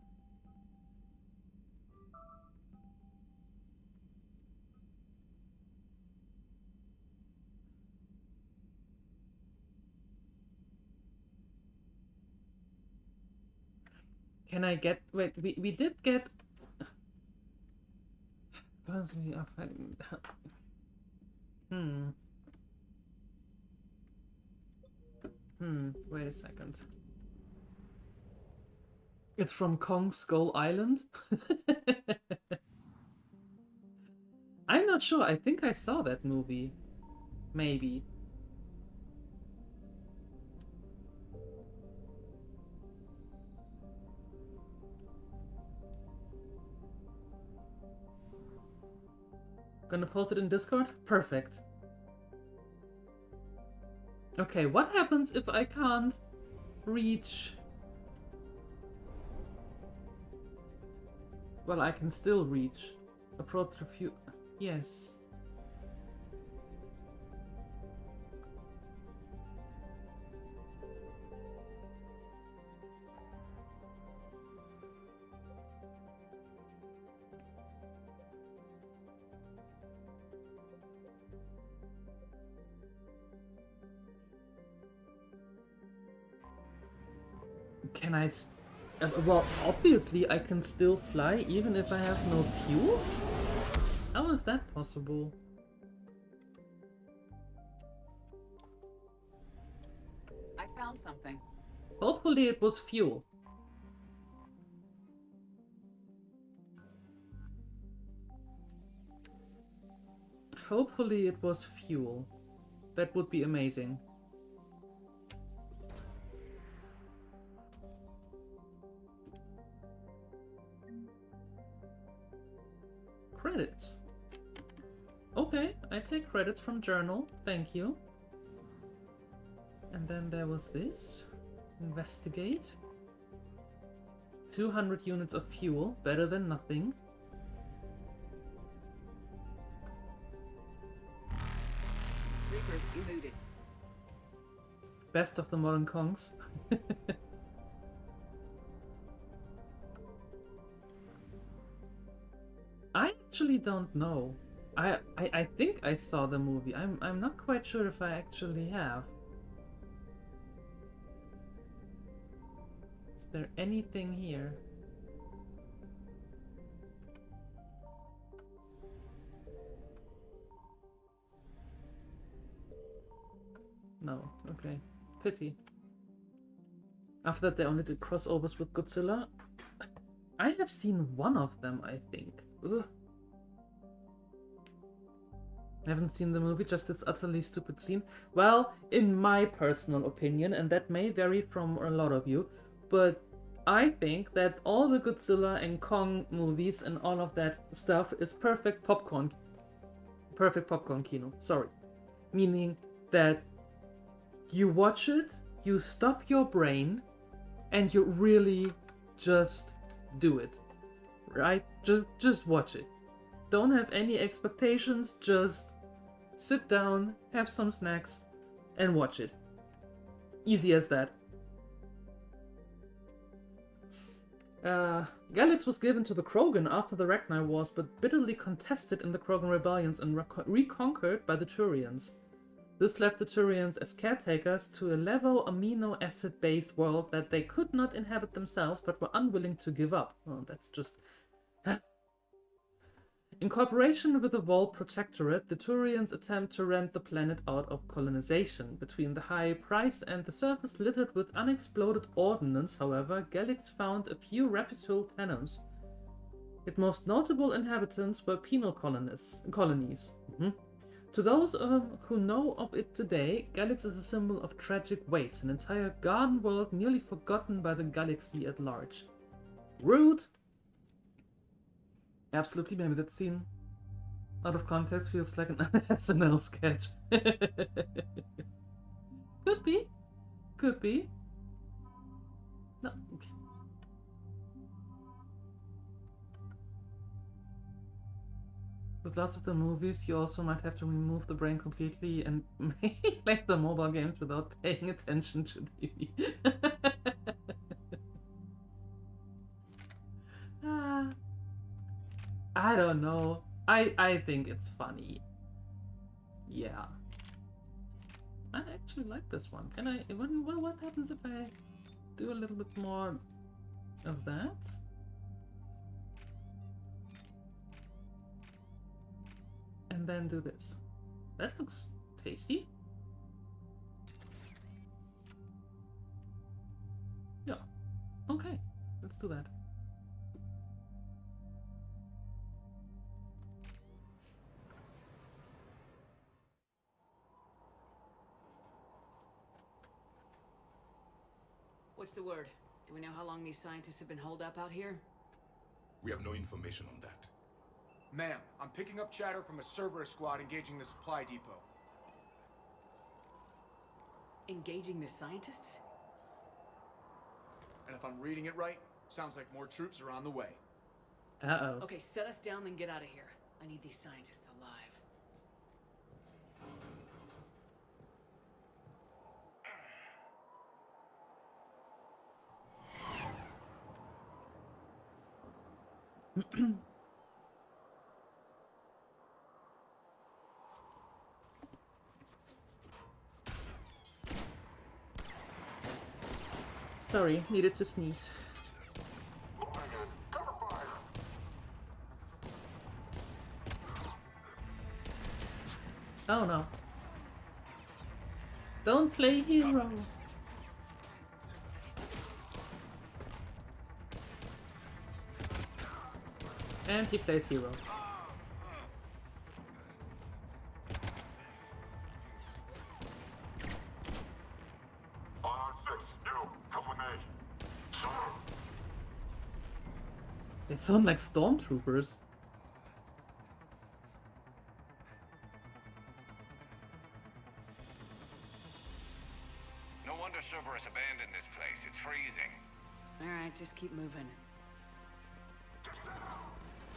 Can I get... Wait, we did get... Wait a second. It's from Kong Skull Island? I'm not sure. I think I saw that movie. Maybe. Gonna post it in Discord? Perfect. Okay, what happens if I can't reach... Well, I can still reach. Approach a few... Yes. Can I... Well, obviously I can still fly even if I have no fuel? How is that possible? I found something. Hopefully it was fuel. Hopefully it was fuel. That would be amazing. Credits. Okay, I take credits from journal. Thank you. And then there was this. Investigate. 200 units of fuel. Better than nothing. Reapers eluded. Best of the modern Kongs. I actually don't know. I think I saw the movie. I'm not quite sure if I actually have. Is there anything here? No, okay. Pity. After that they only did crossovers with Godzilla. I have seen one of them, I think. Ugh. I haven't seen the movie, just this utterly stupid scene. Well, in my personal opinion, and that may vary from a lot of you, but I think that all the Godzilla and Kong movies and all of that stuff is perfect popcorn kino. Sorry. Meaning that you watch it, you stop your brain, and you really just do it. Right? Just watch it. Don't have any expectations, just sit down, have some snacks, and watch it. Easy as that. Galix was given to the Krogan after the Ragnar Wars, but bitterly contested in the Krogan rebellions and reconquered by the Turians. This left the Turians as caretakers to a level amino acid-based world that they could not inhabit themselves, but were unwilling to give up. Well, that's just... In cooperation with the Vol Protectorate, the Turians attempt to rent the planet out of colonization. Between the high price and the surface littered with unexploded ordnance, however, Galix found a few reputable tenants. Its most notable inhabitants were penal colonies. To those who know of it today, Galix is a symbol of tragic waste, an entire garden world nearly forgotten by the galaxy at large. Rude! Absolutely, maybe that scene out of context feels like an SNL sketch. Could be. Could be. No. With lots of the movies, you also might have to remove the brain completely and play the mobile games without paying attention to TV. I don't know. I think it's funny. Yeah. I actually like this one. Can I... What happens if I do a little bit more of that? And then do this. That looks tasty. Yeah. Okay. Let's do that. What's the word? Do we know how long these scientists have been holed up out here? We have no information on that. Ma'am, I'm picking up chatter from a Cerberus squad engaging the supply depot. Engaging the scientists? And if I'm reading it right, sounds like more troops are on the way. Uh-oh. Okay, set us down, then get out of here. I need these scientists alive. Sorry, needed to sneeze. Oh no. Don't play hero. And he plays hero. They sound like stormtroopers. No wonder Cerberus abandoned this place. It's freezing. Alright, just keep moving.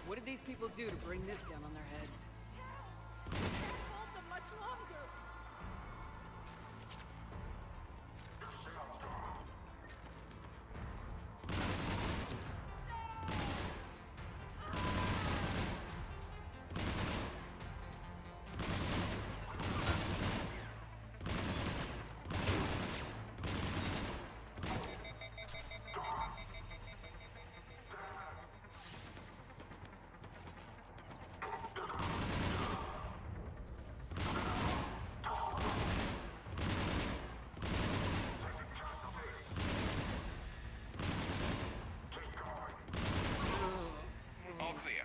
What did these people do to bring this down on their heads? Hold them much longer.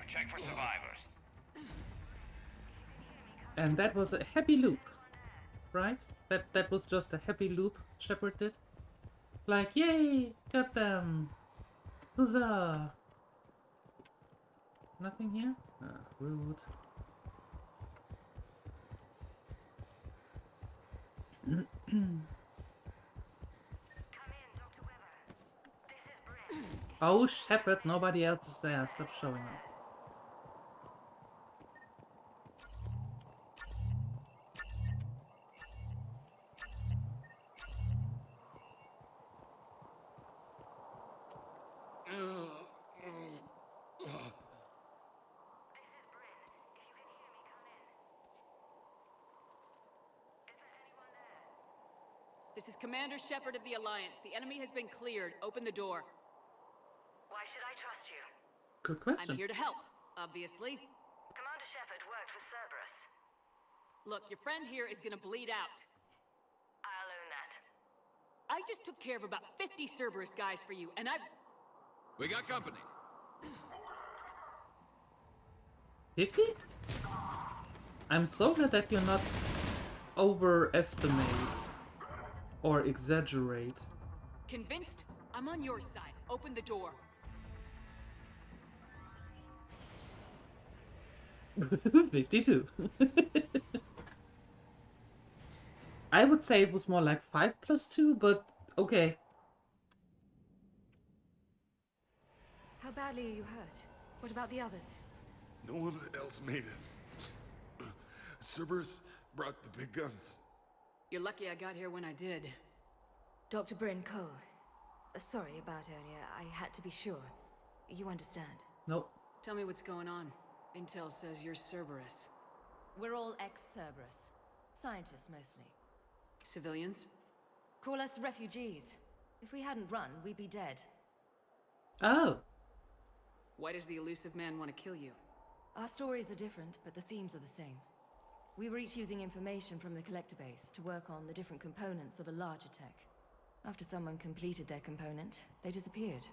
Check for survivors. And that was a happy loop, right? That was just a happy loop Shepard did. Like, yay, got them. Huzzah. Nothing here? Ah, rude. Oh, Shepard, nobody else is there. Stop showing up. Ugh. This is Commander Shepard of the Alliance. The enemy has been cleared. Open the door. Why should I trust you? Good question. I'm here to help, obviously. Commander Shepard worked with Cerberus. Look, your friend here is gonna bleed out. I'll own that. I just took care of about 50 Cerberus guys for you, and We got company. 50? I'm so glad that you're not overestimate or exaggerate. Convinced? I'm on your side. Open the door. 52. I would say it was more like 5 plus 2, but okay. How badly are you hurt? What about the others? No one else made it. Cerberus brought the big guns. You're lucky I got here when I did. Dr. Bryn Cole. Sorry about earlier. I had to be sure. You understand? Nope. Tell me what's going on. Intel says you're Cerberus. We're all ex-Cerberus. Scientists, mostly. Civilians? Call us refugees. If we hadn't run, we'd be dead. Oh. Why does the elusive man want to kill you? Our stories are different, but the themes are the same. We were each using information from the collector base to work on the different components of a larger tech. After someone completed their component, they disappeared.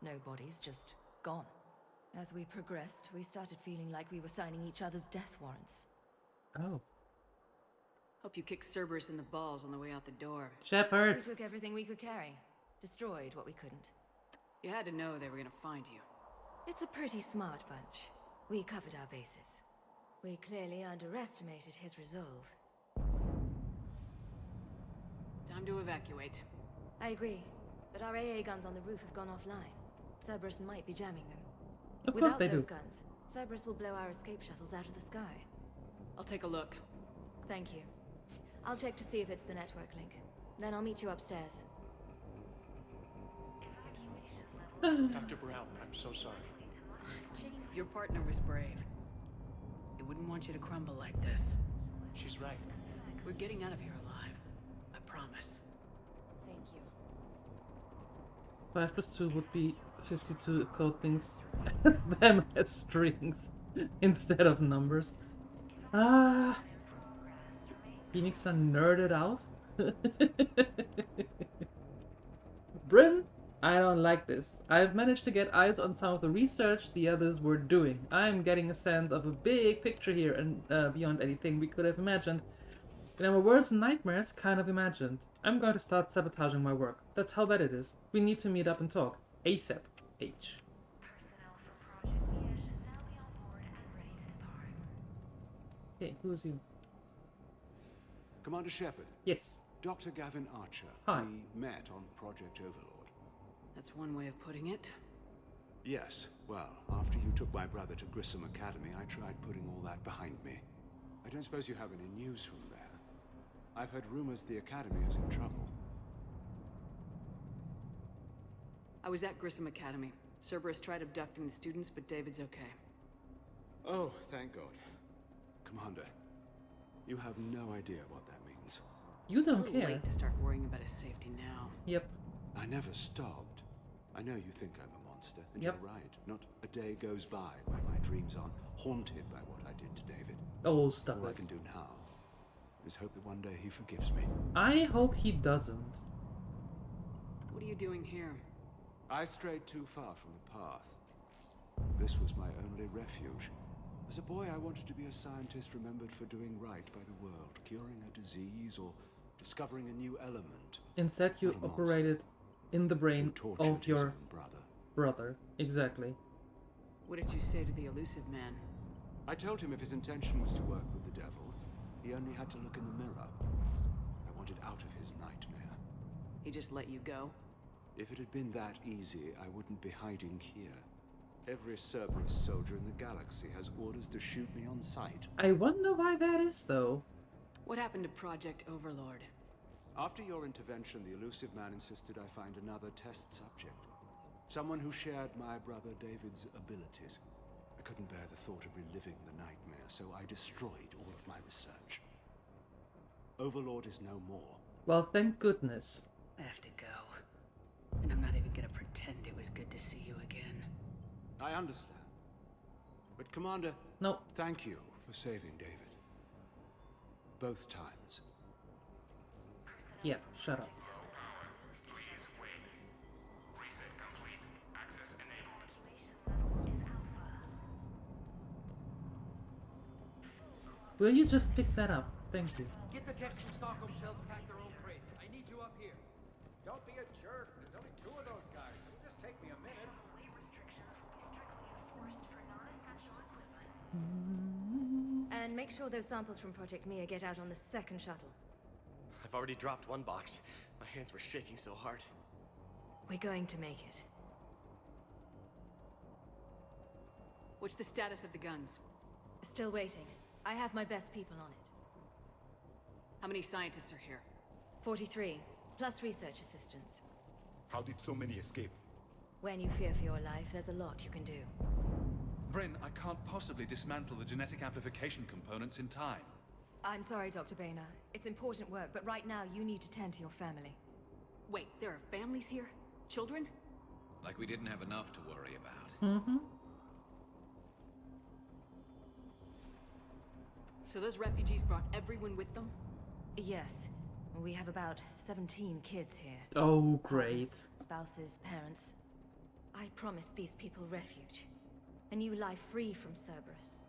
No bodies, just gone. As we progressed, we started feeling like we were signing each other's death warrants. Oh. Hope you kicked Cerberus in the balls on the way out the door. Shepard! We took everything we could carry. Destroyed what we couldn't. You had to know they were gonna find you. It's a pretty smart bunch. We covered our bases. We clearly underestimated his resolve. Time to evacuate. I agree, but our AA guns on the roof have gone offline. Cerberus might be jamming them. Of course Without they do. those guns, Cerberus will blow our escape shuttles out of the sky. I'll take a look. Thank you. I'll check to see if it's the network link. Then I'll meet you upstairs. Dr. Brown, I'm so sorry. Your partner was brave. He wouldn't want you to crumble like this. She's right. We're getting out of here alive. I promise. Thank you. 5 plus 2 would be 52 if code thinks them as strings instead of numbers. Ah. Phoenix are nerded out. Bryn, I don't like this. I've managed to get eyes on some of the research the others were doing. I'm getting a sense of a big picture here and beyond anything we could have imagined. And our worst nightmares kind of imagined. I'm going to start sabotaging my work. That's how bad it is. We need to meet up and talk. ASAP. H. Hey, who's you? Commander Shepard. Yes. Dr. Gavin Archer. Hi. We met on Project Overlord. That's one way of putting it. Yes. Well, after you took my brother to Grissom Academy, I tried putting all that behind me. I don't suppose you have any news from there. I've heard rumors the Academy is in trouble. I was at Grissom Academy. Cerberus tried abducting the students, but David's okay. Oh, thank God. Commander, you have no idea what that means. You don't It's a little care. late to start worrying about his safety now. Yep. I never stopped. I know you think I'm a monster, and Yep. you're right. Not a day goes by when my dreams aren't haunted by what I did to David. Oh, stop All I it. can do now is hope that one day he forgives me. I hope he doesn't. What are you doing here? I strayed too far from the path. This was my only refuge. As a boy, I wanted to be a scientist remembered for doing right by the world, curing a disease or discovering a new element. Instead, you Not a monster. operated in the brain Who tortured of his your own brother. brother. Exactly. What did you say to the elusive man? I told him if his intention was to work with the devil, he only had to look in the mirror. I wanted out of his nightmare. He just let you go? If it had been that easy, I wouldn't be hiding here. Every Cerberus soldier in the galaxy has orders to shoot me on sight. I wonder why that is, though. What happened to Project Overlord? After your intervention, the elusive man insisted I find another test subject. Someone who shared my brother David's abilities. I couldn't bear the thought of reliving the nightmare, so I destroyed all of my research. Overlord is no more, Well, thank goodness. I have to go. And I'm not even gonna pretend it was good to see you again. I understand. But Commander, no. Thank you for saving David. Both times. Yeah, shut up. Will you just pick that up? Thank you. Get the techs from Stockholm Shell to pack their own crates. I need you up here. Don't be a jerk. There's only 2 of those guys. It'll just take me a minute. And make sure those samples from Project Mia get out on the second shuttle. I've already dropped one box. My hands were shaking so hard. We're going to make it. What's the status of the guns? Still waiting. I have my best people on it. How many scientists are here? 43, plus research assistants. How did so many escape? When you fear for your life, there's a lot you can do. Bryn, I can't possibly dismantle the genetic amplification components in time. I'm sorry, Dr. Boehner. It's important work, but right now you need to tend to your family. Wait, there are families here? Children? Like we didn't have enough to worry about. Mm-hmm. So those refugees brought everyone with them? Yes. We have about 17 kids here. Oh, great. Partners, spouses, parents. I promised these people refuge. A new life free from Cerberus.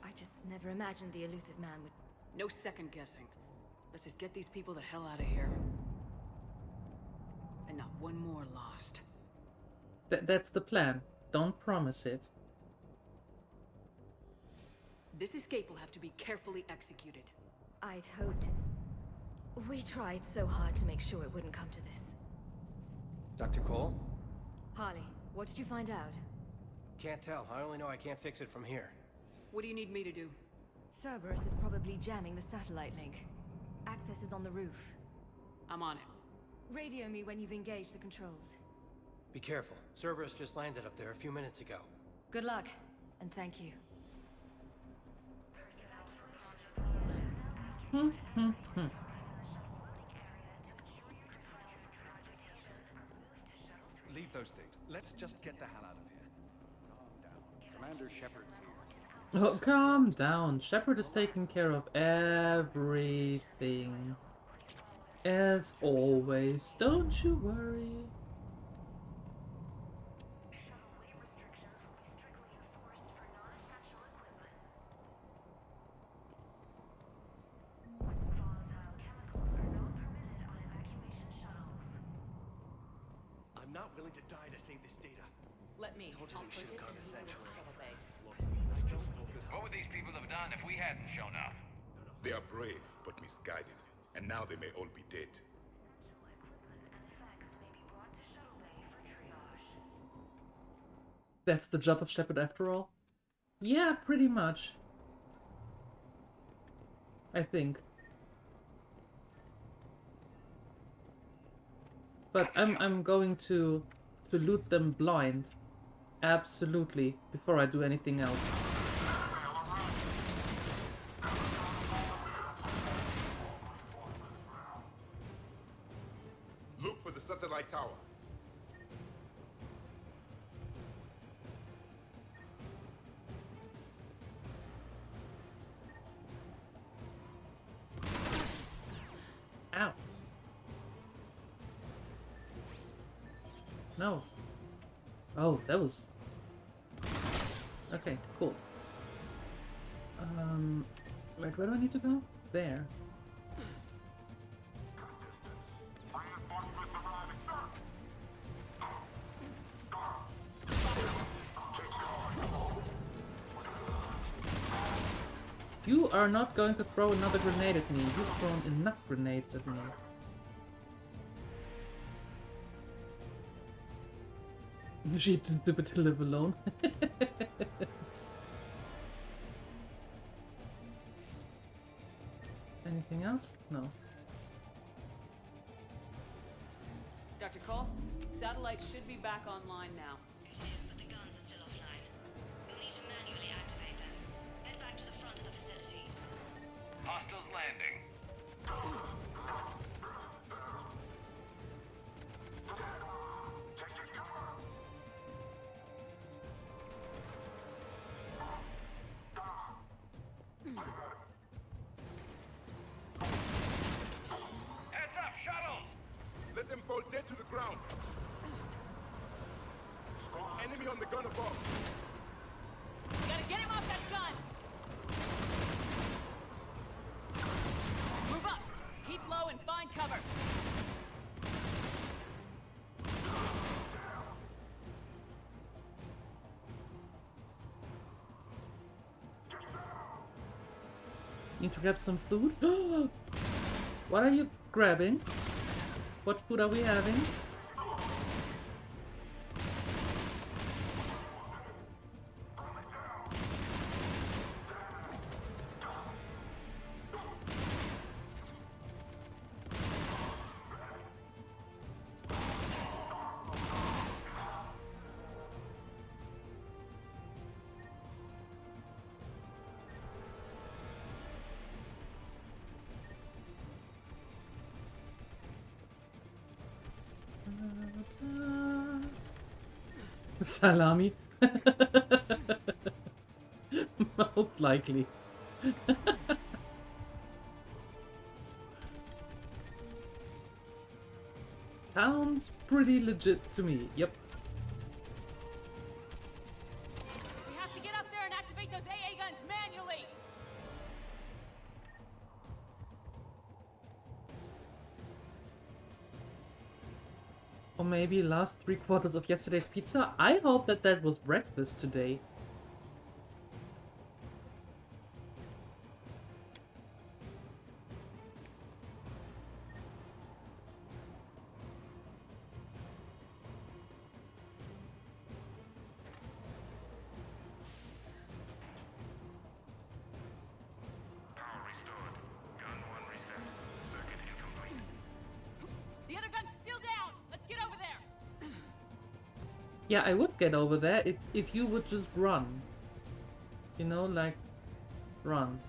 I just never imagined the elusive man would... No second guessing. Let's just get these people the hell out of here. And not one more lost. That's the plan. Don't promise it. This escape will have to be carefully executed. I'd hoped. We tried so hard to make sure it wouldn't come to this. Dr. Cole? Harley, what did you find out? Can't tell. I only know I can't fix it from here. What do you need me to do? Cerberus is probably jamming the satellite link. Access is on the roof. I'm on it. Radio me when you've engaged the controls. Be careful. Cerberus just landed up there a few minutes ago. Good luck, and thank you. Leave those things. Let's just get the hell out of here. Calm down. Commander Shepard's here. Oh, calm down. Shepard is taking care of everything. As always. Don't you worry. I'm not willing to die to save this data. Let me. Told you I'll we put should it have gone in to the Sanctuary. shuttle bay. Let's just focus. What would these people have done if we hadn't shown up? They are brave, but misguided. And now they may all be dead. That's the job of Shepard after all? Yeah, pretty much. I think. But I'm going to loot them blind. Absolutely. Before I do anything else. Look for the satellite tower. Ow. No. Oh, that was... Okay, cool. Wait, where do I need to go? There. You are not going to throw another grenade at me. You've thrown enough grenades at me. Sheep is stupid to live alone. Anything else? No. Dr. Cole, satellite should be back online now. It is, but the guns are still offline. You'll need to manually activate them. Head back to the front of the facility. Hostiles landing. Enemy on the gun above. Gotta get him off that gun! Move up! Keep low and find cover! Need to grab some food. What are you grabbing? What food are we having? Salami. Most likely. Sounds pretty legit to me. Yep. We have to get up there and activate those AA guns manually! Or maybe last 3/4 of yesterday's pizza? I hope that that was breakfast today. The other gun's still down! Let's get over there! Yeah, I would get over there if you would just run. You know, like, run.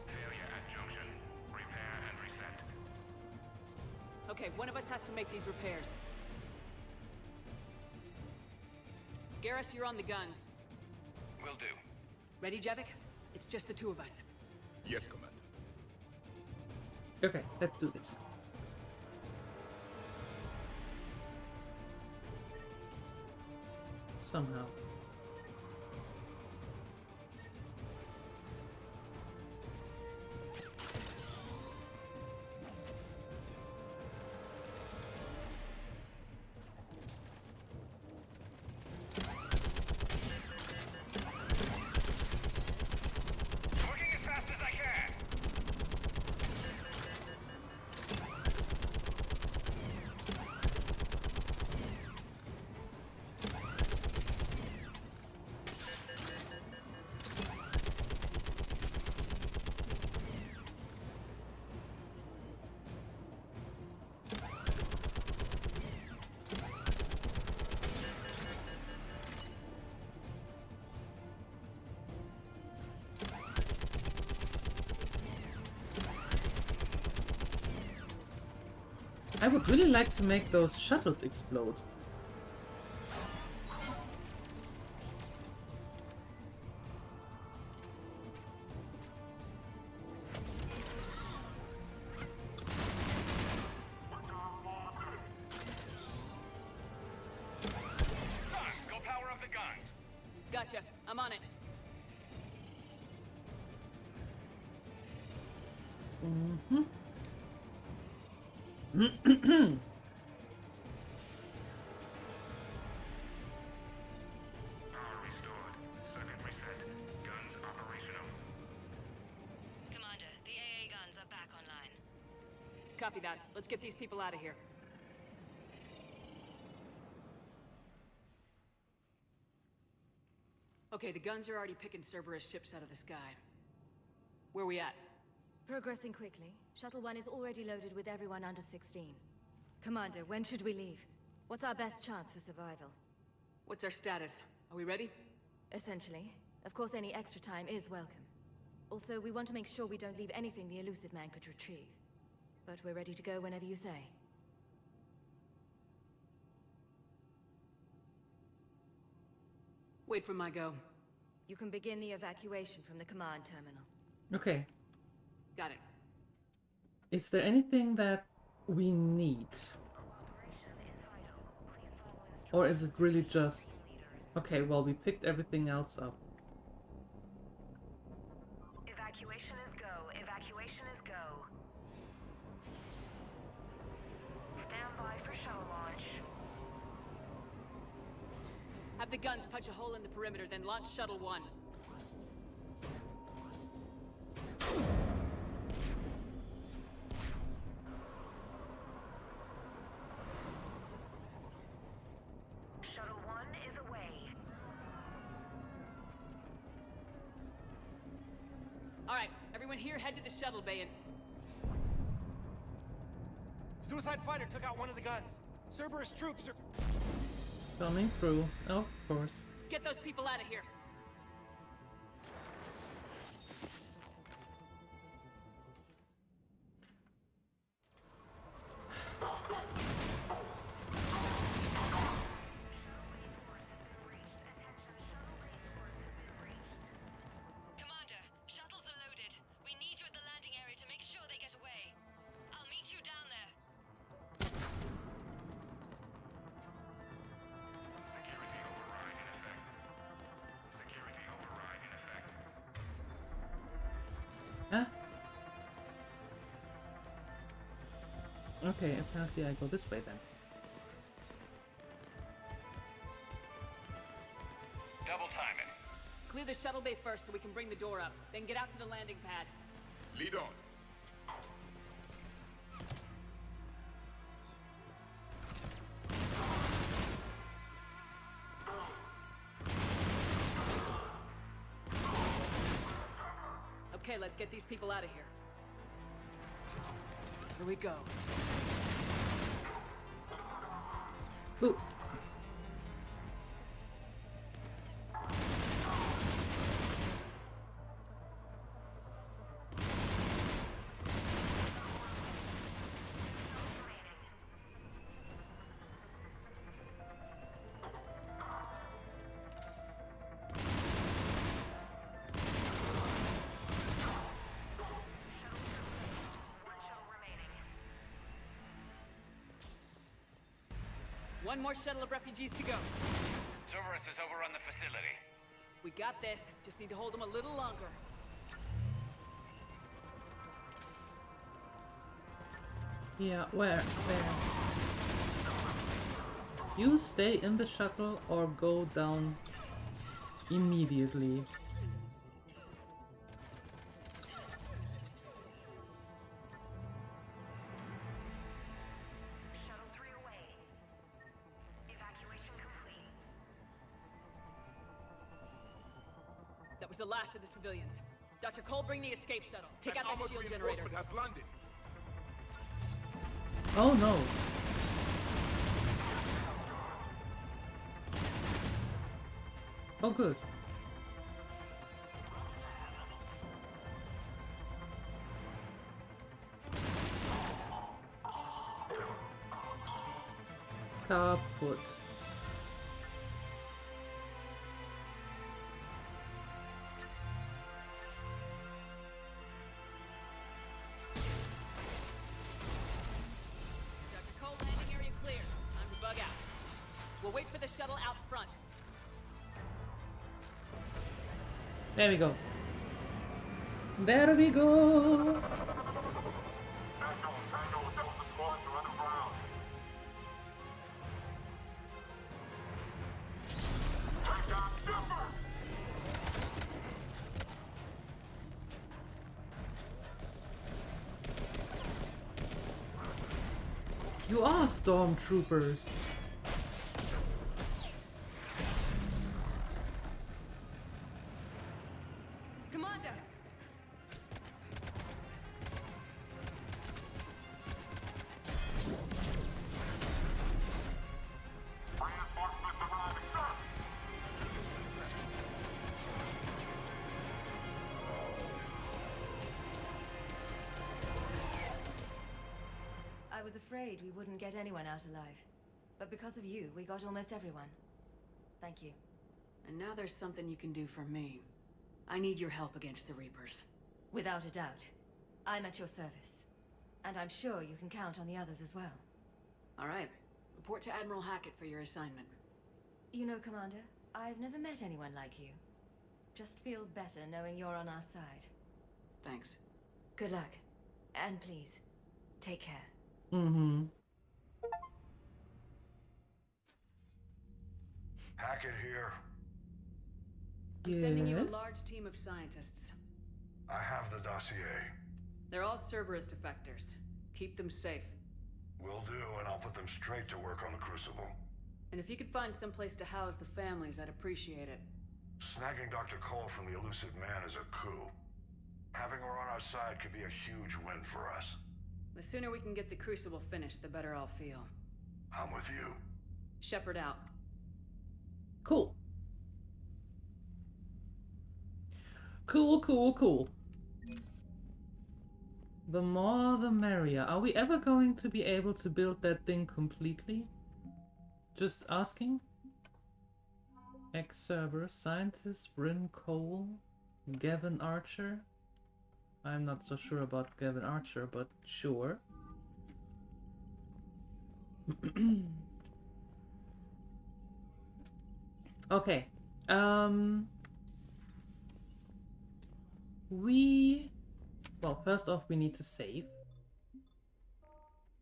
Failure at junction. Repair and reset. Okay, one of us has to make these repairs. Garrus, you're on the guns. Will do. Ready, Javik? It's just the two of us. Yes, Commander. Okay, let's do this. Somehow. Working as fast as I can. I would really like to make those shuttles explode. Go power up the guns. Gotcha. I'm on it. Mm-hmm. Power restored. Circuit reset. Guns operational. Commander, the AA guns are back online. Copy that. Let's get these people out of here. Okay, the guns are already picking Cerberus ships out of the sky. Where we at? Progressing quickly. Shuttle 1 is already loaded with everyone under 16. Commander, when should we leave? What's our best chance for survival? What's our status? Are we ready? Essentially. Of course, any extra time is welcome. Also, we want to make sure we don't leave anything the elusive man could retrieve. But we're ready to go whenever you say. Wait for my go. You can begin the evacuation from the command terminal. Okay. Got it. Is there anything that we need? Or is it really just... Okay, well, we picked everything else up. Evacuation is go. Evacuation is go. Stand by for shuttle launch. Have the guns punch a hole in the perimeter, then launch Shuttle 1. Shuttle 1 is away. Alright, everyone here head to the shuttle bay and... Suicide fighter took out one of the guns. Cerberus troops are... Coming through, of course. Get those people out of here. Commander, shuttles are loaded. We need you at the landing area to make sure they get away. I'll meet you down there. Huh? Okay, apparently I go this way then. Double time it. Clear the shuttle bay first so we can bring the door up. Then get out to the landing pad. Lead on. Okay, let's get these people out of here. Here we go. Ooh. One more shuttle of refugees to go. Cerberus has overrun the facility. We got this. Just need to hold them a little longer. Yeah, where? You stay in the shuttle or go down immediately. That was the last of the civilians. Dr. Cole, bring the escape shuttle. Take out that armored shield generator. reinforcement has landed. Oh no. Oh good. Kaput. Dr. Cole, landing area clear. Time to bug out. We'll wait for the shuttle out front. There we go. There we go. You are stormtroopers. Commander! I was afraid we wouldn't get anyone out alive. But because of you, we got almost everyone. Thank you. And now there's something you can do for me. I need your help against the Reapers. Without a doubt. I'm at your service. And I'm sure you can count on the others as well. All right. Report to Admiral Hackett for your assignment. You know, Commander, I've never met anyone like you. Just feel better knowing you're on our side. Thanks. Good luck. And please, take care. Mm-hmm. Hackett here. I'm sending you a large team of scientists. I have the dossier. They're all Cerberus defectors. Keep them safe. Will do, and I'll put them straight to work on the Crucible. And if you could find someplace to house the families, I'd appreciate it. Snagging Dr. Cole from the Elusive Man is a coup. Having her on our side could be a huge win for us. The sooner we can get the Crucible finished, the better I'll feel. I'm with you. Shepard out. Cool. Cool. The more the merrier. Are we ever going to be able to build that thing completely? Just asking. Cerberus, scientist, Bryn Cole, Gavin Archer. I'm not so sure about Gavin Archer, but sure. Okay. Well, first off, we need to save.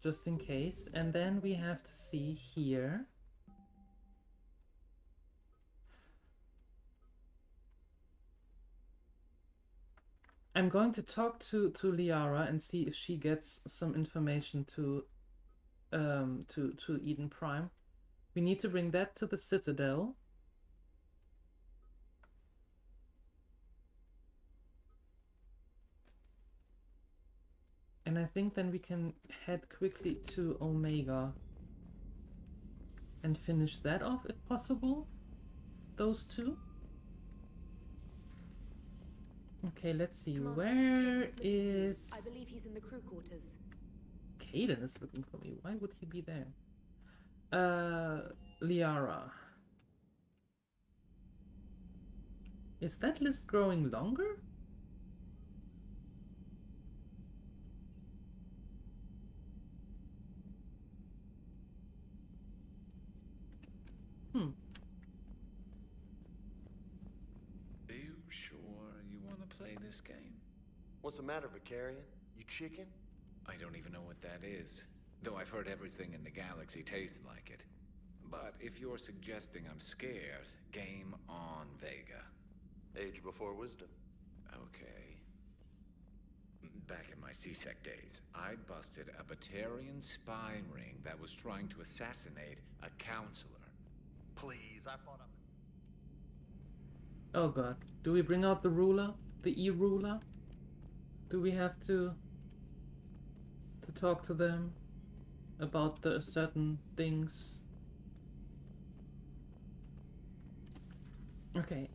Just in case. And then we have to see here. I'm going to talk to Liara and see if she gets some information to Eden Prime. We need to bring that to the Citadel. And I think then we can head quickly to Omega and finish that off if possible. Those two. Okay, let's see. Where is... I believe he's in the crew quarters. Kaidan is looking for me. Why would he be there? Liara. Is that list growing longer? Are you sure you want to play this game? What's the matter, Vicarian? You chicken? I don't even know what that is, though I've heard everything in the galaxy tastes like it. But if you're suggesting I'm scared, game on, Vega. Age before wisdom. Okay. Back in my C-Sec days, I busted a Batarian spy ring that was trying to assassinate a counselor. Please, I fought up. Oh god. Do we bring out the ruler? The E-ruler? Do we have to talk to them about the certain things? Okay,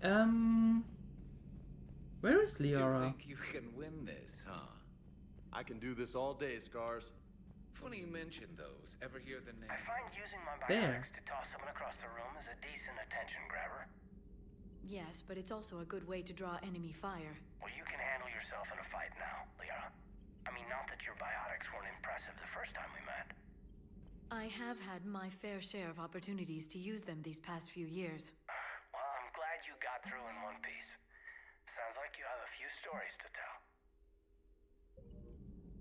where is Liara? Still think you can win this, huh? I can do this all day, Scars. Funny you mention those. Ever hear the name? I find using my There. biotics to toss someone across the room is a decent attention grabber. Yes, but it's also a good way to draw enemy fire. Well, you can handle yourself in a fight now, Liara. I mean, not that your biotics weren't impressive the first time we met. I have had my fair share of opportunities to use them these past few years. Well, I'm glad you got through in one piece. Sounds like you have a few stories to tell.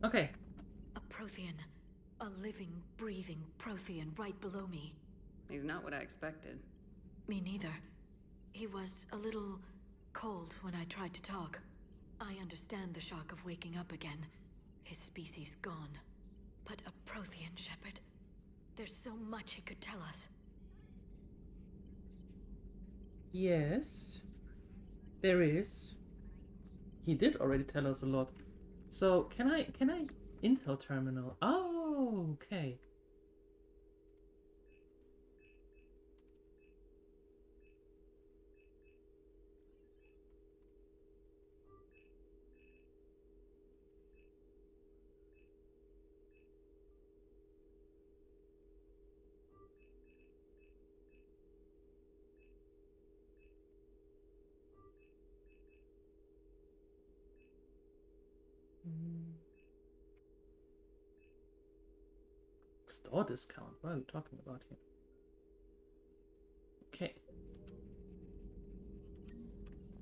Okay. A Prothean. A living, breathing Prothean right below me. He's not what I expected. Me neither. He was a little cold when I tried to talk. I understand the shock of waking up again. His species gone. But a Prothean, Shepard. There's so much he could tell us. Yes. There is. He did already tell us a lot. So, can I Intel terminal? Oh, okay. Store discount. What are we talking about here? Okay.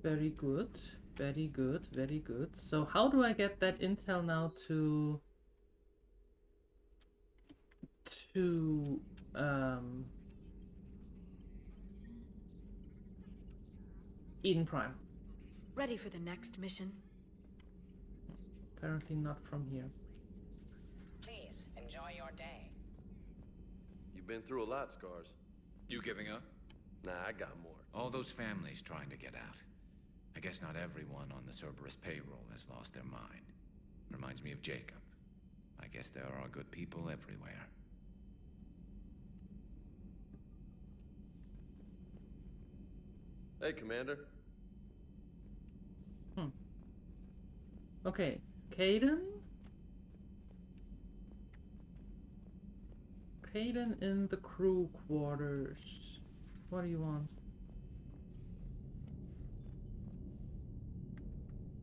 Very good. Very good. Very good. So how do I get that intel now to Eden Prime? Ready for the next mission? Apparently not from here. Please, enjoy your day. You've been through a lot, Scars. You giving up? Nah, I got more. All those families trying to get out. I guess not everyone on the Cerberus payroll has lost their mind. Reminds me of Jacob. I guess there are good people everywhere. Hey, Commander. Okay, Kaidan? Kaidan in the crew quarters. What do you want?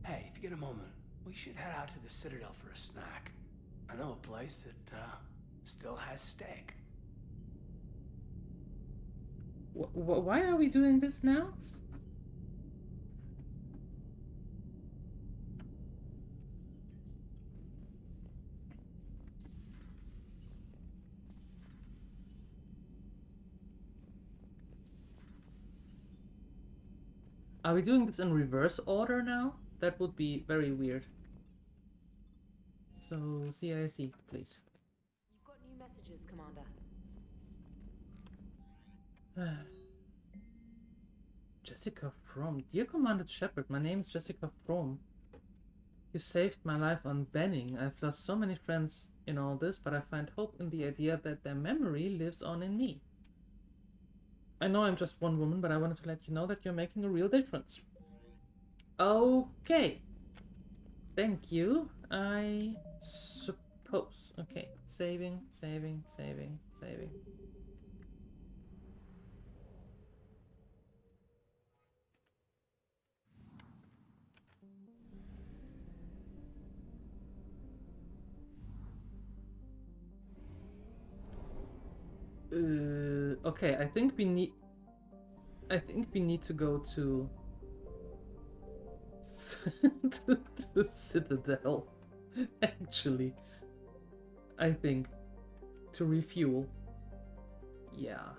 Hey, if you get a moment, we should head out to the Citadel for a snack. I know a place that, still has steak. Why are we doing this now? Are we doing this in reverse order now? That would be very weird. So, CIC, please. You've got new messages, Commander. Jessica From. Dear Commander Shepard, my name is Jessica From. You saved my life on Benning. I've lost so many friends in all this, but I find hope in the idea that their memory lives on in me. I know I'm just one woman, but I wanted to let you know that you're making a real difference. Okay. Thank you. I suppose. Okay. Saving, saving, saving, saving. Okay, I think we need to go to to Citadel. Actually, I think to refuel. Yeah.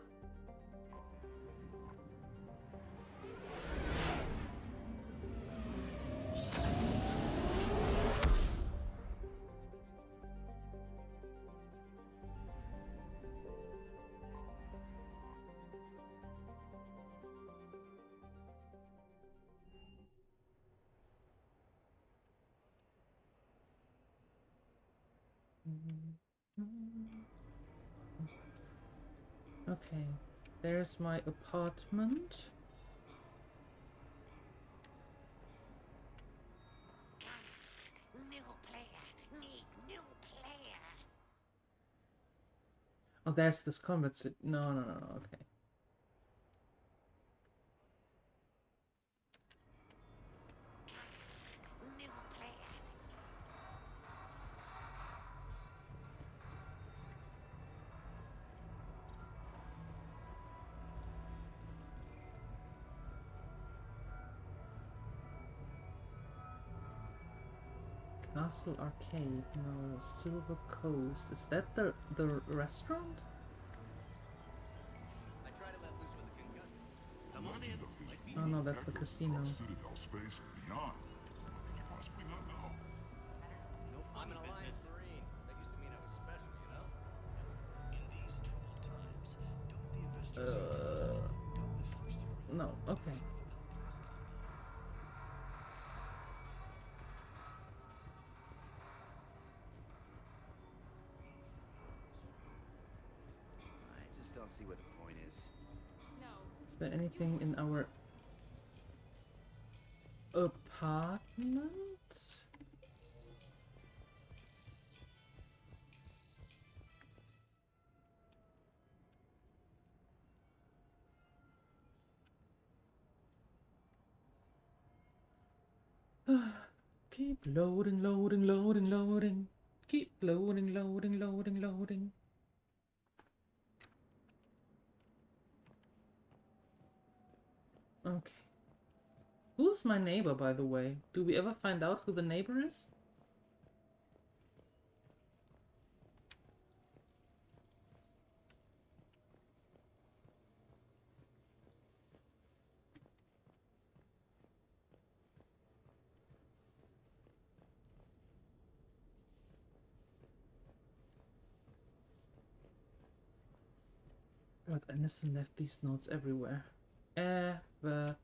Okay, there's my apartment. New player. Need new player. Oh, there's this combat no, okay. New player. Castle Arcade, no. Silver Coast. Is that the restaurant? I try to let loose with a concussion. Come on in. Oh no, that's the casino. Citadel space and beyond. What could you possibly not know? I'm an Alliance Marine. That used to mean I was special, you know? In these troubled times, don't the investors No, okay. I just don't see what the point is. Is there anything in our apartment? Keep loading, loading, loading, loading. Keep loading, loading, loading, loading. Okay. Who's my neighbor, by the way? Do we ever find out who the neighbor is? God, Anderson left these notes everywhere. Everywhere.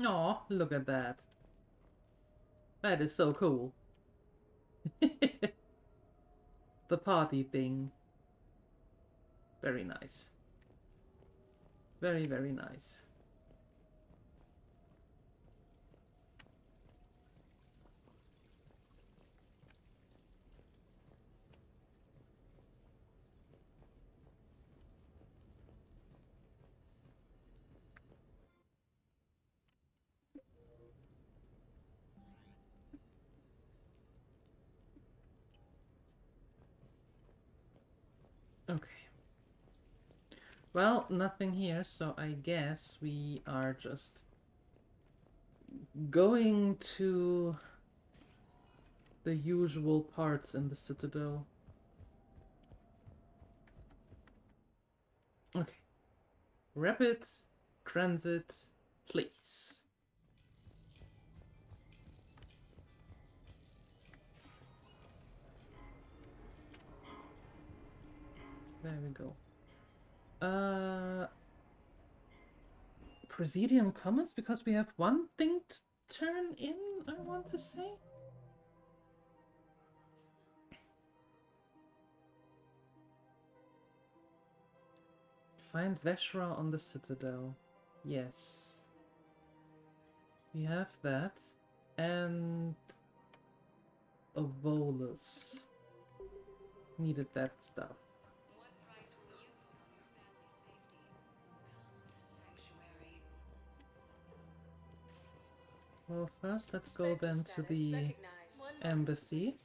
Aw, look at that. That is so cool. The party thing. Very nice. Very, very nice. Okay. Well, nothing here, so I guess we are just going to the usual parts in the Citadel. Okay. Rapid transit, please. There we go. Presidium comments, because we have one thing to turn in, I want to say. Find Veshra on the Citadel. Yes. We have that. And a Volus. Needed that stuff. Well, first let's go then to the embassy,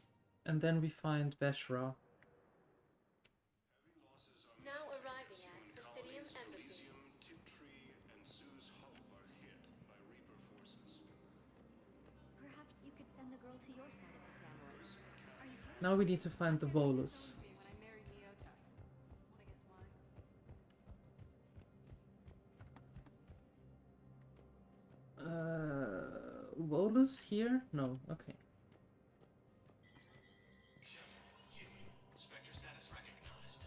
and then we find Veshra. Now arriving at Presidium Embassy. Perhaps you could send the girl to your side of the family. Are you Now we need to find the Volus. Volus here? No, okay. Spectre status recognized.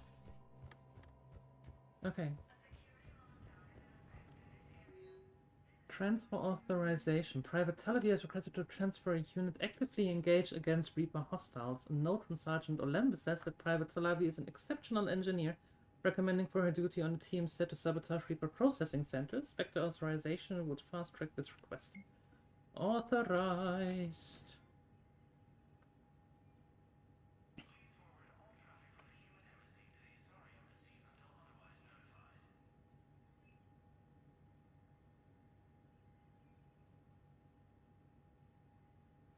Okay. Transfer authorization. Private Talavi has requested to transfer a unit actively engaged against Reaper hostiles. A note from Sergeant Olembe says that Private Talavi is an exceptional engineer, recommending for her duty on a team set to sabotage Reaper processing centers. Spectre authorization would fast-track this request. Authorized.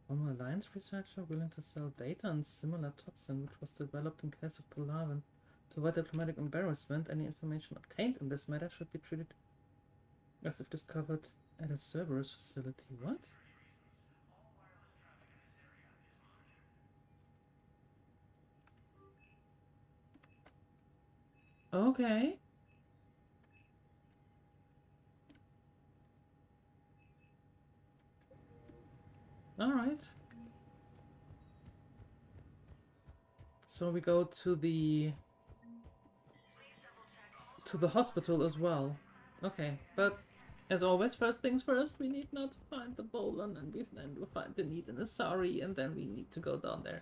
Former Alliance researcher willing to sell data on similar toxin which was developed in case of Polarin. To avoid diplomatic embarrassment, any information obtained in this matter should be treated as if discovered at a Cerberus facility. What? Okay. Alright. So we go to the hospital as well. Okay, but as always, first things first, we need now to find the Bolan, and then we'll find the need in the Sari, and then we need to go down there.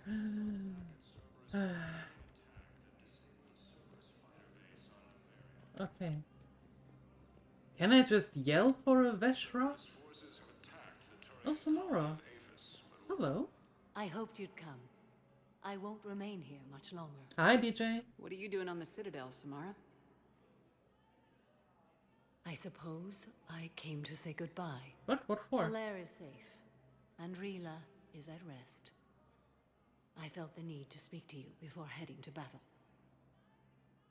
Okay. Can I just yell for a Veshra? Oh, Samara. Hello. I hoped you'd come. I won't remain here much longer. Hi, DJ. What are you doing on the Citadel, Samara? I suppose I came to say goodbye. What? What for? Falair is safe, and Rila is at rest. I felt the need to speak to you before heading to battle.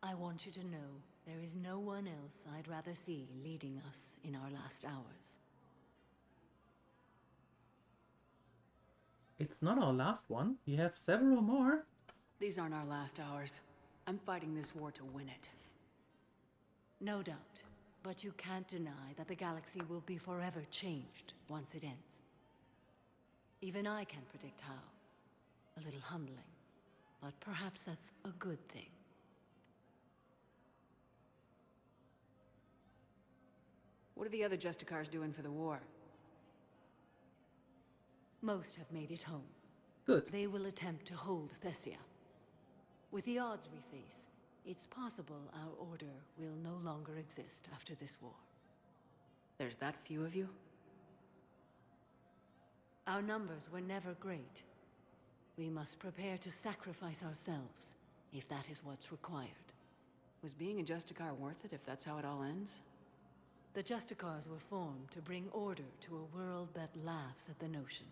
I want you to know there is no one else I'd rather see leading us in our last hours. It's not our last one. You have several more. These aren't our last hours. I'm fighting this war to win it. No doubt. But you can't deny that the galaxy will be forever changed once it ends. Even I can't predict how. A little humbling. But perhaps that's a good thing. What are the other Justicars doing for the war? Most have made it home. Good. They will attempt to hold Thessia. With the odds we face, it's possible our order will no longer exist after this war. There's that few of you? Our numbers were never great. We must prepare to sacrifice ourselves, if that is what's required. Was being a Justicar worth it if that's how it all ends? The Justicars were formed to bring order to a world that laughs at the notion.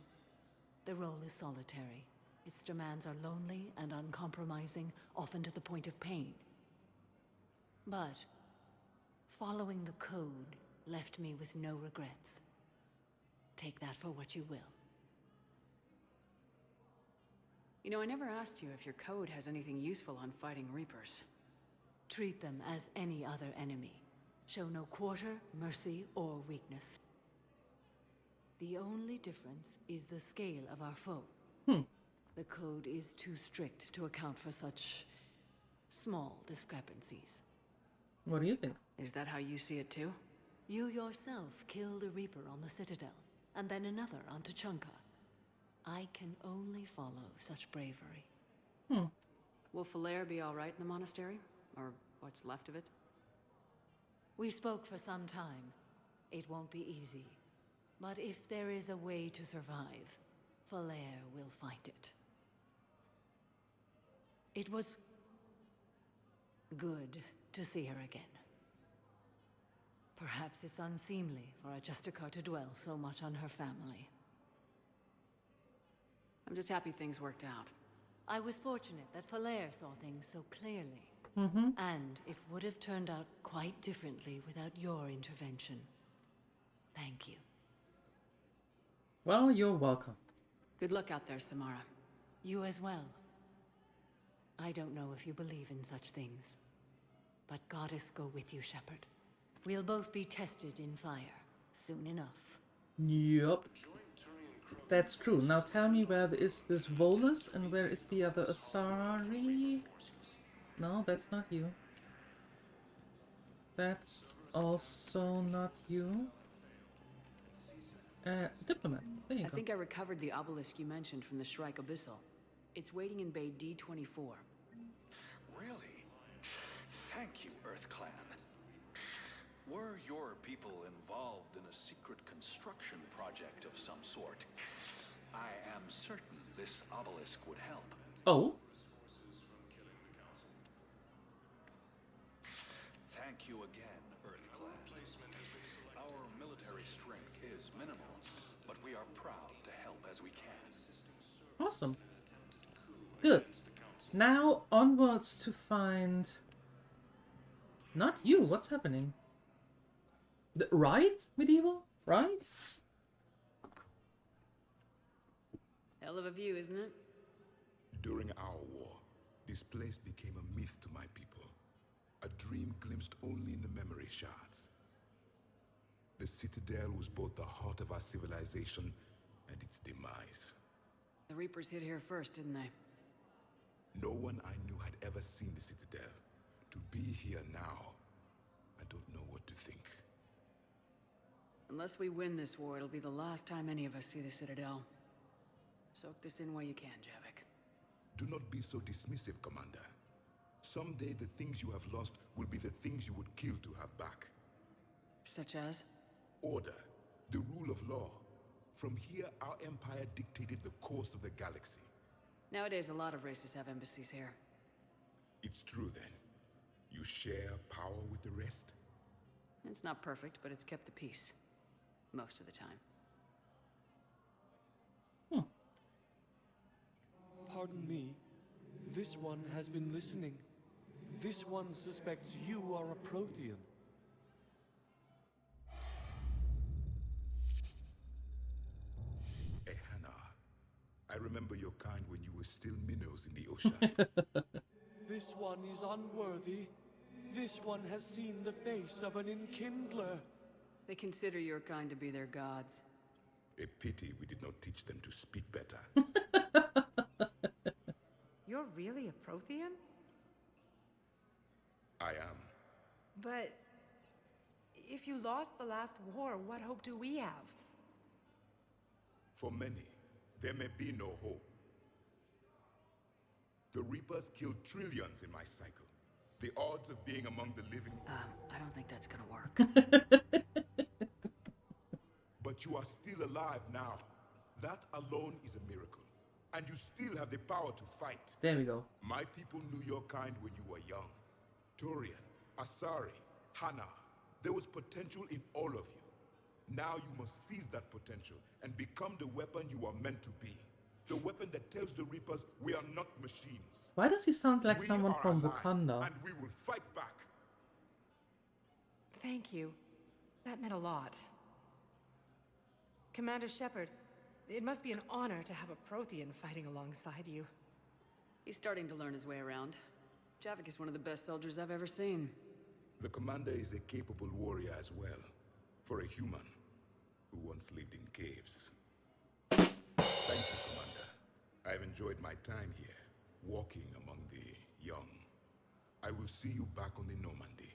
The role is solitary. Its demands are lonely and uncompromising, often to the point of pain. But following the code left me with no regrets. Take that for what you will. You know, I never asked you if your code has anything useful on fighting Reapers. Treat them as any other enemy. Show no quarter, mercy, or weakness. The only difference is the scale of our foe. The code is too strict to account for such small discrepancies. What do you think? Is that how you see it too? You yourself killed a Reaper on the Citadel, and then another on Tuchanka. I can only follow such bravery. Will Falair be all right in the monastery? Or what's left of it? We spoke for some time. It won't be easy. But if there is a way to survive, Falair will find it. It was good to see her again. Perhaps it's unseemly for a Justicar to dwell so much on her family. I'm just happy things worked out. I was fortunate that Falair saw things so clearly. And it would have turned out quite differently without your intervention. Thank you. Well, you're welcome. Good luck out there, Samara. You as well. I don't know if you believe in such things, but Goddess go with you, Shepard. We'll both be tested in fire, soon enough. Yup. That's true. Now tell me, where is this Volus and where is the other Asari? No, that's not you. That's also not you. Diplomat. There you go. I think I recovered the obelisk you mentioned from the Shrike Abyssal. It's waiting in Bay D-24. Really? Thank you, Earth Clan. Were your people involved in a secret construction project of some sort, I am certain this obelisk would help. Oh? Thank you again, Earth Clan. Our military strength is minimal, but we are proud to help as we can. Awesome. Good. Now onwards to find... Not you, what's happening? Right? Medieval? Right? Hell of a view, isn't it? During our war, this place became a myth to my people. A dream glimpsed only in the memory shards. The Citadel was both the heart of our civilization and its demise. The Reapers hit here first, didn't they? No one I knew had ever seen the Citadel. To be here now, I don't know what to think. Unless we win this war, it'll be the last time any of us see the Citadel. Soak this in while you can, Javik. Do not be so dismissive, Commander. Someday the things you have lost will be the things you would kill to have back. Such as? Order, the rule of law, From here, our empire dictated the course of the galaxy. Nowadays, a lot of races have embassies here. It's true then. You share power with the rest? It's not perfect, but it's kept the peace. Most of the time. Pardon me. This one has been listening. This one suspects you are a Prothean. Hey, Hannah. I remember your kind when you were still minnows in the ocean. This one is unworthy. This one has seen the face of an enkindler. They consider your kind to be their gods. A pity we did not teach them to speak better. You're really a Prothean? I am. But if you lost the last war, what hope do we have? For many, there may be no hope. The Reapers killed trillions in my cycle. The odds of being among the living... I don't think that's gonna work. But you are still alive now. That alone is a miracle. And you still have the power to fight. There we go. My people knew your kind when you were young. Turian, Asari, Hannah. There was potential in all of you. Now you must seize that potential and become the weapon you are meant to be. The weapon that tells the Reapers we are not machines. Why does he sound like We someone are from alive, Wakanda? And we will fight back. Thank you. That meant a lot. Commander Shepard, it must be an honor to have a Prothean fighting alongside you. He's starting to learn his way around. Javik is one of the best soldiers I've ever seen. The commander is a capable warrior as well. For a human who once lived in caves. Thank you, Commander. I've enjoyed my time here, walking among the young. I will see you back on the Normandy.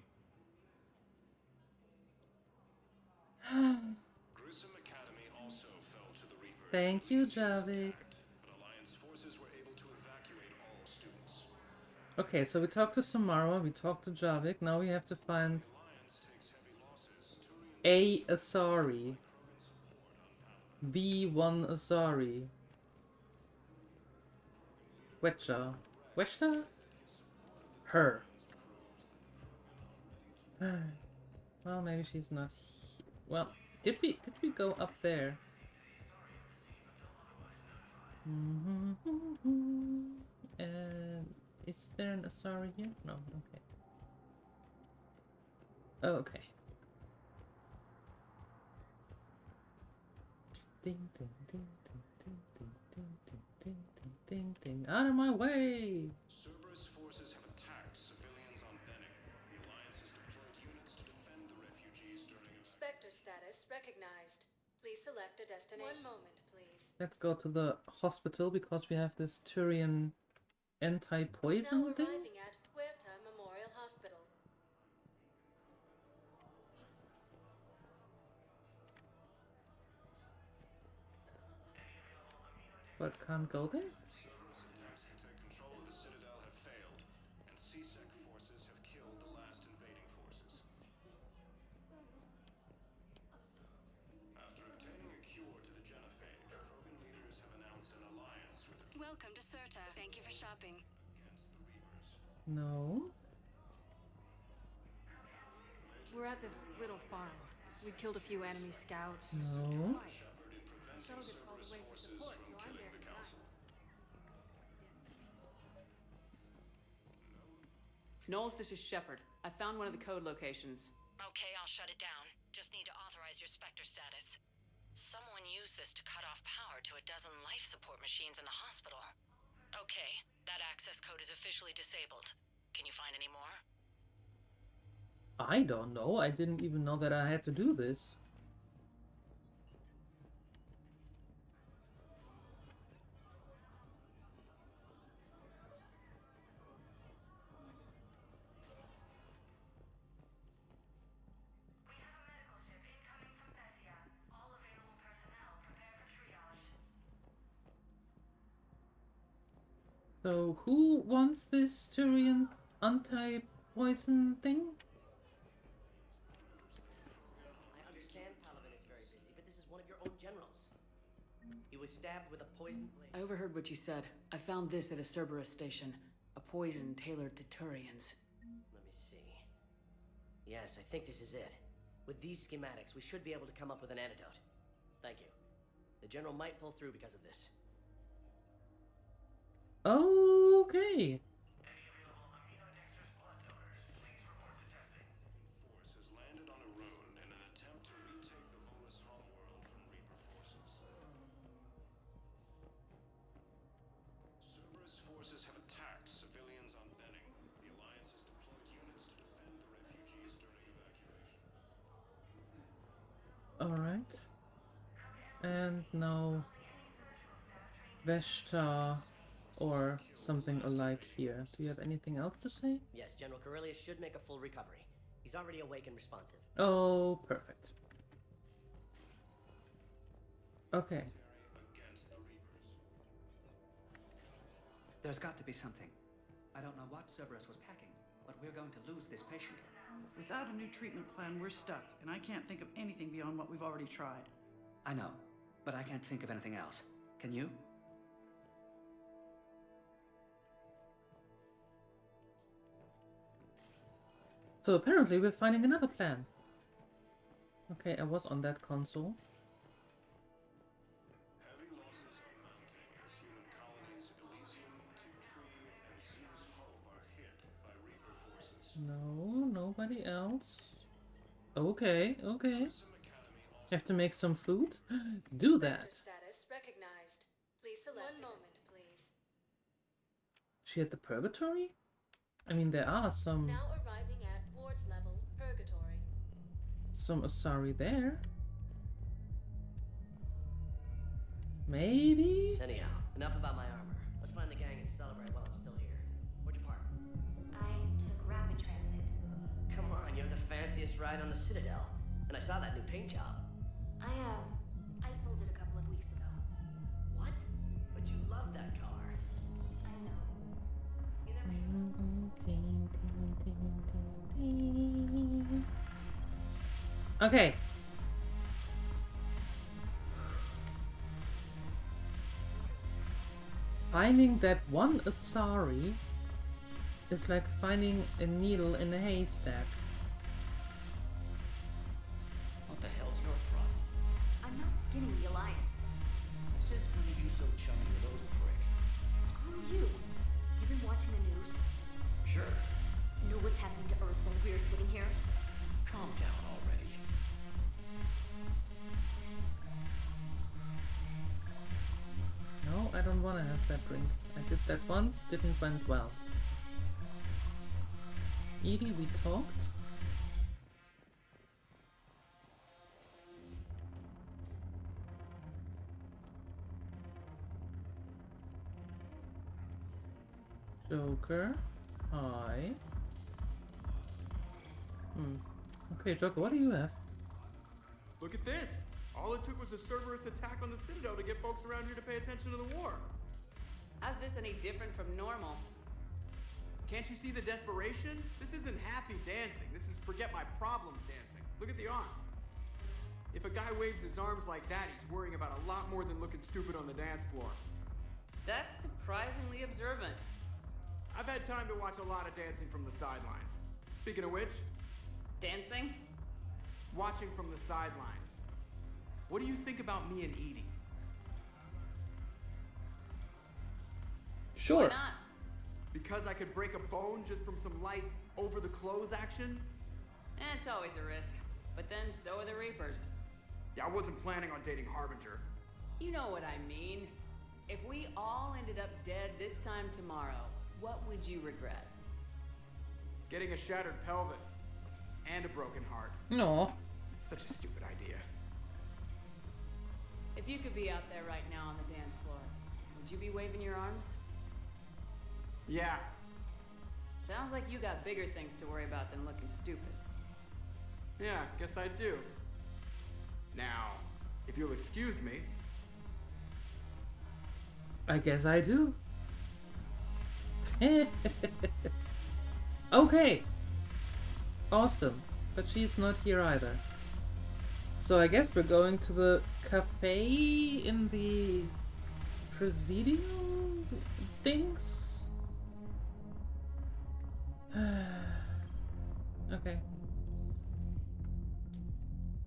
Gruesome Academy also fell to the Reapers. Thank you, Javik. But Alliance forces were able to evacuate all students. Okay, so we talked to Samara, we talked to Javik, now we have to find a Asari. The one Asari. Wetcha. Wetcha? Her. Well, maybe she's not here. Well, did we go up there? Is there an Asari here? No, okay. Oh, okay. Ding ding ding ding ding ding ding ding ding ding ding. Out of my way! Cerberus forces have attacked civilians on Benning. The Alliance has deployed units to defend the refugees during a... Spectre status recognized. Please select a destination. 1 moment, please. Let's go to the hospital because we have this Turian anti-poison Now thing. arriving at Huerta Memorial Hospital. But can't go there? Cerberus attempts to take control of the Citadel have failed, and CSEC forces have killed the last invading forces. After obtaining a cure to the genophage, Krogan leaders have announced an alliance with the... Welcome to Certa. Thank you for shopping. No. We're at this little farm. We killed a few enemy scouts. No. Shuttle gets called away for support, so I'm there for that. Knowles, this is Shepard. I found one of the code locations. Okay, I'll shut it down. Just need to authorize your Spectre status. Someone used this to cut off power to a dozen life support machines in the hospital. Okay, that access code is officially disabled. Can you find any more? I don't know. I didn't even know that I had to do this. So, who wants this Turian anti-poison thing? I understand Paladin is very busy, but this is one of your own generals. stabbed with a poison blade. I overheard what you said. I found this at a Cerberus station. A poison tailored to Turians. Let me see. Yes, I think this is it. With these schematics, we should be able to come up with an antidote. Thank you. The General might pull through because of this. Okay. Force has landed on a ruin in an attempt to retake the Volus homeworld from Reaper forces. Cerberus forces have attacked civilians on Benning. The Alliance has deployed units to defend the refugees during evacuation. Alright. And now Veshta or something alike here. Do you have anything else to say? Yes, General Corellius should make a full recovery. He's already awake and responsive. Oh, perfect. Okay. There's got to be something. I don't know what Cerberus was packing, but we're going to lose this patient. Without a new treatment plan, we're stuck, and I can't think of anything beyond what we've already tried. I know, but I can't think of anything else. Can you? So apparently we're finding another plan. Okay, I was on that console. Heavy losses are mounting as human colonies Elysium, Teetering, and Zeus Hove are hit by Reaper forces. No, nobody else. Okay, okay. Have to make some food? Do that. Status recognized. Please select. 1 moment, please. She had the purgatory? I mean, there are some... Now arriving at wards level purgatory. Some Asari there. Maybe? Anyhow, enough about my armor. Let's find the gang and celebrate while I'm still here. Where'd you park? I took rapid transit. Come on, you have the fanciest ride on the Citadel. And I saw that new paint job. I sold it a couple of weeks ago. What? But you love that car. I know. You never Okay. Finding that one Asari is like finding a needle in a haystack. What the hell's your problem? I'm not skinning the Alliance. Since when are you so chummy with those pricks? Screw you. You've been watching the news? Sure. Know what's happening to Earth while we're sitting here? Calm down already. No, I don't want to have that drink. I did that once, didn't went well. Edie, we talked. Joker, hi. Okay, Joker, what do you have? Look at this! All it took was a Cerberus attack on the Citadel to get folks around here to pay attention to the war. How's this any different from normal? Can't you see the desperation? This isn't happy dancing. This is forget my problems dancing. Look at the arms. If a guy waves his arms like that, he's worrying about a lot more than looking stupid on the dance floor. That's surprisingly observant. I've had time to watch a lot of dancing from the sidelines. Speaking of which... Dancing? Watching from the sidelines. What do you think about me and Edie? Sure. Why not? Because I could break a bone just from some light over-the-clothes action? It's always a risk. But then so are the Reapers. Yeah, I wasn't planning on dating Harbinger. You know what I mean. If we all ended up dead this time tomorrow, what would you regret? Getting a shattered pelvis. And a broken heart. No. Such a stupid idea. If you could be out there right now on the dance floor, would you be waving your arms? Yeah. Sounds like you got bigger things to worry about than looking stupid. Yeah, guess I do. Now, if you'll excuse me... I guess I do. Okay. Awesome. But she's not here either. So I guess we're going to the cafe in the Presidium things? Okay.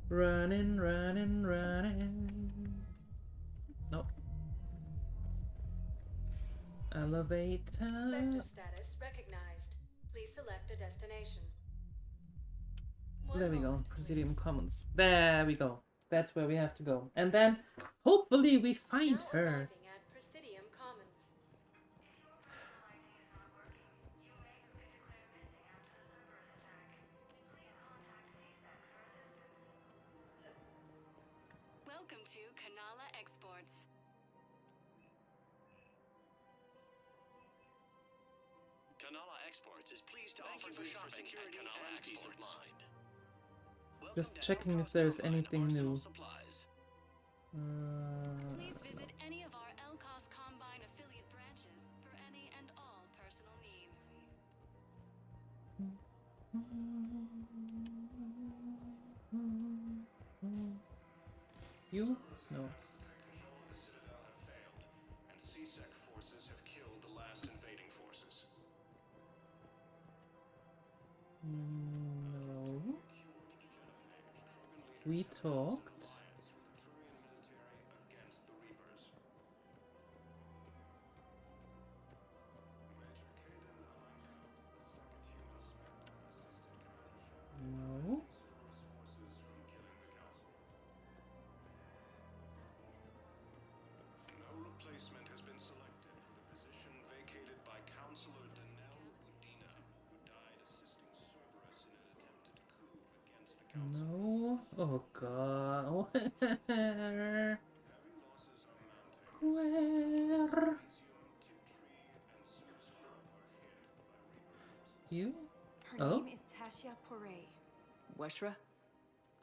Running, running, running. Nope. Elevator. Sector status recognized. Please select a destination. There we go. Presidium Commons. There we go. That's where we have to go. And then, hopefully, we find her. Arriving at Presidium Commons. Welcome to Kanala Exports. Kanala Exports is pleased to offer you shopping at Kanala Exports. Just checking if there's anything new. Please visit any of our LCOS Combine affiliate branches for any and all personal needs. You? No. And CSEC forces have killed the last invading forces. No. We talked. No. No replacement has been selected for the position vacated by Counselor Danelle Udina, who died assisting Cerberus in an attempted coup against the Council. No. Oh god. Where? Where? You? Her Oh? name is Tasha Poray. Weshra,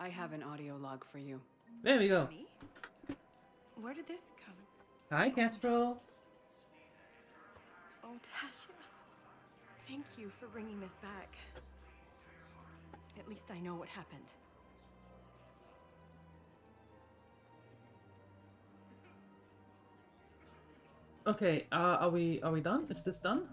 I have an audio log for you. There we go. Me? Where did this come? Hi, Castro. Oh, Tasha. Thank you for bringing this back. At least I know what happened. Okay, are we done? Is this done?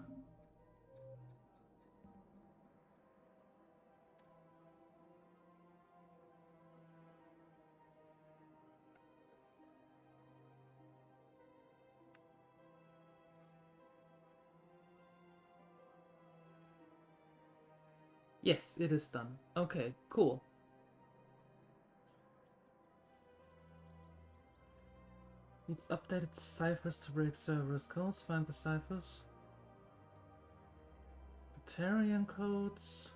Yes, it is done. Okay, cool. It's updated ciphers to break Cerberus codes. Find the ciphers. Turian codes.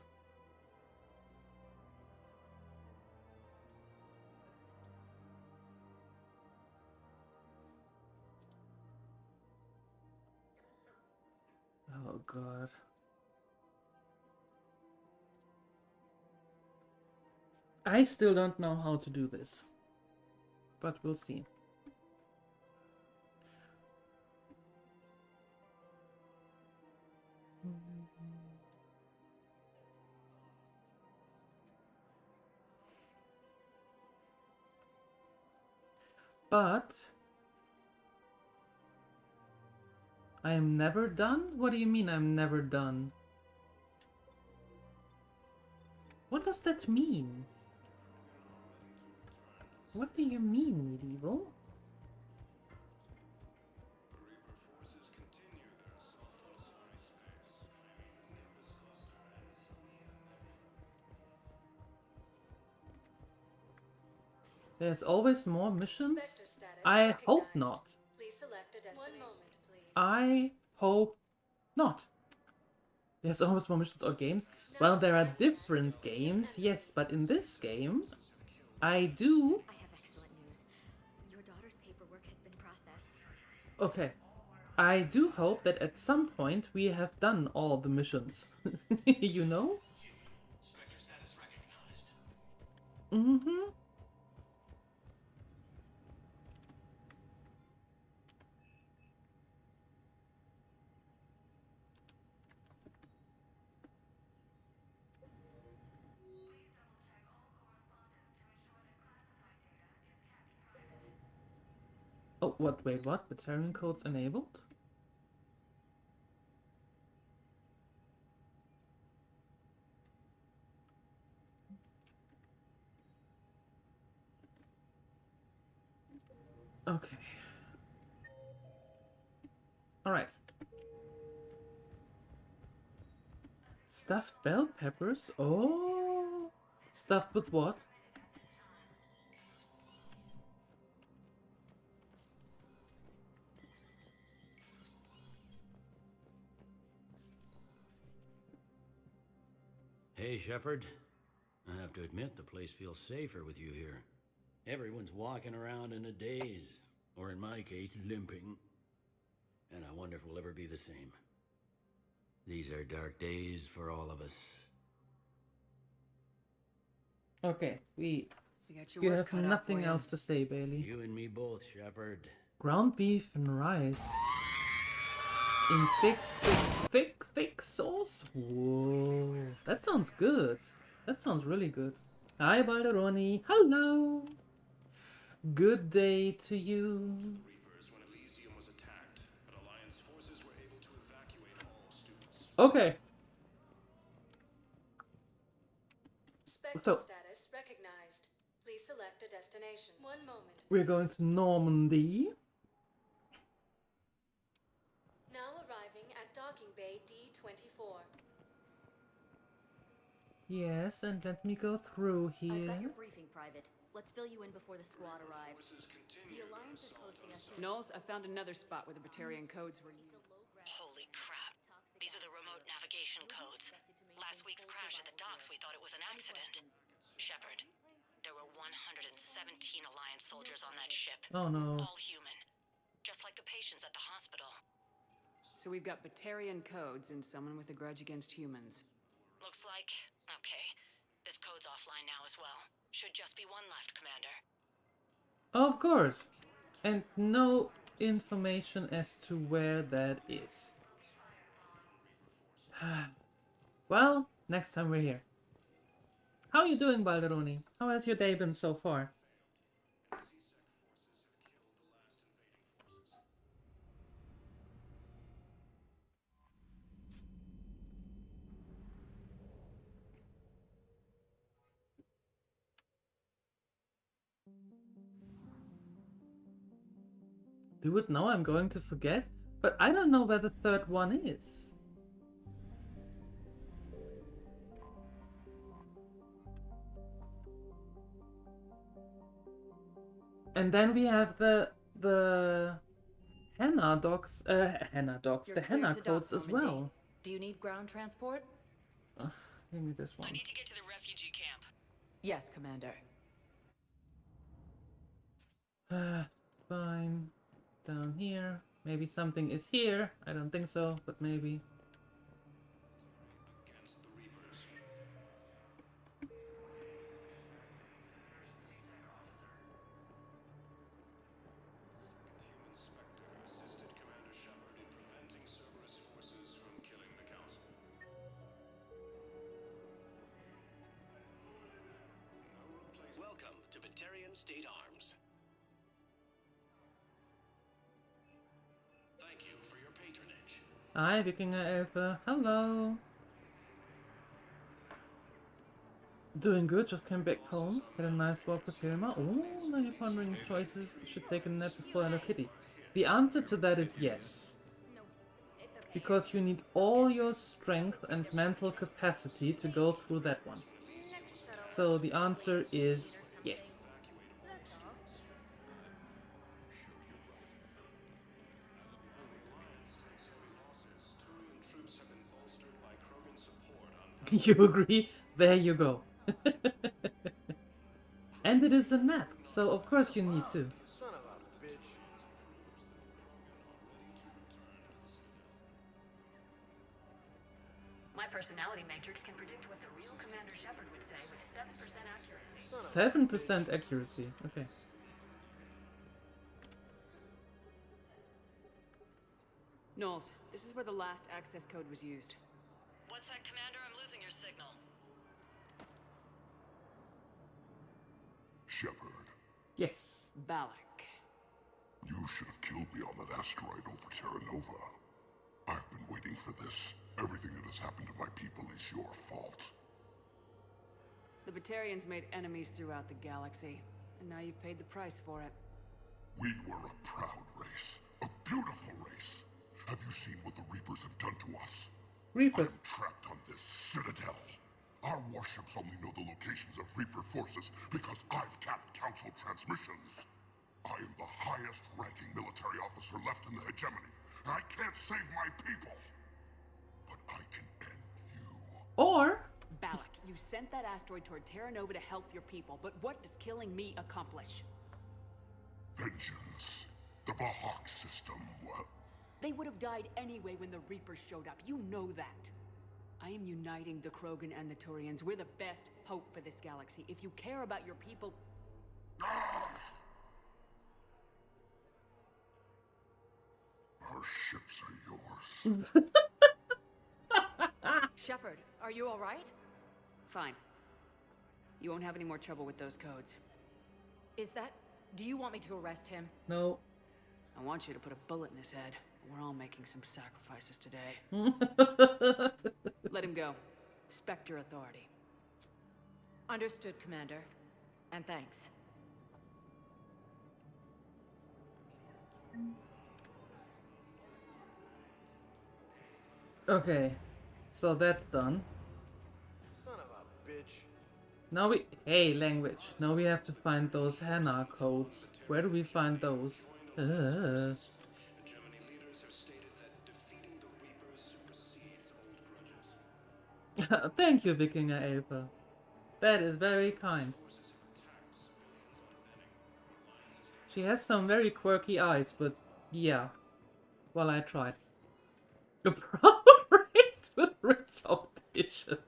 Oh god. I still don't know how to do this, but we'll see. But I am never done? What do you mean I'm never done? What does that mean? What do you mean, medieval? There's always more missions? I hope not. Please select a destination. 1 moment, please. I hope not. There's always more missions or games. Well, there are different games, yes, but in this game, I do... I have excellent news. Your daughter's paperwork has been processed. Okay. I do hope that at some point we have done all the missions. You know? Spectre status recognized. Mm-hmm. Oh. Oh, what? Wait, what? Battalion codes enabled? Okay. Alright. Stuffed bell peppers? Oh! Stuffed with what? Hey, Shepard. I have to admit, the place feels safer with you here. Everyone's walking around in a daze, or in my case, limping. And I wonder if we'll ever be the same. These are dark days for all of us. Okay, you work have cut out nothing for you. else to say, Bailey. You and me both, Shepard. Ground beef and rice. In thick sauce? Whoa. That sounds good. That sounds really good. Hi, Balderoni. Hello. Good day to you. Okay. So, Status recognized. Please select a destination. One moment. we're going to Normandy. Now arriving at docking bay D24. Yes, and let me go through I've here. got your briefing, Private. Let's fill you in before the squad arrives. The Alliance is hosting us to... Knowles, I found another spot where the Batarian codes were used. Holy crap. These are the remote navigation codes. Last week's crash at the docks, we thought it was an accident. Shepard, there were 117 Alliance soldiers on that ship. Oh no. All human. Just like the patients at the hospital. So we've got Batarian codes and someone with a grudge against humans. Looks like... Okay. This code's offline now as well. Should just be one left, Commander. Of course. And no information as to where that is. Well, next time we're here. How are you doing, Balderoni? How has your day been so far? Do it now, I'm going to forget. But I don't know where the third one is. And then we have the henna dogs, the henna codes as well. Do you need ground transport? Give me this one. I need to get to the refugee camp. Yes, Commander. Fine. Down here. Maybe something is here. I don't think so, but maybe. Welcome to Batarian State Arms. Thank you for your patronage. Hi, Vikinger Elfa. Hello. Doing good, just came back home. Had a nice walk with Hilma. Oh, now you're pondering choices. Should take a nap before Hello Kitty. The answer to that is yes. Because you need all your strength and mental capacity to go through that one. So the answer is yes. You agree? There you go. And it is a nap, so of course you need to. Son of a bitch. My personality matrix can predict what the real Commander Shepard would say with 7% accuracy. 7% accuracy, okay. Knowles, this is where the last access code was used. What's that, Commander? I'm losing your signal. Shepard. Yes. Balak. You should have killed me on that asteroid over Terra Nova. I've been waiting for this. Everything that has happened to my people is your fault. The Batarians made enemies throughout the galaxy, and now you've paid the price for it. We were a proud race. A beautiful race. Have you seen what the Reapers have done to us? Reapers? I'm trapped on this citadel. Our warships only know the locations of Reaper forces because I've tapped Council transmissions. I am the highest-ranking military officer left in the hegemony. I can't save my people. But I can end you. Or... Balak, you sent that asteroid toward Terra Nova to help your people, but what does killing me accomplish? Vengeance. The Bahak system. They would have died anyway when the Reapers showed up. You know that. I am uniting the Krogan and the Turians. We're the best hope for this galaxy. If you care about your people... Our ships are yours. Shepard, are you all right? Fine. You won't have any more trouble with those codes. Is that... Do you want me to arrest him? No. I want you to put a bullet in his head. We're all making some sacrifices today. Let him go. Spectre authority. Understood, Commander. And thanks. Okay. So that's done. Son of a bitch. Now we... Hey, language. Now we have to find those Hannah codes. Where do we find those? Thank you, Vikinger Elfa. That is very kind. She has some very quirky eyes, but yeah. Well, I tried. A proud race with rich opticians.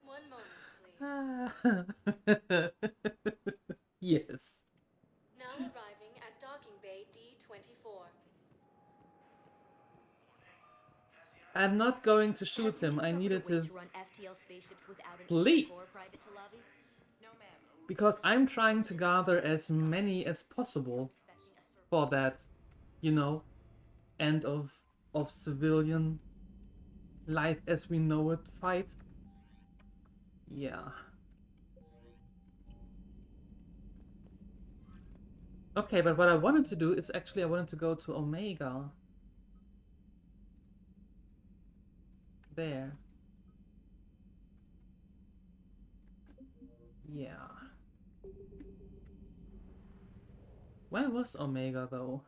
One moment, please. Yes. Now arriving at docking bay D-24. I'm not going to shoot him. I needed to leave. Because I'm trying to gather as many as possible for that, you know, end of civilian life as we know it fight. Yeah. Okay, but what I wanted to do is actually I wanted to go to Omega. There. Yeah. Where was Omega though?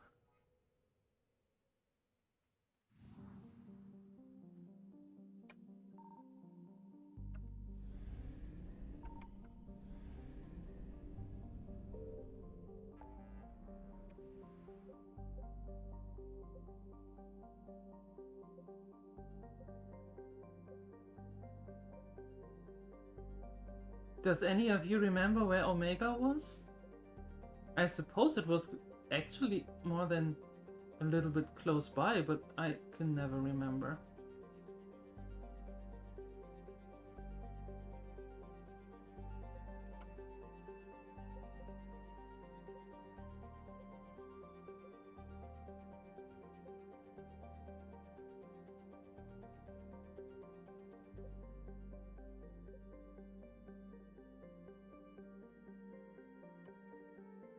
Does any of you remember where Omega was? I suppose it was actually more than a little bit close by, but I can never remember.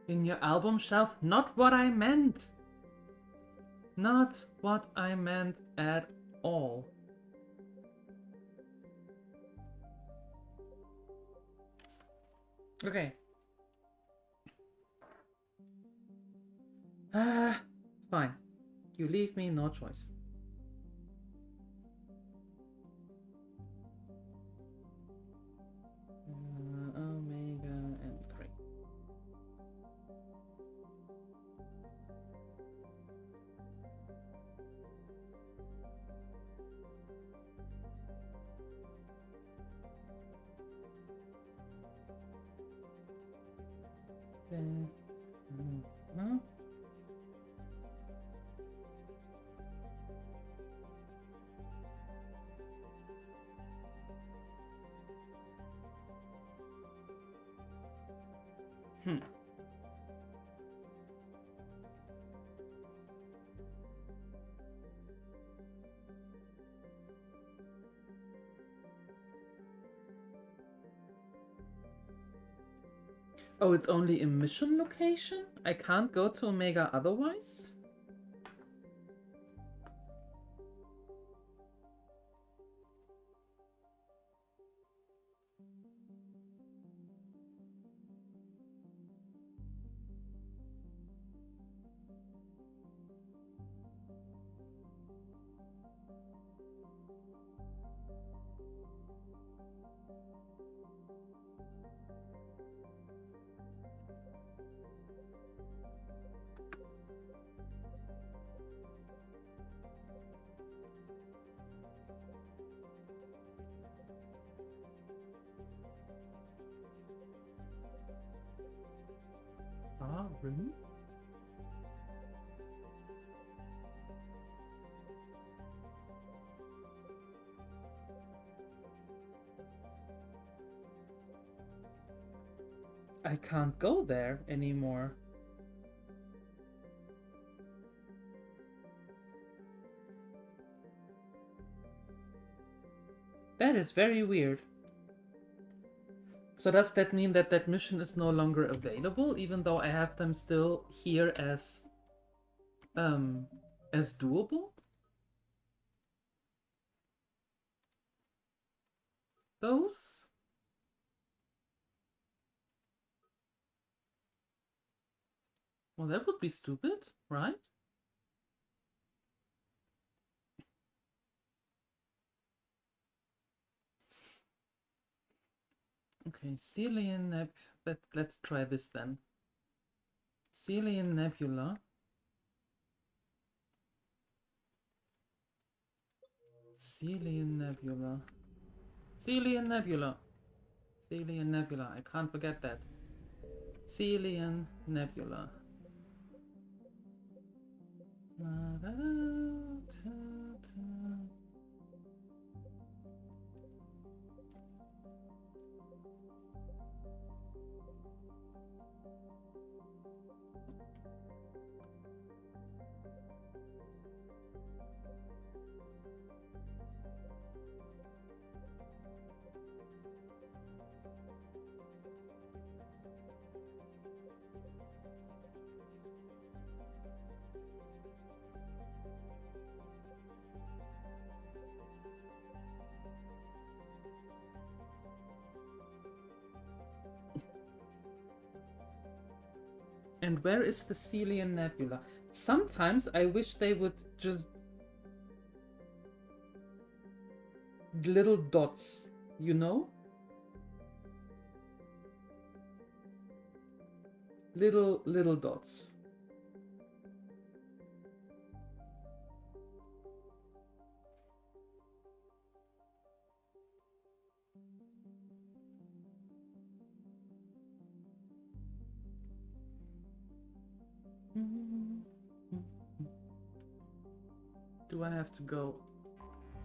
In your album shelf? Not what I meant! Not what I meant at all. Okay. Fine. You leave me no choice. Omega and 3. No? Oh, it's only a mission location? I can't go to Omega otherwise? Ah, really? I can't go there anymore. That is very weird. So does that mean that that mission is no longer available, even though I have them still here as doable? Those? Well, that would be stupid, right? Okay, Celian let's try this then. Celian Nebula. Celian Nebula. Celian Nebula. Celian Nebula. I can't forget that. Celian Nebula. And where is the Celian Nebula? Sometimes I wish they would just... little dots, you know? Little dots. Do I have to go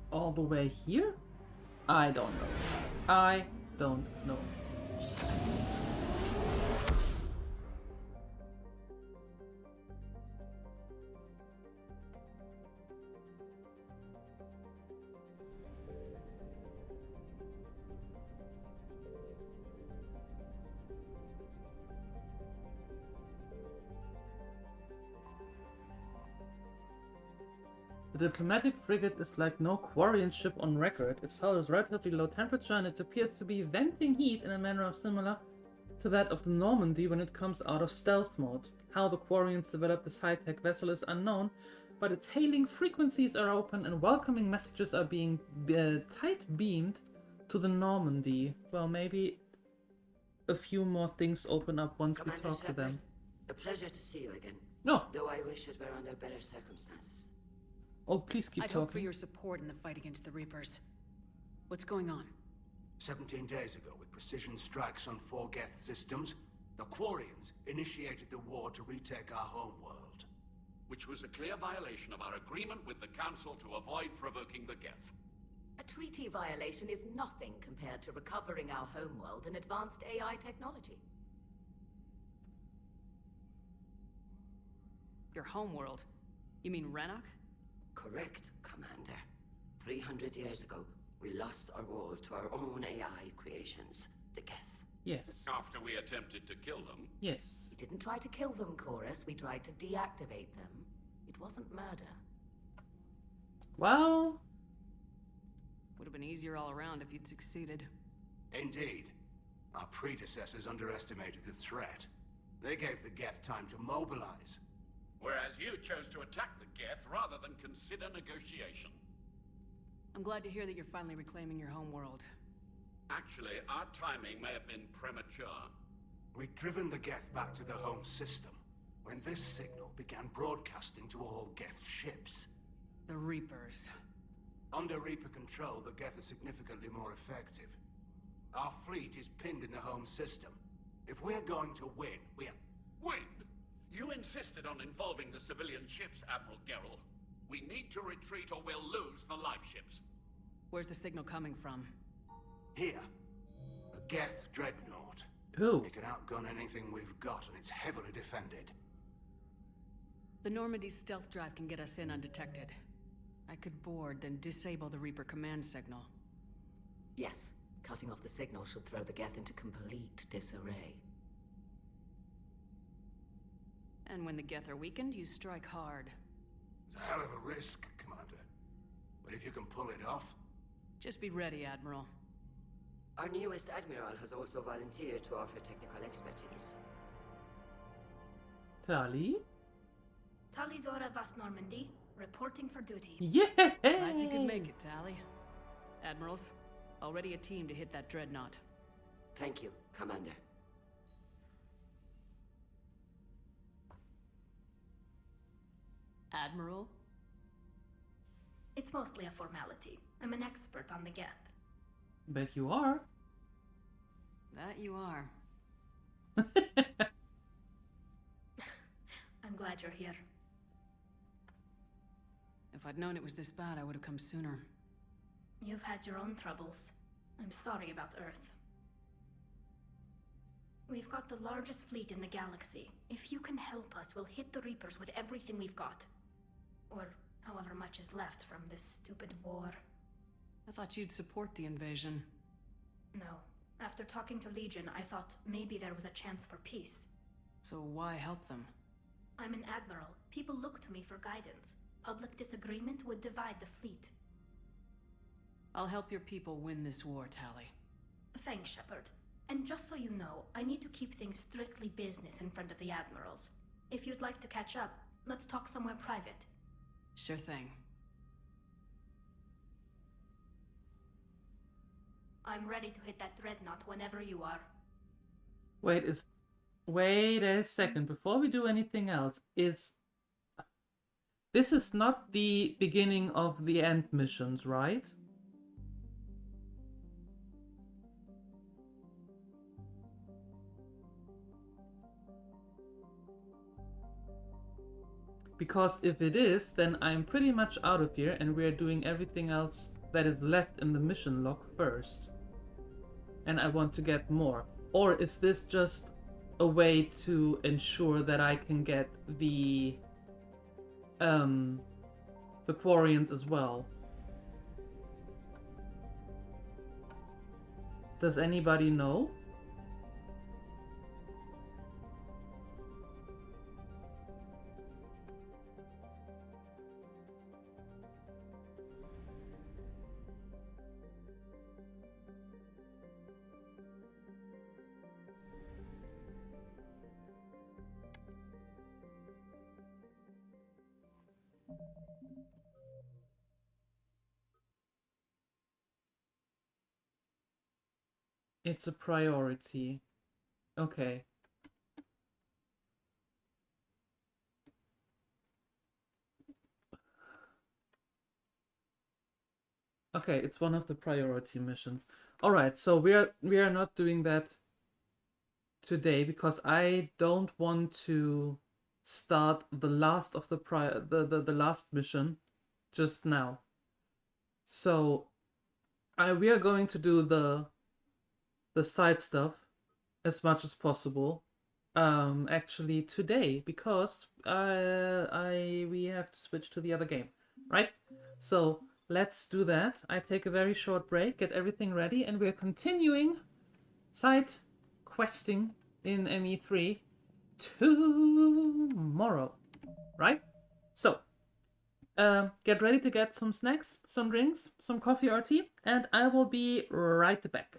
all the way here? I don't know. I don't know. The diplomatic frigate is like no Quarian ship on record. Its hull is relatively low temperature and it appears to be venting heat in a manner similar to that of the Normandy when it comes out of stealth mode. How the Quarians developed this high-tech vessel is unknown, but its hailing frequencies are open and welcoming messages are being tight-beamed to the Normandy. Well, maybe a few more things open up once we talk to them. A pleasure to see you again. No. Though I wish it were under better circumstances. Oh, please keep talking. I'd hope for your support in the fight against the Reapers. What's going on? 17 days ago, with precision strikes on 4 Geth systems, the Quarians initiated the war to retake our homeworld. Which was a clear violation of our agreement with the Council to avoid provoking the Geth. A treaty violation is nothing compared to recovering our homeworld and advanced AI technology. Your homeworld? You mean Renok? Correct, Commander. 300 years ago, we lost our world to our own AI creations, the Geth. Yes. After we attempted to kill them? Yes. We didn't try to kill them, Chorus. We tried to deactivate them. It wasn't murder. Well... Would have been easier all around if you'd succeeded. Indeed. Our predecessors underestimated the threat. They gave the Geth time to mobilize. Whereas you chose to attack the Geth rather than consider negotiation. I'm glad to hear that you're finally reclaiming your homeworld. Actually, our timing may have been premature. We'd driven the Geth back to the home system when this signal began broadcasting to all Geth ships. The Reapers. Under Reaper control, the Geth are significantly more effective. Our fleet is pinned in the home system. If we're going to win, Win? You insisted on involving the civilian ships, Admiral Gerrel. We need to retreat or we'll lose the live ships. Where's the signal coming from? Here. A Geth dreadnought. Ooh. It can outgun anything we've got, and it's heavily defended. The Normandy's stealth drive can get us in undetected. I could board, then disable the Reaper command signal. Yes. Cutting off the signal should throw the Geth into complete disarray. And when the Geth are weakened, you strike hard. It's a hell of a risk, Commander. But if you can pull it off... Just be ready, Admiral. Our newest Admiral has also volunteered to offer technical expertise. Tali? Tali Zora Vast Normandy, reporting for duty. Yeah! Glad you could make it, Tali. Admirals, already a team to hit that dreadnought. Thank you, Commander. Admiral? It's mostly a formality. I'm an expert on the Geth. Bet you are. That you are. I'm glad you're here. If I'd known it was this bad, I would have come sooner. You've had your own troubles. I'm sorry about Earth. We've got the largest fleet in the galaxy. If you can help us, we'll hit the Reapers with everything we've got. Or however much is left from this stupid war. I thought you'd support the invasion. No. After talking to Legion, I thought maybe there was a chance for peace. So why help them? I'm an admiral. People look to me for guidance. Public disagreement would divide the fleet. I'll help your people win this war, Tali. Thanks, Shepard. And just so you know, I need to keep things strictly business in front of the admirals. If you'd like to catch up, let's talk somewhere private. Sure thing. I'm ready to hit that dreadnought whenever you are. Wait a second. Before we do anything else, this is not the beginning of the end missions, right? Because if it is, then I'm pretty much out of here and we're doing everything else that is left in the mission log first. And I want to get more. Or is this just a way to ensure that I can get the Quarians as well? Does anybody know? It's a priority. Okay. Okay, it's one of the priority missions. All right, so we are not doing that today because I don't want to start the last of the last mission just now. So we are going to do the side stuff as much as possible actually today because we have to switch to the other game, right? So let's do that. I take a very short break, get everything ready, and we're continuing side questing in ME3 tomorrow, right? So, get ready to get some snacks, some drinks, some coffee or tea, and I will be right back.